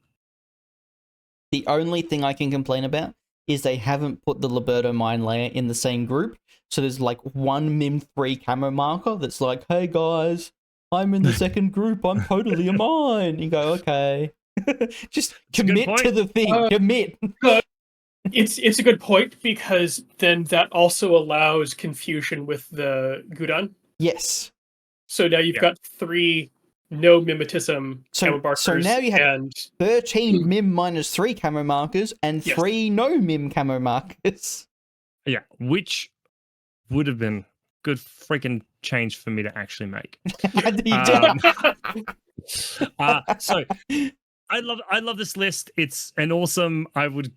The only thing I can complain about is they haven't put the Liberto mine layer in the same group. So there's like one MIM3 camo marker that's like, hey guys, I'm in the second group. I'm totally a mine. You go, okay. Just commit to the thing. Commit. It's a good point because then that also allows confusion with the Gudan. Yes. So now you've got 3 no mimetism camo markers. So now you have and 13 MIM minus 3 camo markers and 3 no MIM camo markers. Yeah, which would have been good freaking change for me to actually make. So I love this list. It's an awesome. I would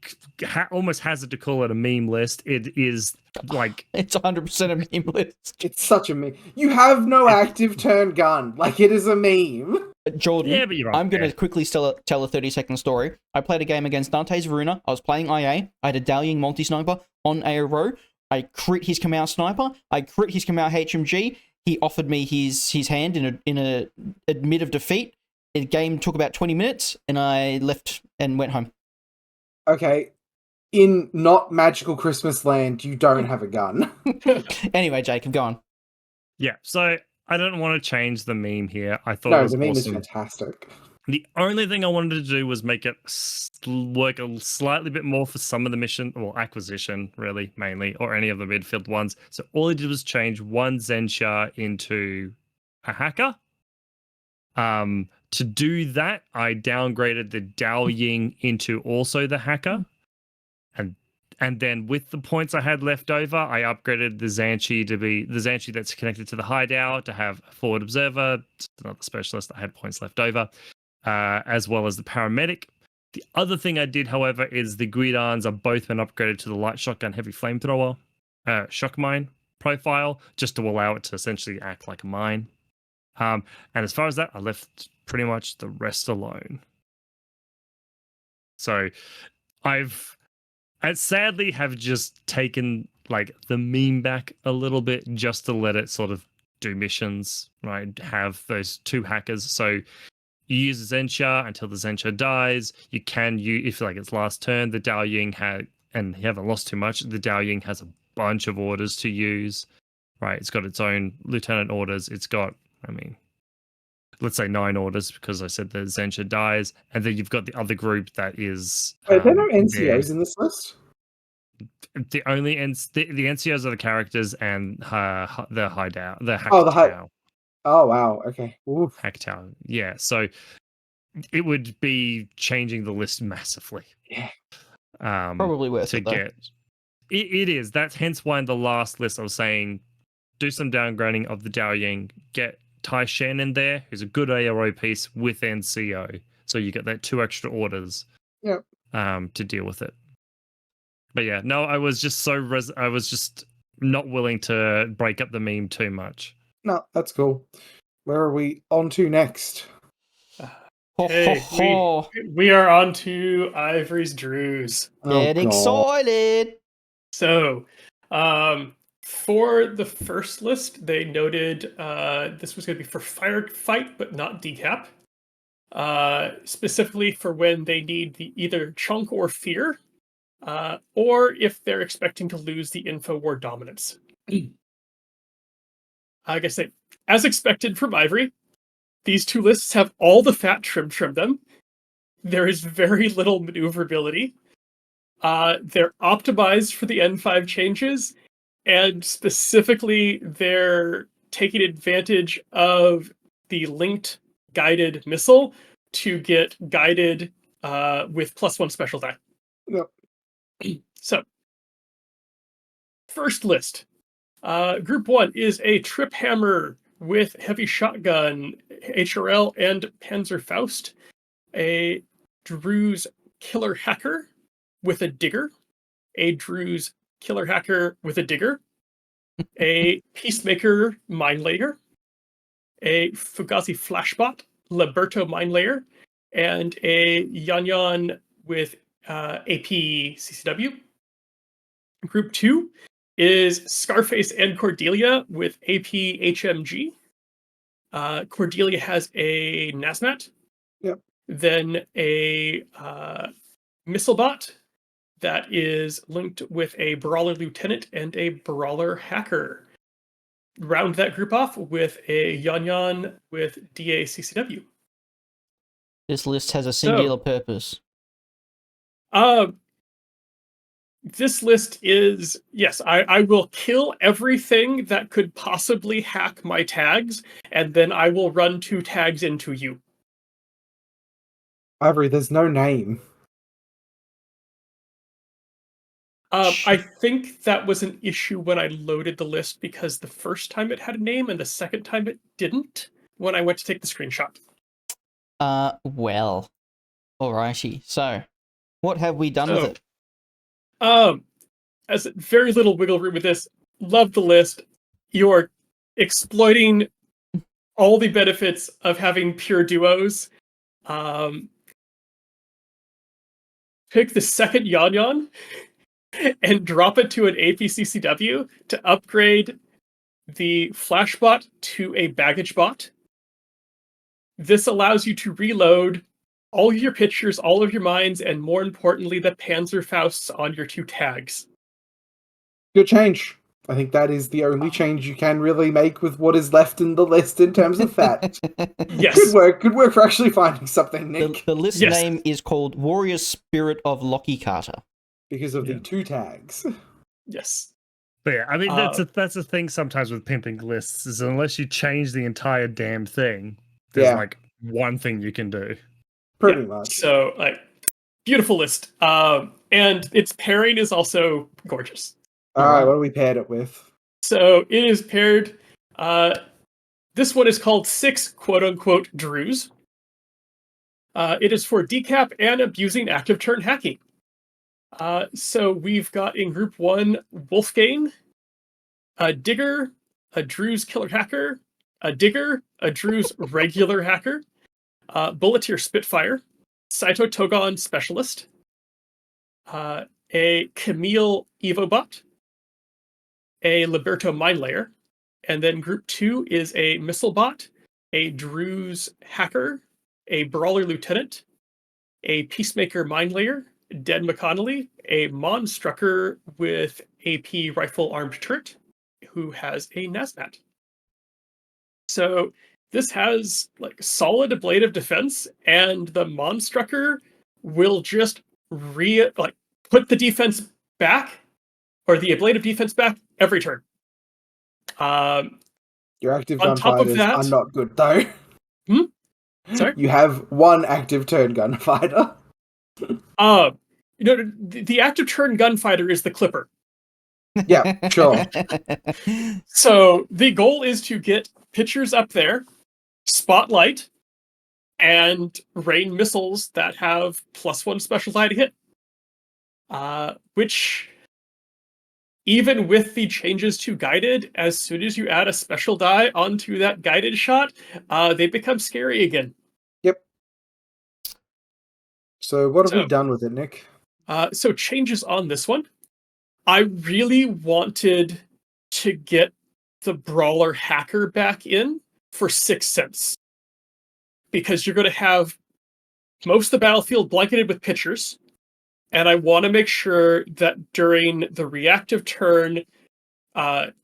almost hazard to call it a meme list. It is like it's 100% a meme list. It's such a meme. You have no active turn gun. Like, it is a meme. Jordan, yeah, but you're right. I'm going to quickly tell a 30-second story. I played a game against Dante's Veruna. I was playing IA. I had a Dao Ying multi-sniper on ARO. I crit his Kamau sniper. I crit his Kamau HMG. He offered me his hand in a admit of defeat. The game took about 20 minutes, and I left and went home. Okay. In not magical Christmas land, you don't have a gun. Anyway, Jacob, go on. Yeah, so I don't want to change the meme here. I thought it No, was the meme is awesome. fantastic. The only thing I wanted to do was make it work a slightly bit more for some of the mission, or acquisition, really, mainly, or any of the midfield ones. So all I did was change 1 Zensha into a hacker. To do that, I downgraded the Dao Ying into also the hacker. And then with the points I had left over, I upgraded the Zanchi to be the Zanchi that's connected to the hideout to have a forward observer, not the specialist that had points left over, as well as the paramedic. The other thing I did, however, is the Guidans are both been upgraded to the light shotgun heavy flamethrower shock mine profile, just to allow it to essentially act like a mine. And as far as that, I left pretty much the rest alone. So I sadly have just taken like the meme back a little bit just to let it sort of do missions, right? Have those 2 hackers. So you use the Zensha until the Zensha dies. You can use, if like its last turn, the Dao Ying and you haven't lost too much, the Dao Ying has a bunch of orders to use, right? It's got its own lieutenant orders. It's got, let's say 9 orders because I said the Zensha dies, and then you've got the other group that is. Wait, there are no NCOs in this list? The only the NCOs are the characters and the hideout, the hack tower. Oh wow, okay. Oof. Hack tower, yeah. So it would be changing the list massively. Yeah. Probably worth it, though. It is. That's hence why in the last list I was saying, do some downgrading of the Dao Ying, get Tai Shen in there, who's a good ARO piece with NCO, so you get that 2 extra orders. Yep. To deal with it. But yeah, no, I was just I was just not willing to break up the meme too much. No, that's cool. Where are we on to next? Hey, we are on to Ivory's Druze. Get excited! So, for the first list, they noted this was going to be for firefight, but not decap. Specifically for when they need the either chunk or fear, or if they're expecting to lose the info war dominance. Like I say, as expected from Ivory, these 2 lists have all the fat trimmed from them. There is very little maneuverability. They're optimized for the N5 changes, and specifically their taking advantage of the linked guided missile to get guided with +1 special die. Yep. So, first list. Group 1 is a Trip Hammer with Heavy Shotgun, HRL, and Panzerfaust. A Druze Killer Hacker with a Digger. A Druze Killer Hacker with a Digger. A Peacemaker Mine Layer. A Fugazi Flashbot, Liberto Mine Layer. And a Yan with AP CCW. Group 2 is Scarface and Cordelia with AP HMG. Cordelia has a Nazmat. Yep. Then a missile bot that is linked with a Brawler Lieutenant and a Brawler Hacker. Round that group off with a Yan with DA CCW. This list has a singular purpose. This list is, yes, I will kill everything that could possibly hack my tags, and then I will run 2 tags into you. Ivory, there's no name. I think that was an issue when I loaded the list because the first time it had a name and the second time it didn't when I went to take the screenshot. Well, alrighty. So, what have we done with it? As very little wiggle room with this. Love the list. You're exploiting all the benefits of having pure duos. Pick the second Yan and drop it to an APCCW to upgrade the Flashbot to a Baggage Bot. This allows you to reload all of your pictures, all of your mines, and more importantly, the Panzerfausts on your 2 tags. Good change. I think that is the only change you can really make with what is left in the list in terms of fat. Yes. Good work. Good work for actually finding something, Nick. The list name is called Warrior Spirit of Lockie Carter. Because of the 2 tags. Yes. But yeah, I mean, that's a thing sometimes with pimping lists, is unless you change the entire damn thing, there's like one thing you can do. Pretty much. So, like, beautiful list. And its pairing is also gorgeous. Alright, what do we paired it with? So, it is paired. This one is called 6 quote-unquote Druze. It is for decap and abusing active turn hacking. So we've got in group 1 Wolfgang, a Digger, a Druze Killer Hacker, a Digger, a Druze Regular Hacker, Bulleteer Spitfire, Saito Togon Specialist, a Camille Evobot, a Liberto Mine Layer, and then group 2 is a Missile Bot, a Druze Hacker, a Brawler Lieutenant, a Peacemaker Mine Layer, Dead McConnelly, a Monstrucker with AP Rifle Armed Turret, who has a Nazmat. So this has like solid ablative defense, and the Monstrucker will just put the defense back, or the ablative defense back every turn. Your active on top of gunfighters that, are not good though. Sorry? You have 1 active turn gunfighter. The active turn gunfighter is the Clipper. Yeah, sure. So the goal is to get pictures up there, spotlight, and rain missiles that have +1 special die to hit. Which, even with the changes to guided, as soon as you add a special die onto that guided shot, they become scary again. Yep. So what have we done with it, Nick? So changes on this one. I really wanted to get the Brawler Hacker back in for 6 cents. Because you're going to have most of the battlefield blanketed with pictures. And I want to make sure that during the reactive turn,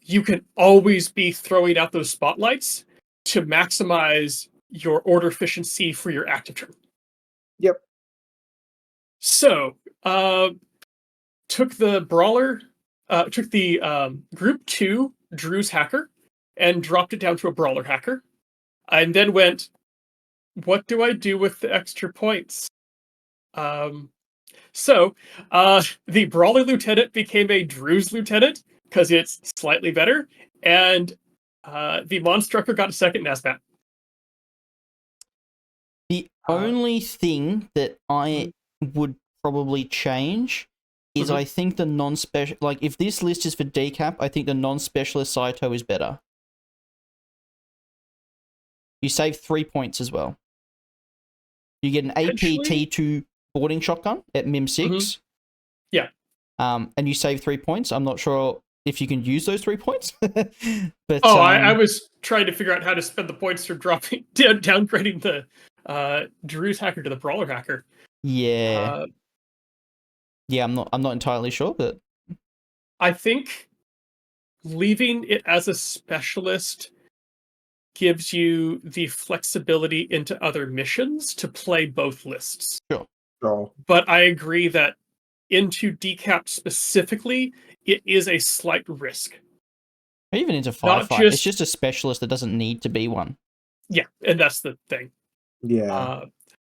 you can always be throwing out those spotlights to maximize your order efficiency for your active turn. Yep. So, took the Brawler, took the Group 2 Druze Hacker, and dropped it down to a brawler hacker, and then went, what do I do with the extra points? So the brawler lieutenant became a Druze lieutenant because it's slightly better, and the monstrucker got a second NASMAT. The only thing that I would probably change is I think the non-special, like if this list is for decap, I think the non-specialist Saito is better. You save 3 points as well. You get an APT2 boarding shotgun at MIM 6. Yeah. And you save 3 points. I'm not sure if you can use those 3 points. But I was trying to figure out how to spend the points for downgrading the Druze hacker to the brawler hacker. Yeah. Yeah, I'm not entirely sure, but I think leaving it as a specialist gives you the flexibility into other missions to play both lists. Sure. But I agree that into decap specifically, it is a slight risk. even into Not firefight, it's just a specialist that doesn't need to be one. Yeah, and that's the thing. Yeah.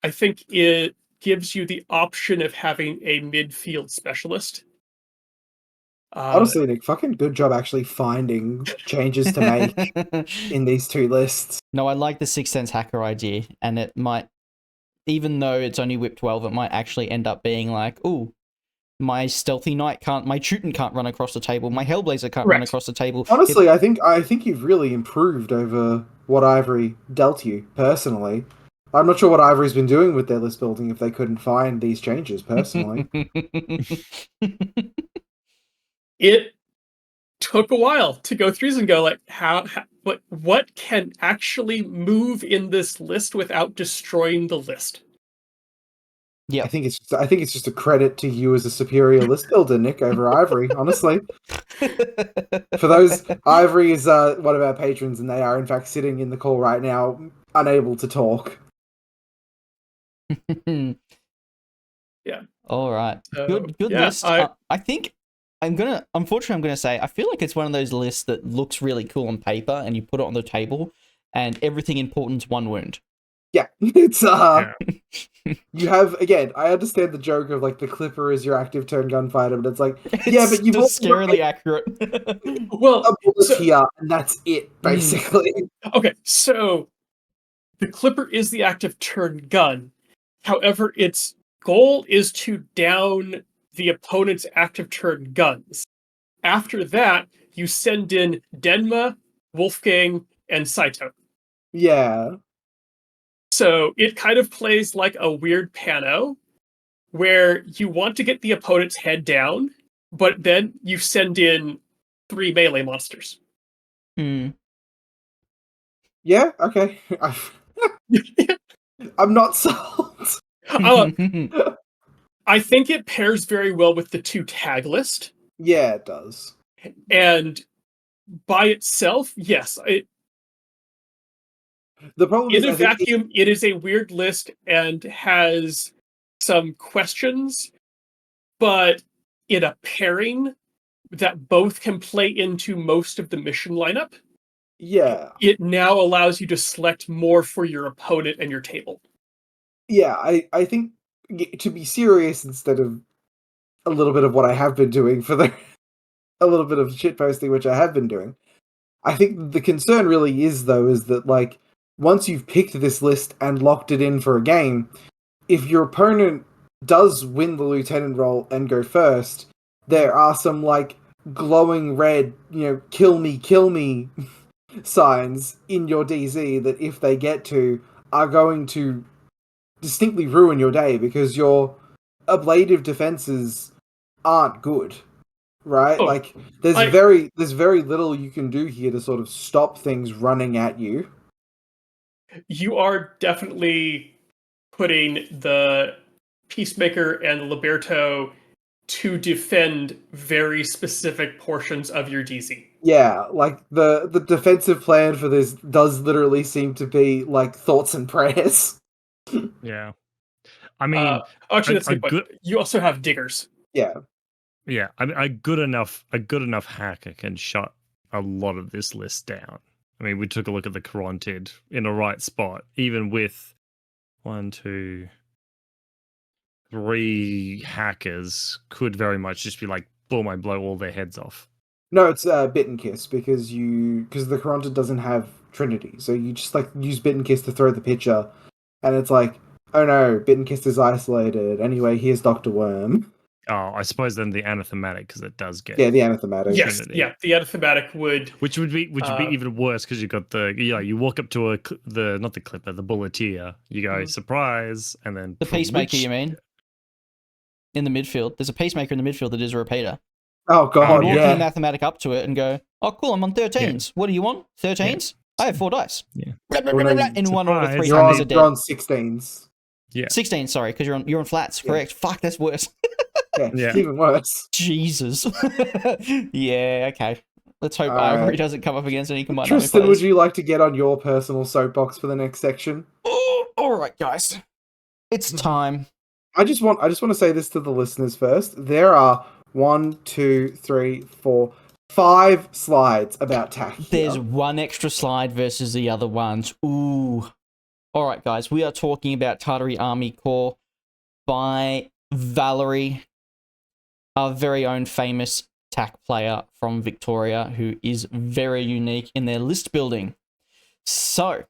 I think it gives you the option of having a midfield specialist. Honestly, Nick, fucking good job actually finding changes to make in these two lists. No, I like the Sixth Sense hacker idea, and it might, even though it's only whip 12, it might actually end up being like, ooh, my stealthy knight my Chutin can't run across the table, my Hellblazer can't run across the table. Honestly, I think you've really improved over what Ivory dealt you, personally. I'm not sure what Ivory's been doing with their list building if they couldn't find these changes, personally. It took a while to go through and go like, what can actually move in this list without destroying the list? Yeah, I think it's just a credit to you as a superior list builder, Nick, over Ivory. Honestly, for those, Ivory is one of our patrons, and they are in fact sitting in the call right now, unable to talk. Yeah. All right. Good list. I think I'm gonna say I feel like it's one of those lists that looks really cool on paper, and you put it on the table, and everything important's one wound. Yeah, it's you have, again, I understand the joke of like the Clipper is your active turn gunfighter, but it's like, yeah, but you've just also scarily accurate. Well, a bullet here, and that's it, basically. Okay, so the Clipper is the active turn gun. However, its goal is to down the opponent's active turn guns. After that, you send in Denma, Wolfgang, and Saito. Yeah. So it kind of plays like a weird Pano, where you want to get the opponent's head down, but then you send in 3 melee monsters. Hmm. Yeah, okay. I'm not sold. I think it pairs very well with the 2 tag list. Yeah, it does. And by itself, yes. The problem In is, a vacuum, it is a weird list and has some questions, but in a pairing that both can play into most of the mission lineup, yeah, it now allows you to select more for your opponent and your table. yeah, I think, to be serious instead of a little bit of what I have been doing a little bit of shitposting, which I have been doing, I think the concern really is that, like, once you've picked this list and locked it in for a game, if your opponent does win the lieutenant role and go first, there are some, like, glowing red, kill me signs in your DZ that, if they get to, are going to distinctly ruin your day, because your ablative defenses aren't good, right? Oh, like, there's very little you can do here to sort of stop things running at you. You are definitely putting the Peacemaker and the Liberto to defend very specific portions of your DZ. Yeah, like, the defensive plan for this does literally seem to be, like, thoughts and prayers. Yeah. I mean, actually, that's a good point. You also have diggers. Yeah. Yeah, I mean, a good enough hacker can shut a lot of this list down. I mean, we took a look at the Korontid in a right spot, even with 1, 2, 3 hackers could very much just be like, boom, I blow all their heads off. No, it's Bit and Kiss because the Corrupted doesn't have Trinity, so you just like use Bit and Kiss to throw the pitcher, and it's like, oh no, Bit and Kiss is isolated. Anyway, here's Dr. Worm. Oh, I suppose then the anathematic, because it does get the anathematic. Yes, Trinity. yeah, the anathematic would. Which would be even worse because you got you walk up to not the Clipper, the Bulleteer, you go surprise, and then The Peacemaker, you mean? In the midfield, there's a Peacemaker in the midfield that is a repeater. Oh god, You walk yeah. the mathematic up to it and go, oh cool, I'm on 13s. What do you want? 13s? I have 4 dice. Yeah. Blah, blah, blah, blah, blah. In one order, Surprise. 3 You're hackers on, are dead. you're on 16s. Yeah. 16, sorry, because you're on flats. Yeah. Correct. Fuck, that's worse. Yeah, Yeah. it's even worse. Jesus. Yeah, okay. Let's hope Alright. Ivory doesn't come up against any combined Tristan, army would players. you like to get on your personal soapbox for the next section? Oh, all right, guys. It's time. I just want to say this to the listeners first. There are 1, 2, 3, 4, 5 slides about tack. There's one extra slide versus the other ones. Ooh. All right, guys. We are talking about Tartary Army Corps by Valerie, our very own famous tack player from Victoria, who is very unique in their list building. So,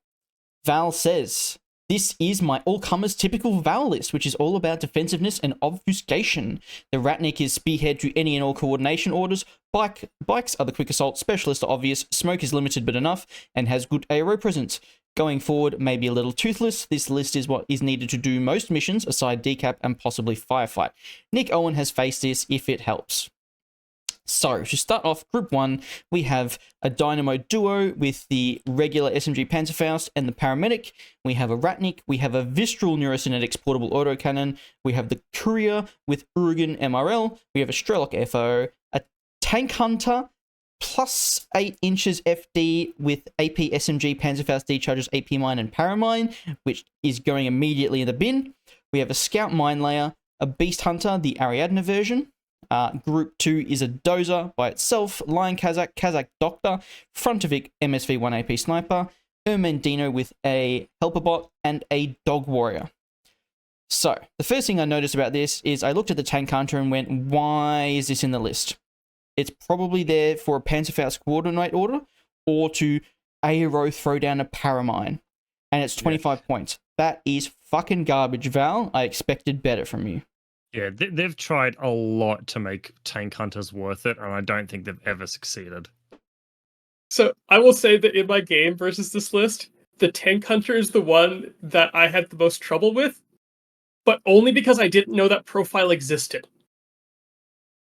Val says, this is my all-comers typical Val list, which is all about defensiveness and obfuscation. The Ratnik is spearhead to any and all coordination orders. Bikes are the quick assault, specialists are obvious, smoke is limited but enough, and has good aero presence. Going forward, maybe a little toothless. This list is what is needed to do most missions, aside decap and possibly firefight. Nick Owen has faced this if it helps. So, to start off, Group 1, we have a Dynamo duo with the regular SMG Panzerfaust and the Paramedic. We have a Ratnik, we have a Vistral Neurocynetics portable autocannon, we have the Courier with Urigan MRL, we have a Strelok FO, a Tank Hunter, plus 8 inches FD with AP SMG Panzerfaust D-Charges, AP Mine and Paramine, which is going immediately in the bin. We have a Scout Mine Layer, a Beast Hunter, the Ariadne version. Group 2 is a Dozer by itself, Lion Kazakh, Kazakh Doctor, Frontovic MSV-1 AP Sniper, Ermendino with a Helper Bot, and a Dog Warrior. So, the first thing I noticed about this is I looked at the Tank Hunter and went, why is this in the list? It's probably there for a Panzerfaust coordinate order, or to aero throw down a Paramine. And it's 25 points. That is fucking garbage, Val. I expected better from you. Yeah, they've tried a lot to make Tank Hunters worth it, and I don't think they've ever succeeded. So I will say that in my game versus this list, the Tank Hunter is the one that I had the most trouble with, but only because I didn't know that profile existed.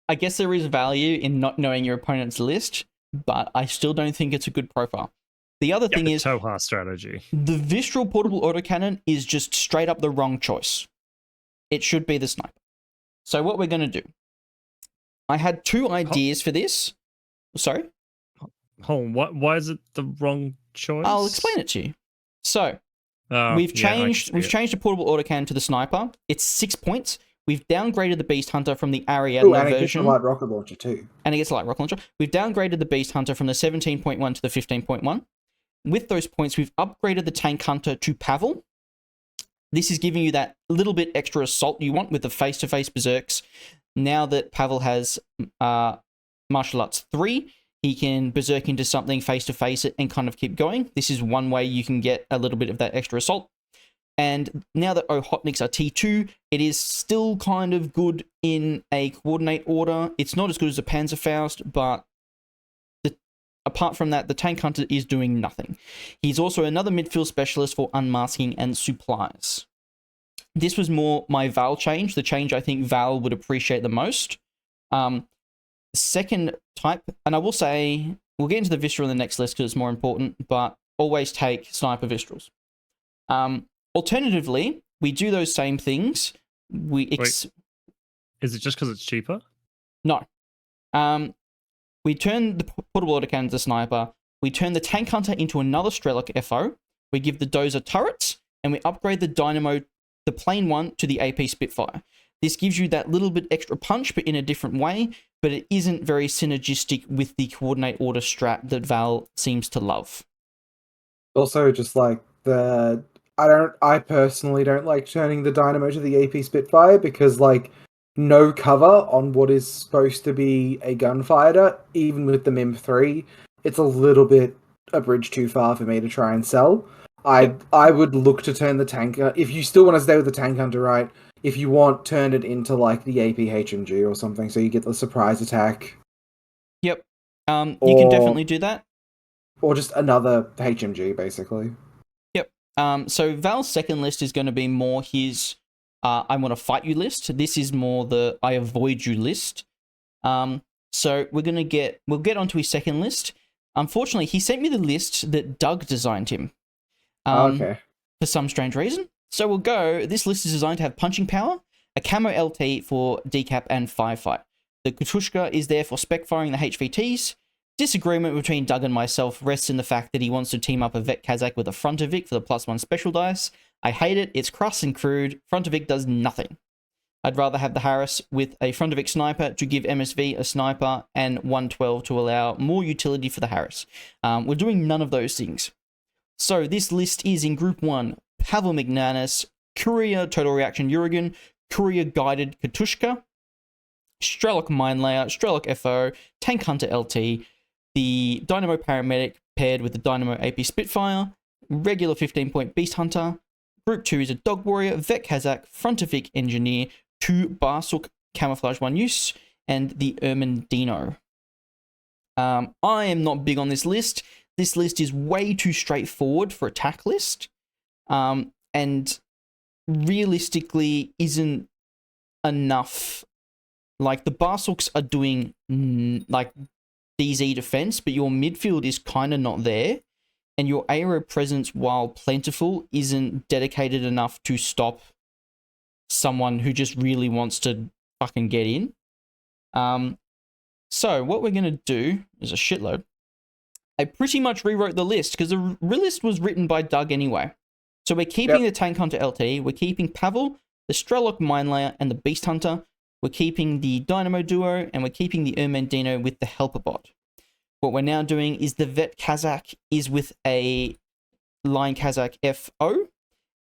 I guess there is value in not knowing your opponent's list, but I still don't think it's a good profile. The other thing is, Toha strategy. the Vistral portable autocannon is just straight up the wrong choice. It should be the sniper. So what we're going to do, I had 2 ideas for this. Sorry? Hold on, why is it the wrong choice? I'll explain it to you. So, we've changed the portable autocannon to the sniper. It's 6 points. We've downgraded the Beast Hunter from the Ariadne And it gets a version. light rocket launcher too. And it gets a light rocket launcher. We've downgraded the Beast Hunter from the 17.1 to the 15.1. With those points, we've upgraded the Tank Hunter to Pavel. This is giving you that little bit extra assault you want with the face-to-face berserks. Now that Pavel has Martial Arts 3, he can berserk into something face-to-face it and kind of keep going. This is one way you can get a little bit of that extra assault. And now that Ohotniks are T2, it is still kind of good in a coordinate order. It's not as good as a Panzerfaust, but apart from that, the Tank Hunter is doing nothing. He's also another midfield specialist for unmasking and supplies. This was more my Val change, the change I think Val would appreciate the most. Second type, and I will say, we'll get into the Vistral in the next list because it's more important, but always take Sniper Vistrals. Alternatively, we do those same things. Is it just because it's cheaper? No. We turn the portable autocannon to sniper. We turn the Tank Hunter into another Strelok FO. We give the Dozer turrets, and we upgrade the Dynamo, the plain one, to the AP Spitfire. This gives you that little bit extra punch, but in a different way, but it isn't very synergistic with the coordinate order strat that Val seems to love. Also, just like I personally don't like turning the Dynamo to the AP Spitfire because like no cover on what is supposed to be a gunfighter, even with the MIM3, it's a little bit a bridge too far for me to try and sell. I would look to turn the tank if you still want to stay with the tank hunter, right? If you want, turn it into like the AP HMG or something, so you get the surprise attack. Yep. You can definitely do that. Or just another HMG, basically. Yep. So Val's second list is going to be more his I want to fight you list. This is more the I avoid you list. So we'll get onto his second list. Unfortunately, he sent me the list that Doug designed him. Okay. For some strange reason. So we'll go. This list is designed to have punching power, a camo LT for decap and firefight. The Katushka is there for spec firing the HVTs. Disagreement between Doug and myself rests in the fact that he wants to team up a Vet Kazakh with a Frontovic for the +1 special dice. I hate it. It's crass and crude. Frontovic does nothing. I'd rather have the Harris with a Frontovic sniper to give MSV a sniper and 112 to allow more utility for the Harris. We're doing none of those things. So this list is in Group 1, Pavel Magnanus, Courier Total Reaction Urigan, Courier Guided Katushka, Strelok Minelayer, Strelok FO, Tank Hunter LT, the Dynamo Paramedic paired with the Dynamo AP Spitfire, regular 15-point Beast Hunter. Group 2 is a Dog Warrior, Vet Kazakh, Frontovic Engineer, 2 Barsuk Camouflage 1 Use, and the Ermin Dino. I am not big on this list. This list is way too straightforward for a attack list, and realistically isn't enough. Like, the Barsuks are doing, like, DZ defense, but your midfield is kind of not there, and your aero presence, while plentiful, isn't dedicated enough to stop someone who just really wants to fucking get in. So what we're going to do is a shitload. I pretty much rewrote the list because the list was written by Doug anyway. So we're keeping the Tank Hunter LT, we're keeping Pavel, the Strelok Minelayer, and the Beast Hunter. We're keeping the Dynamo Duo, and we're keeping the Ermin Dino with the Helper Bot. What we're now doing is the Vet Kazakh is with a Line Kazakh FO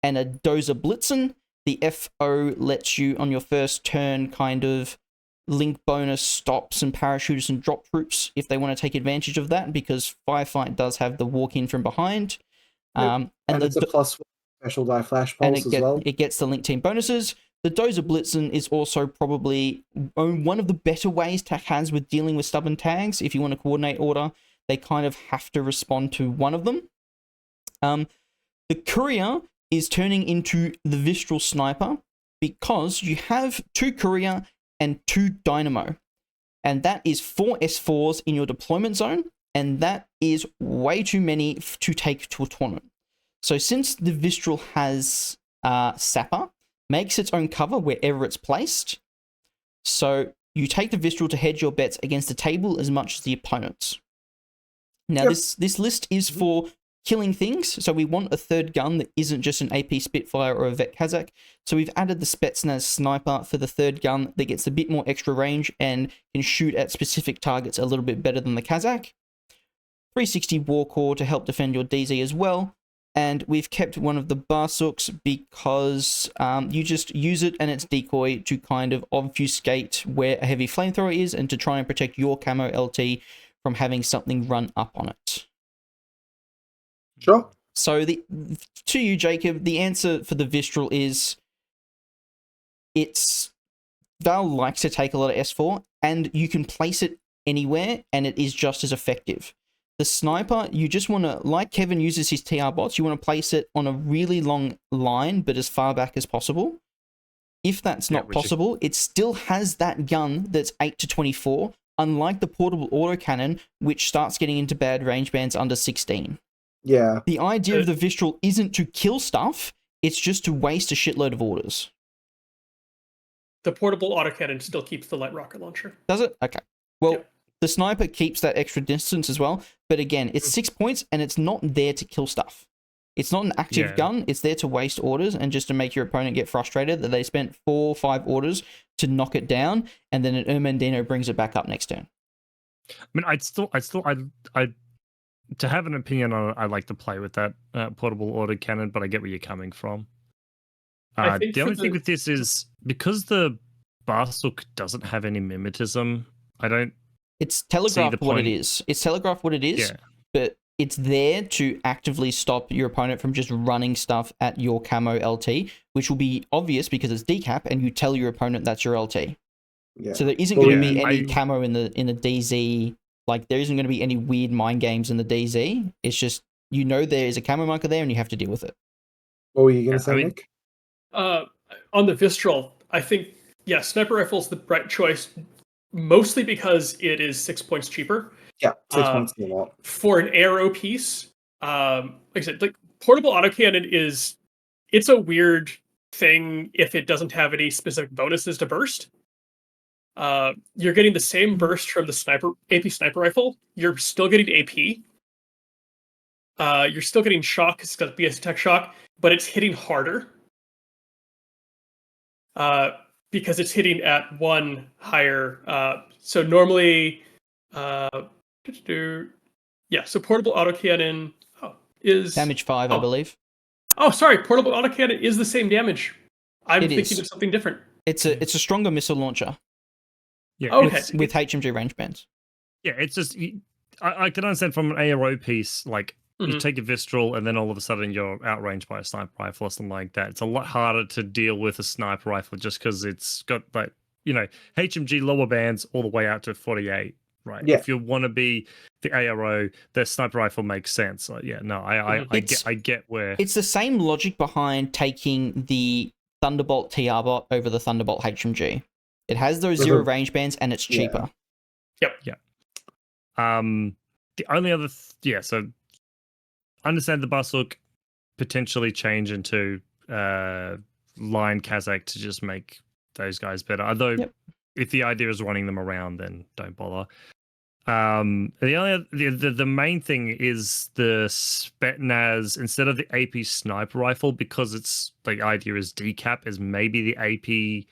and a Dozer Blitzen. The FO lets you, on your first turn, kind of link bonus stops and parachutists and drop troops if they want to take advantage of that, because Firefight does have the walk in from behind. And it's a +1 special die flash pulse as well. It gets the link team bonuses. The Dozer Blitzen is also probably one of the better ways Tac has with dealing with stubborn tags. If you want to coordinate order, they kind of have to respond to one of them. The Courier is turning into the Vistral Sniper because you have 2 Courier and 2 Dynamo. And that is 4 S4s in your deployment zone, and that is way too many to take to a tournament. So since the Vistral has Sapper, makes its own cover wherever it's placed, so you take the Vistral to hedge your bets against the table as much as the opponents. Now, this list is for killing things, so we want a third gun that isn't just an AP Spitfire or a Vet Kazakh. So we've added the Spetsnaz Sniper for the third gun that gets a bit more extra range and can shoot at specific targets a little bit better than the Kazakh. 360 Warcore to help defend your DZ as well. And we've kept one of the Barsuks because you just use it and its decoy to kind of obfuscate where a heavy flamethrower is and to try and protect your camo LT from having something run up on it. Sure. So to you, Jacob, the answer for the Vistral is Val likes to take a lot of S4, and you can place it anywhere, and it is just as effective. The Sniper, you just want to, like Kevin uses his TR bots, you want to place it on a really long line, but as far back as possible. If that's not possible, it still has that gun that's 8 to 24, unlike the portable autocannon, which starts getting into bad range bands under 16. Yeah. The idea of the Vistral isn't to kill stuff, it's just to waste a shitload of orders. The portable autocannon still keeps the light rocket launcher. Does it? Okay. Well, the Sniper keeps that extra distance as well, but again, it's 6 points and it's not there to kill stuff. It's not an active gun, it's there to waste orders and just to make your opponent get frustrated that they spent 4 or 5 orders to knock it down, and then an Ermin Dino brings it back up next turn. I mean, I'd to have an opinion on it, I like to play with that portable autocannon, but I get where you're coming from. I think The for only thing with this is because the Barsook doesn't have any mimetism, I don't. It's telegraphed what it point. is. It's telegraphed what it is, Yeah. but it's there to actively stop your opponent from just running stuff at your camo LT, which will be obvious because it's decap, and you tell your opponent that's your LT. Yeah. So there isn't Well, going to yeah, be any I- camo in the DZ. Like there isn't going to be any weird mind games in the DZ. It's just you know there is a camo marker there, and you have to deal with it. What were you going Yeah, to say, I mean- Nick? On the Vistral, I think sniper rifle's the right choice, mostly because it is 6 points cheaper. Yeah, 6 points is a lot. For an arrow piece, like I said, like portable autocannon it's a weird thing if it doesn't have any specific bonuses to burst. You're getting the same burst from the AP sniper rifle. You're still getting AP. You're still getting shock. It's got BS attack shock, but it's hitting harder. Because it's hitting at one higher. So normally, so portable autocannon is Damage 5, I believe. Oh, sorry, portable autocannon is the same damage. I'm It thinking is. of something different. It's a stronger missile launcher Yeah, Okay. with HMG range bands. Yeah, it's just I can understand from an ARO piece, like you Mhm. take a Vistral and then all of a sudden you're outranged by a sniper rifle or something like that. It's a lot harder to deal with a sniper rifle just because it's got like HMG lower bands all the way out to 48. Right. Yeah. If you want to be the ARO, the sniper rifle makes sense. I get where It's the same logic behind taking the Thunderbolt TR bot over the Thunderbolt HMG. It has those zero range bands and it's cheaper. The only other so understand the Barsook potentially change into line Kazakh to just make those guys better. Although if the idea is running them around, then don't bother. The main thing is the Spetsnaz instead of the AP sniper rifle, because it's the idea is decap is maybe the AP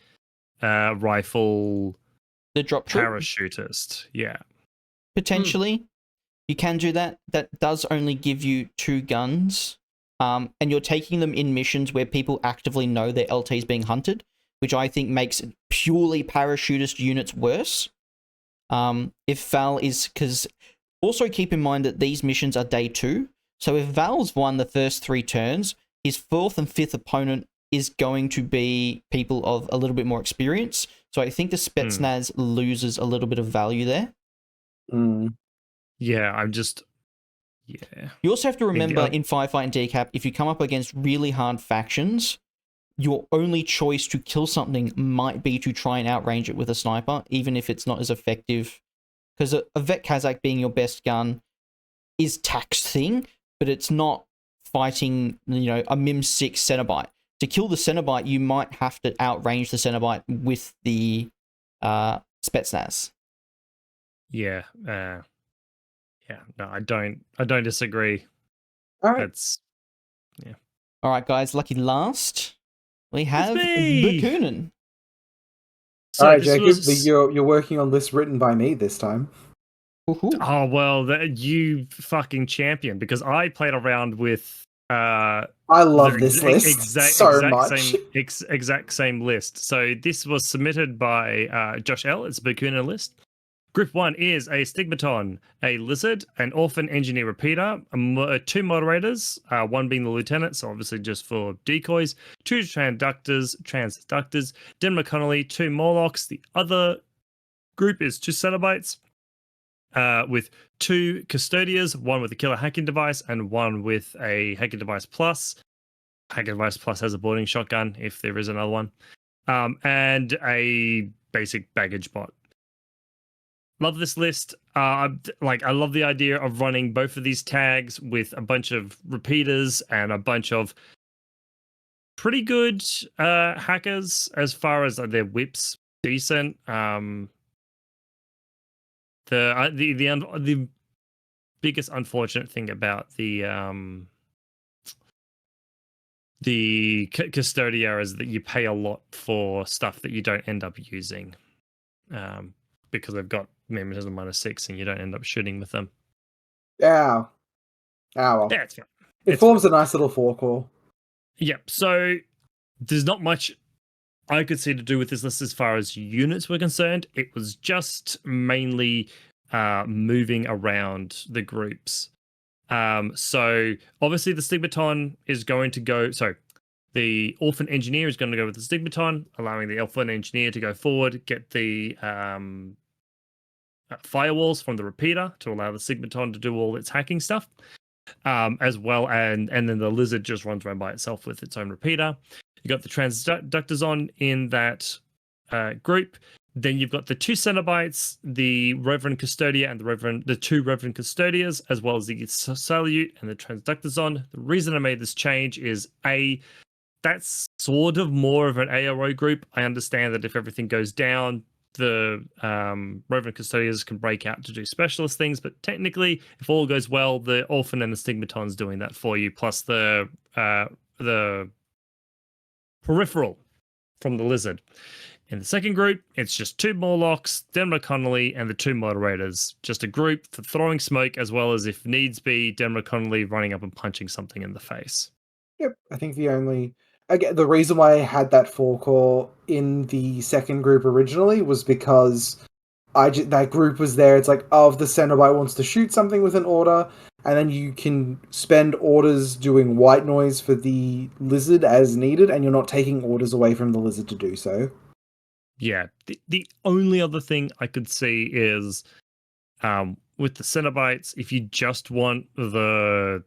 rifle, the drop troop parachutist. Yeah, potentially you can do that. That does only give you 2 guns, and you're taking them in missions where people actively know their LT is being hunted, which I think makes purely parachutist units worse. If Val is, because also keep in mind that these missions are day 2, so if Val's won the first 3 turns, his 4th and 5th opponent is going to be people of a little bit more experience, so I think the Spetsnaz loses a little bit of value there. Yeah, You also have to remember in Firefight and Decap, if you come up against really hard factions, your only choice to kill something might be to try and outrange it with a sniper, even if it's not as effective. Because a Vet Kazakh being your best gun is tax thing, but it's not fighting, a Mim 6 Cenobite. To kill the Cenobite, you might have to outrange the Cenobite with the Spetsnaz. Yeah. No, I don't disagree. All right. That's All right, guys. Lucky last, we have me! Bakunin. So All right, this Jacob, was- you're working on lists written by me this time. Woohoo. Oh well, you fucking champion, because I played around with I love the this list so much. exact same list. So this was submitted by Josh L. It's a Bakunin list. Group 1 is a Stigmaton, a Lizard, an Orphan Engineer Repeater, 2 Moderators, 1 being the Lieutenant, so obviously just for decoys, 2 Transductors, Den McConnelly, 2 Morlocks. The other group is 2 Cenobites, with 2 Custodians, 1 with a killer hacking device and 1 with a hacking device plus. Hacking device plus has a boarding shotgun if there is another one, and a basic baggage bot. Love this list. I love the idea of running both of these tags with a bunch of repeaters and a bunch of pretty good hackers as far as their whips decent. The biggest unfortunate thing about the Custodia is that you pay a lot for stuff that you don't end up using, because they've got mimetism -6 and you don't end up shooting with them. Yeah, Ah, well. Yeah, it's fine. It forms a nice little four-core. Yep. So there's not much I could see to do with this list as far as units were concerned. It was just mainly moving around the groups. So obviously the Stigmaton is going to go. So the Orphan Engineer is going to go with the Stigmaton, allowing the Orphan Engineer to go forward, get the firewalls from the repeater to allow the Stigmaton to do all its hacking stuff. As well, and then the Lizard just runs around by itself with its own repeater. You got the Transductors on in that group. Then you've got the 2 Cenobites, the Reverend Custodia, and the 2 Reverend Custodias, as well as the Salute and the Transductors on. The reason I made this change is that's sort of more of an ARO group. I understand that if everything goes down, the Reverend Custodians can break out to do specialist things, but technically, if all goes well, the Orphan and the Stigmaton's doing that for you, plus the peripheral from the Lizard. In the second group, it's just 2 Morlocks, Denver Connolly, and the 2 Moderators. Just a group for throwing smoke, as well as, if needs be, Denver Connolly running up and punching something in the face. Yep, I think the reason why I had that 4-core in the second group originally was because that group was there. It's like, oh, if the Cenobite wants to shoot something with an order, and then you can spend orders doing white noise for the Lizard as needed, and you're not taking orders away from the Lizard to do so. Yeah, the only other thing I could see is with the Cenobites, if you just want the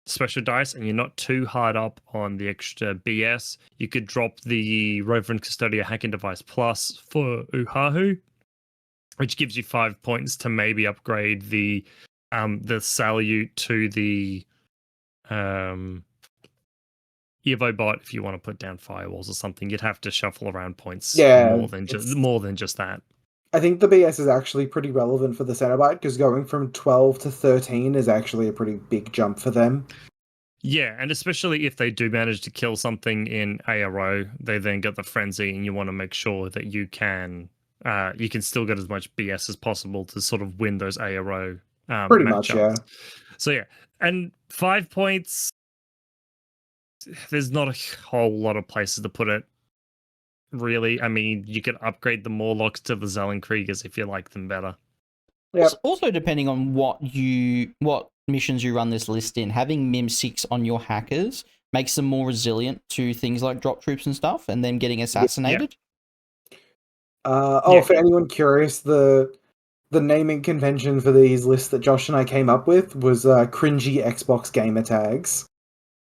special dice and you're not too hard up on the extra BS, you could drop the Reverend Custodia Hacking Device Plus for Uhahu, which gives you 5 points to maybe upgrade the Salute to the EvoBot if you want to put down firewalls or something. You'd have to shuffle around points more than just that. I think the BS is actually pretty relevant for the Cenobite, because going from 12 to 13 is actually a pretty big jump for them. Yeah, and especially if they do manage to kill something in ARO, they then get the Frenzy, and you want to make sure that you can still get as much BS as possible to sort of win those ARO Pretty matchups. much, yeah. So yeah, and 5 points, there's not a whole lot of places to put it, really. I mean, you could upgrade the Morlocks to the Zellenkriegers if you like them better. Yep. Also, depending on what missions you run this list in, having Mim 6 on your hackers makes them more resilient to things like drop troops and stuff, and them getting assassinated. For anyone curious, the naming convention for these lists that Josh and I came up with was cringy Xbox gamer tags.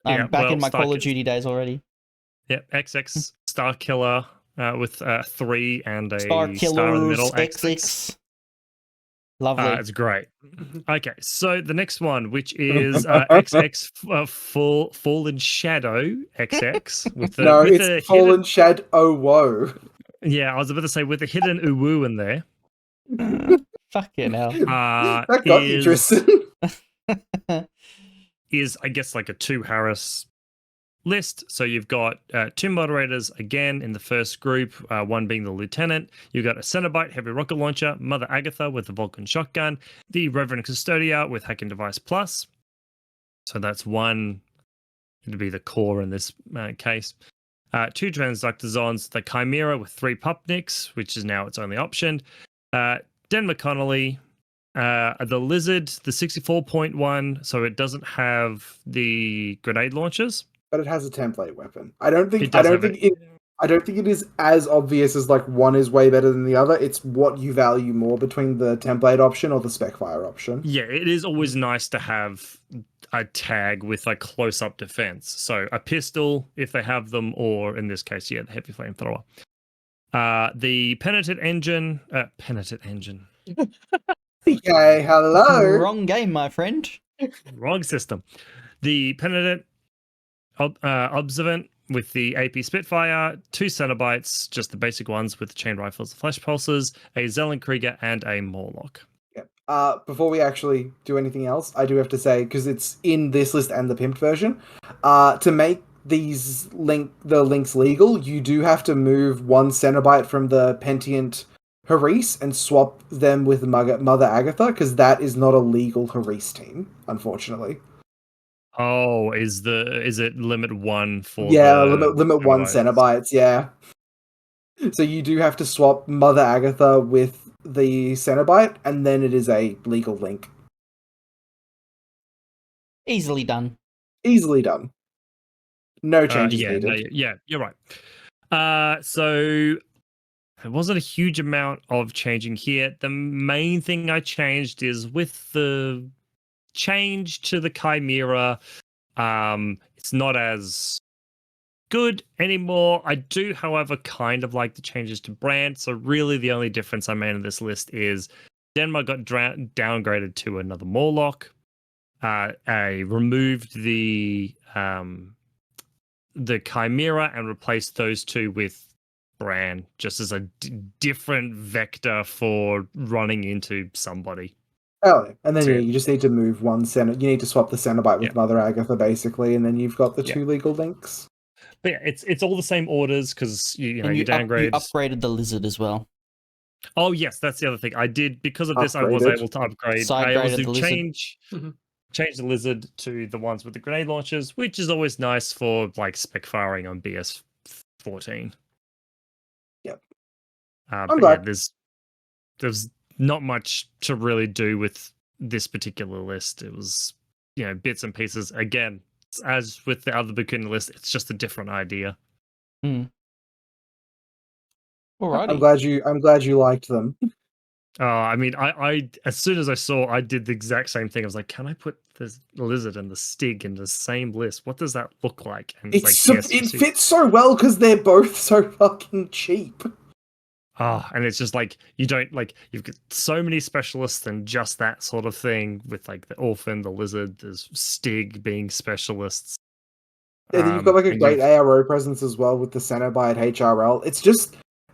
I'm back in my Call of Duty days already. Yep, XX Star Killer with 3 and a Star star in the middle. XX. Lovely. It's great. Okay, so the next one, which is XX Fallen Shadow XX. It's Fallen Shadow. Oh, whoa. Yeah, I was about to say with a hidden uwu in there. Fucking hell. That got you, Tristan. Is, I guess, like a 2 Harris list. So you've got 2 Moderators again in the first group, one being the Lieutenant. You've got a Cenobite Heavy Rocket Launcher, Mother Agatha with the Vulcan Shotgun, the Reverend Custodia with Hacking Device Plus. So that's one, it'd be the core in this case. 2 Transductors, the Chimera with 3 Pupniks, which is now its only option. Denver Connolly, the Lizard, the 64.1, so it doesn't have the grenade launchers, but it has a template weapon. I don't think it is as obvious as like one is way better than the other. It's what you value more between the template option or the spec fire option. Yeah, it is always nice to have a tag with like close-up defense. So a pistol, if they have them, or in this case, the heavy flamethrower. The Penitent Engine. Okay, hello. Wrong game, my friend. Wrong system. The Penitent Observant with the AP Spitfire, 2 Cenobites, just the basic ones with the chain rifles, the flash pulses, a Zellenkrieger, and a Morlock. Yeah. Before we actually do anything else, I do have to say, because it's in this list and the pimped version, to make these links legal, you do have to move 1 Cenobite from the Pentient Haris and swap them with Mother Agatha, because that is not a legal Haris team, unfortunately. Oh, is it limit 1 for Yeah, the limit 1 Cenobites? Cenobites, yeah. So you do have to swap Mother Agatha with the Cenobite, and then it is a legal link. Easily done. Easily done. No changes No, needed. yeah, you're right. So there wasn't a huge amount of changing here. The main thing I changed is with the change to the Chimera. It's not as good anymore. I do, however, kind of like the changes to Brand. So really, the only difference I made in this list is Denmark got downgraded to another Morlock. I removed the Chimera and replaced those two with Bran, just as a different vector for running into somebody. Oh, and then So, you just need to move one You need to swap the Cenobite with Yeah. Mother Agatha, basically, and then you've got the Yeah. 2 legal links. But yeah, it's all the same orders because you downgrade. You upgraded the lizard as well. Oh yes, that's the other thing I did because of this. I was Upgraded. able to upgrade. Side I graded also the lizard. change the lizard to the ones with the grenade launchers, which is always nice for like spec firing on BS 14. Yep. But glad. yeah, there's not much to really do with this particular list. It was bits and pieces. Again, as with the other Bakunin list, it's just a different idea. Alrighty. I'm glad you liked them. I mean, I as soon as I saw, I did the exact same thing. I was like, can I put the lizard and the stig in the same list? What does that look like? And It fits so well because they're both so fucking cheap. And it's just like you've got so many specialists and just that sort of thing with like the orphan, the lizard, there's stig being specialists. And then you've got like a great ARO presence as well with the Cenobite HRL.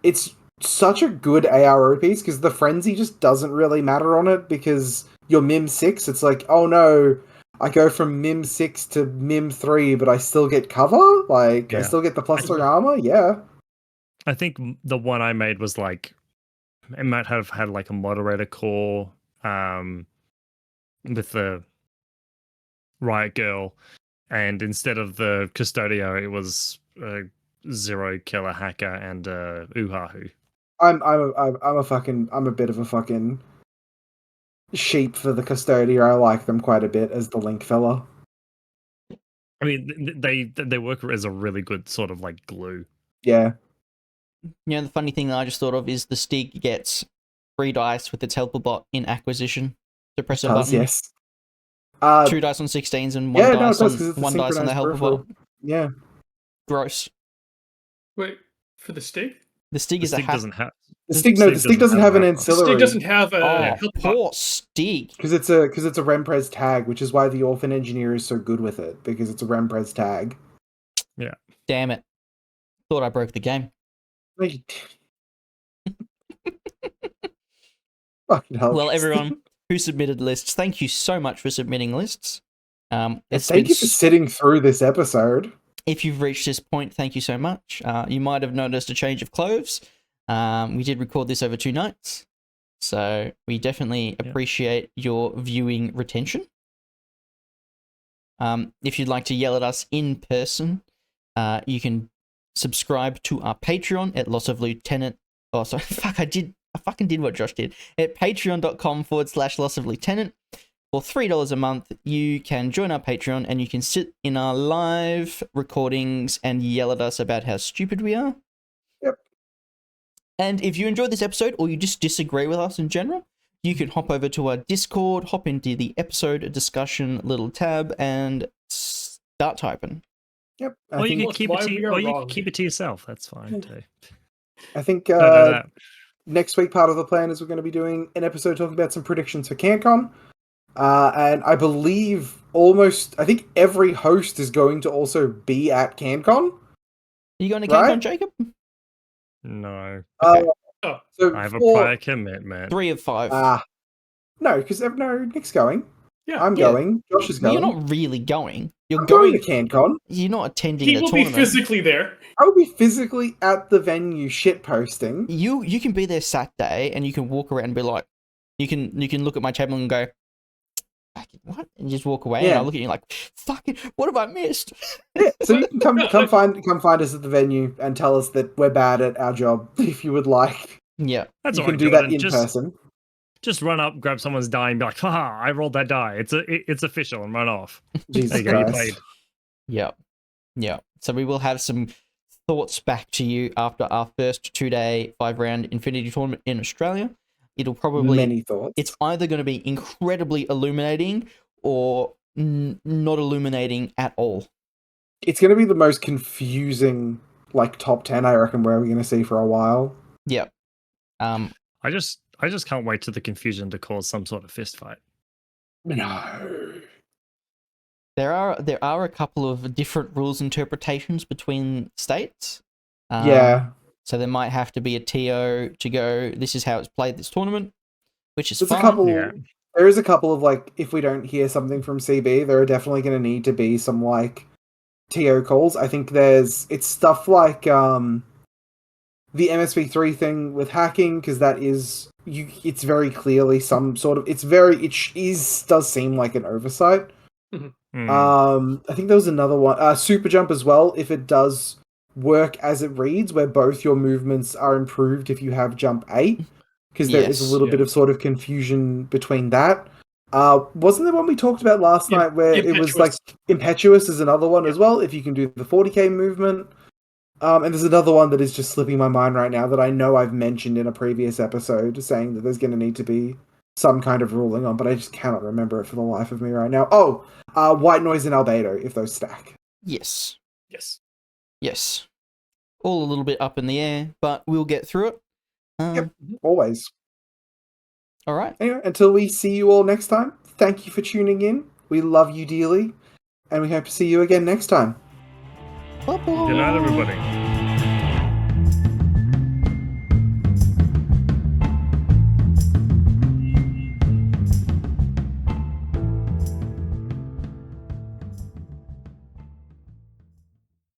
It's such a good ARO piece because the frenzy just doesn't really matter on it because you're Mim 6. It's like, oh no, I go from Mim 6 to Mim 3, but I still get cover? Like, I still get the +3 armor? Yeah. I think the one I made was like, it might have had like a moderator core with the Riot Girl, and instead of the Custodio, it was a 0 killer hacker and Uhahu. I'm a bit of a fucking sheep for the Custodia. I like them quite a bit as the link fella. I mean, they work as a really good sort of like glue. Yeah. The funny thing that I just thought of is the Stig gets 3 dice with its helper bot in acquisition to press a button. Yes. 2 dice on 16s and 1 dice on the helper bot. Yeah. Gross. Wait, for the Stig? The Stig is Stig a hack. doesn't have. The Stig doesn't have an ancillary. Stig doesn't have a Oh, poor Stig. Because it's a Remprez tag, which is why the Orphan Engineer is so good with it, because it's a Remprez tag. Yeah. Damn it. Thought I broke the game. Fucking hell. Well, everyone who submitted lists, thank you so much for submitting lists. Thank you for sitting through this episode. If you've reached this point, thank you so much. You might have noticed a change of clothes. We did record this over 2 nights, so we definitely appreciate your viewing retention. If you'd like to yell at us in person, you can subscribe to our Patreon at Loss of Lieutenant. Oh, sorry, I fucking did what Josh did. At patreon.com/Loss of Lieutenant. For $3 a month, you can join our Patreon and you can sit in our live recordings and yell at us about how stupid we are. Yep. And if you enjoyed this episode or you just disagree with us in general, you can hop over to our Discord, hop into the episode discussion little tab, and start typing. Yep. Or you can keep it to yourself. That's fine too. I think next week part of the plan is we're going to be doing an episode talking about some predictions for Cancon. And I believe I think every host is going to also be at Cancon. Are you going to Cancon, Jacob? No. Okay. So I have a prior commitment. 3 of 5. No, because Nick's going. Yeah, I'm going. Josh is going. You're not really going. I'm going to Cancon. You're not attending the tournament. He will be physically there. I will be physically at the venue shitposting. You can be there Saturday and you can walk around and be like, you can look at my table and go, what? And just walk away, and I look at you like, fucking, what have I missed? Yeah, so you can come find us at the venue and tell us that we're bad at our job if you would like. Yeah, That's you all can right, do Jordan. that in person. Just run up, grab someone's die, and be like, haha, I rolled that die. It's official, and run off. Jesus There you go, you Christ. played. Yeah. So we will have some thoughts back to you after our first 2-day 5-round Infinity tournament in Australia. It'll probably Many thoughts. It's either going to be incredibly illuminating or not illuminating at all. It's going to be the most confusing, like, top 10, I reckon, we're going to see for a while. Yeah. I just can't wait to the confusion to cause some sort of fist fight. No. There are a couple of different rules interpretations between states. Yeah. So there might have to be a TO to go, this is how it's played this tournament, which is There's fine. a couple. Yeah. There is a couple of, like, if we don't hear something from CB, there are definitely going to need to be some, like, TO calls. I think it's stuff like the MSV3 thing with hacking, because that is it's very clearly some sort of does seem like an oversight. Mm. I think there was another one, super jump as well, if it does work as it reads, where both your movements are improved if you have jump 8, because there is a little bit of sort of confusion between that. Wasn't there one we talked about last night where it was like impetuous is another one as well, if you can do the 40k movement. And there's another one that is just slipping my mind right now that I know I've mentioned in a previous episode, saying that there's going to need to be some kind of ruling on, but I just cannot remember it for the life of me right now. White noise and albedo, if those stack. Yes. Yes. All a little bit up in the air, but we'll get through it. Yep, always. All right. Anyway, until we see you all next time, thank you for tuning in. We love you dearly, and we hope to see you again next time. Bye-bye. Good night, everybody.